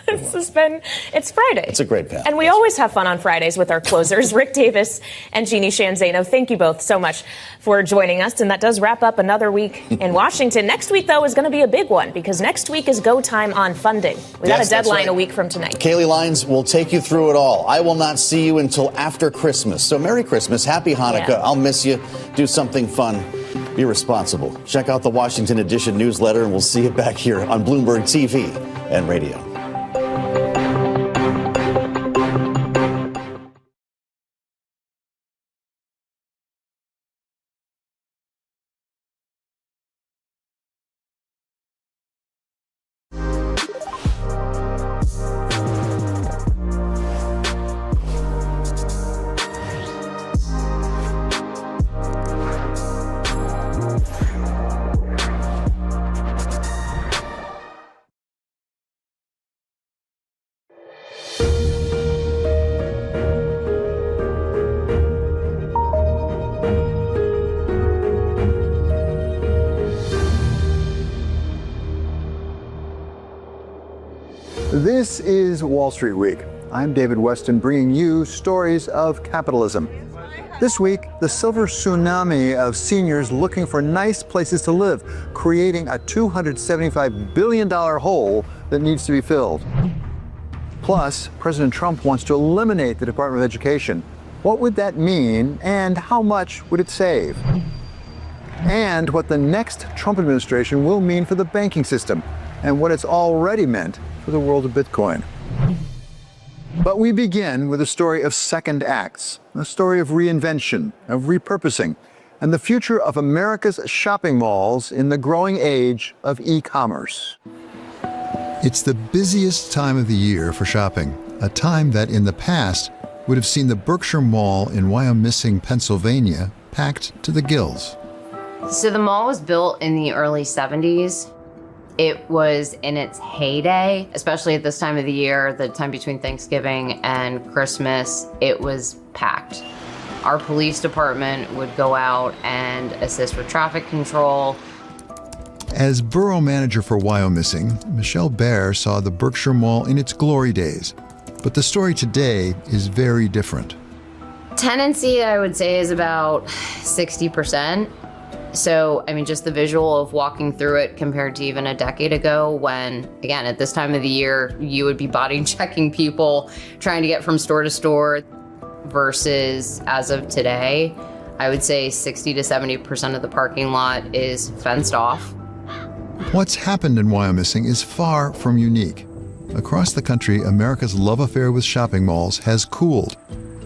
Speaker 8: It's Friday.
Speaker 9: It's a great panel.
Speaker 8: And we always have fun on Fridays with our closers, Rick Davis and Jeannie Sheehan Zaino. Thank you both so much for joining us. And that does wrap up another week in Washington. Next week, though, is going to be a big one because next week is go time on funding. We got a deadline a week from tonight.
Speaker 9: Kaylee Lyons will take you through it all. I will not see you until after Christmas. So Merry Christmas. Happy Hanukkah.
Speaker 8: Yeah.
Speaker 9: I'll miss you. Do something fun. Be responsible. Check out the Washington Edition newsletter, and we'll see you back here on Bloomberg TV and radio.
Speaker 5: This is Wall Street Week. I'm David Weston, bringing you stories of capitalism. This week, the silver tsunami of seniors looking for nice places to live, creating a $275 billion hole that needs to be filled. Plus, President Trump wants to eliminate the Department of Education. What would that mean, and how much would it save? And what the next Trump administration will mean for the banking system, and what it's already meant for the world of Bitcoin. But we begin with a story of second acts, a story of reinvention, of repurposing, and the future of America's shopping malls in the growing age of e-commerce.
Speaker 6: It's the busiest time of the year for shopping, a time that in the past would have seen the Berkshire Mall in Wyomissing, Pennsylvania, packed to the gills.
Speaker 22: So the mall was built in the early 70s. It was in its heyday, especially at this time of the year, the time between Thanksgiving and Christmas. It was packed. Our police department would go out and assist with traffic control.
Speaker 6: As borough manager for Wyomissing, Michelle Baer saw the Berkshire Mall in its glory days. But the story today is very different.
Speaker 22: Tenancy, I would say, is about 60%. So, I mean, just the visual of walking through it compared to even a decade ago when, again, at this time of the year, you would be body checking people trying to get from store to store versus as of today, I would say 60 to 70% of the parking lot is fenced off.
Speaker 6: What's happened in Wyomissing is far from unique. Across the country, America's love affair with shopping malls has cooled.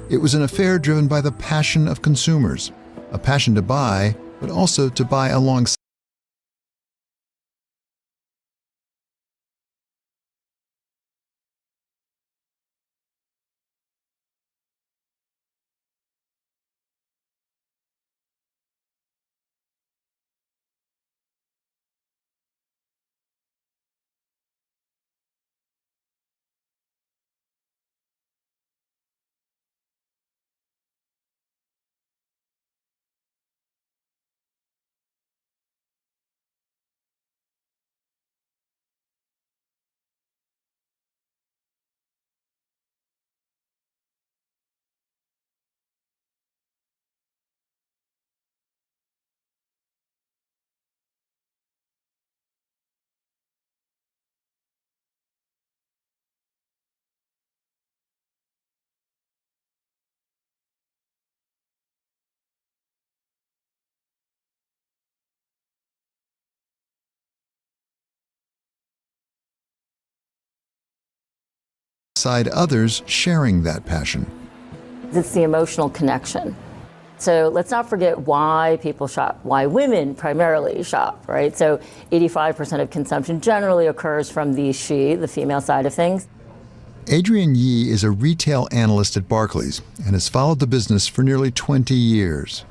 Speaker 6: It was an affair driven by the passion of consumers, a passion to buy, but also to buy alongside alongside others sharing that passion.
Speaker 7: It's the emotional connection. So let's not forget why people shop, why women primarily shop, right? So 85% of consumption generally occurs from the female side of things.
Speaker 6: Adrienne Yee is a retail analyst at Barclays and has followed the business for nearly 20 years.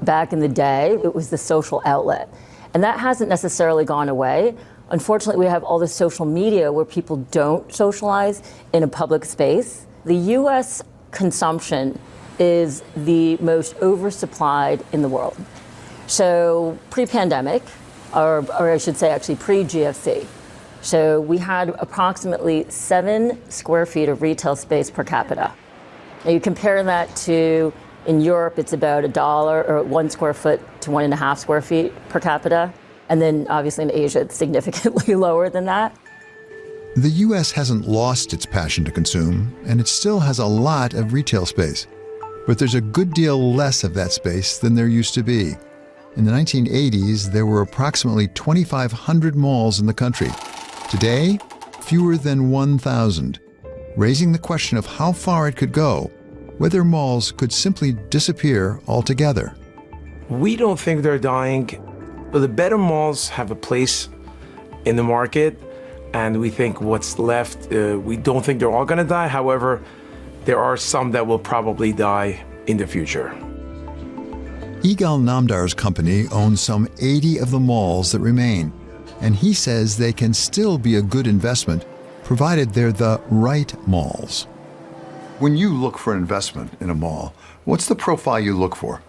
Speaker 7: Back in the day, it was the social outlet, and that hasn't necessarily gone away. Unfortunately, we have all this social media where people don't socialize in a public space. The U.S. consumption is the most oversupplied in the world. So pre-pandemic, or I should say actually pre-GFC, so we had approximately 7 square feet of retail space per capita. Now you compare that to, in Europe, it's about $1 or 1 square foot to 1.5 square feet per capita. And then obviously in Asia, it's significantly lower than that.
Speaker 6: The U.S. hasn't lost its passion to consume, and it still has a lot of retail space. But there's a good deal less of that space than there used to be. In the 1980s, there were approximately 2,500 malls in the country. Today, fewer than 1,000, raising the question of how far it could go, whether malls could simply disappear altogether.
Speaker 10: We don't think they're dying. The better malls have a place in the market, and we think what's left, we don't think they're all going to die. However, there are some that will probably die in the future.
Speaker 6: Yigal Namdar's company owns some 80 of the malls that remain, and he says they can still be a good investment, provided they're the right malls. When you look for an investment in a mall, what's the profile you look for?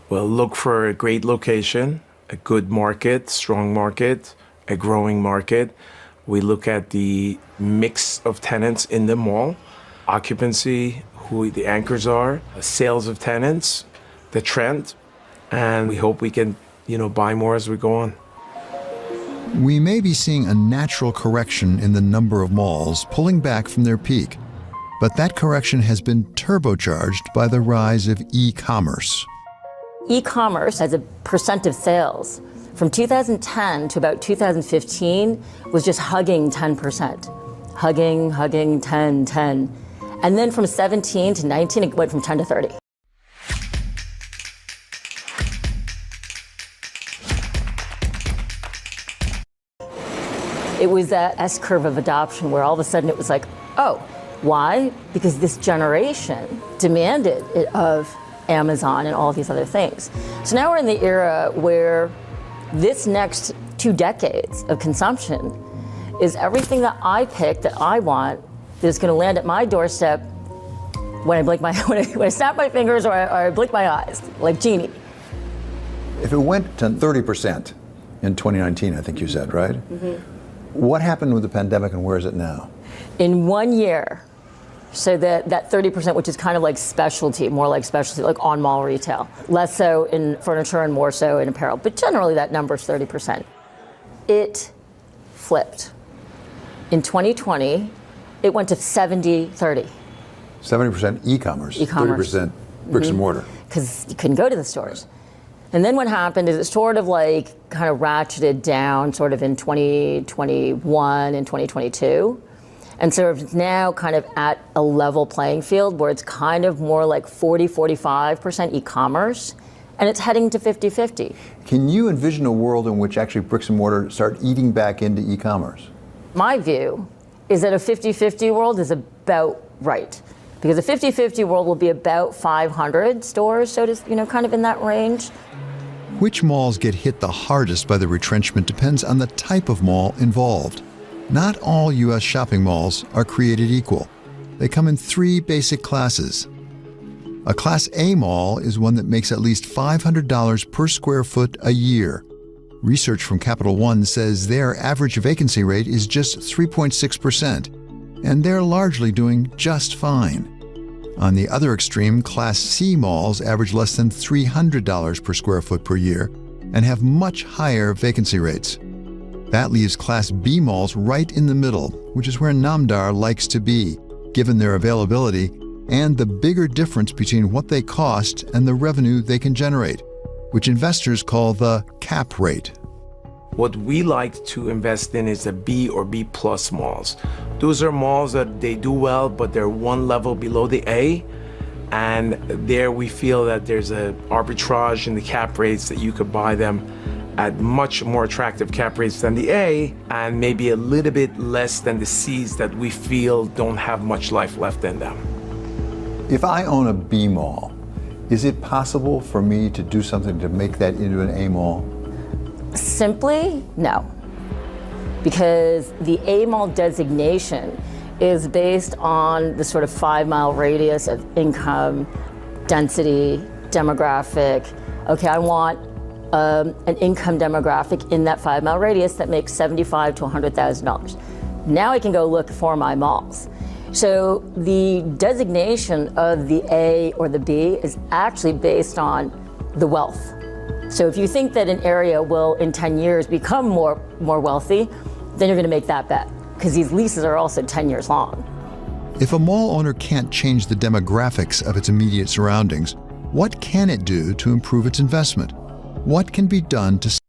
Speaker 10: Well, look for a great location, a good market, strong market, a growing market. We look at the mix of tenants in the mall, occupancy, who the anchors are, sales of tenants, the trend, and we hope we can, buy more as we go on.
Speaker 6: We may be seeing a natural correction in the number of malls pulling back from their peak, but that correction has been turbocharged by the rise of e-commerce.
Speaker 7: E-commerce as a percent of sales from 2010 to about 2015 was just hugging 10%. Hugging, 10. And then from 17 to 19, it went from 10 to 30. It was that S-curve of adoption where all of a sudden it was like, oh, why? Because this generation demanded it of Amazon and all of these other things. So now we're in the era where this next 2 decades of consumption is everything that I pick that I want that is going to land at my doorstep when I blink when I snap my fingers or I blink my eyes, like Genie.
Speaker 5: If it went to 30% in 2019, I think you said, right? Mm-hmm. What happened with the pandemic and where is it now?
Speaker 7: In 1 year, so that 30%, which is kind of like specialty, more like specialty, like on-mall retail, less so in furniture and more so in apparel, but generally that number is 30%. It flipped. In 2020, it went to 70-30.
Speaker 5: 70% e-commerce, 30% bricks and mortar.
Speaker 7: Because you couldn't go to the stores. And then what happened is it sort of like kind of ratcheted down sort of in 2021 and 2022. And so it's now kind of at a level playing field where it's kind of more like 40-45% e-commerce, and it's heading to 50-50.
Speaker 5: Can you envision a world in which actually bricks and mortar start eating back into e-commerce?
Speaker 7: My view is that a 50-50 world is about right. Because a 50-50 world will be about 500 stores, so just, kind of in that range.
Speaker 6: Which malls get hit the hardest by the retrenchment depends on the type of mall involved. Not all U.S. shopping malls are created equal. They come in 3 basic classes. A Class A mall is one that makes at least $500 per square foot a year. Research from Capital One says their average vacancy rate is just 3.6%, and they're largely doing just fine. On the other extreme, Class C malls average less than $300 per square foot per year and have much higher vacancy rates. That leaves Class B malls right in the middle, which is where Namdar likes to be, given their availability and the bigger difference between what they cost and the revenue they can generate, which investors call the cap rate.
Speaker 10: What we like to invest in is the B or B plus malls. Those are malls that they do well, but they're one level below the A. And there we feel that there's an arbitrage in the cap rates that you could buy them at much more attractive cap rates than the A, and maybe a little bit less than the C's that we feel don't have much life left in them.
Speaker 5: If I own a B mall, is it possible for me to do something to make that into an A mall?
Speaker 7: Simply, no. Because the A mall designation is based on the sort of 5-mile radius of income, density, demographic. Okay, I want an income demographic in that 5-mile radius that makes $75,000 to $100,000. Now I can go look for my malls. So the designation of the A or the B is actually based on the wealth. So if you think that an area will in 10 years become more wealthy, then you're going to make that bet, because these leases are also 10 years long.
Speaker 6: If a mall owner can't change the demographics of its immediate surroundings, what can it do to improve its investment? What can be done to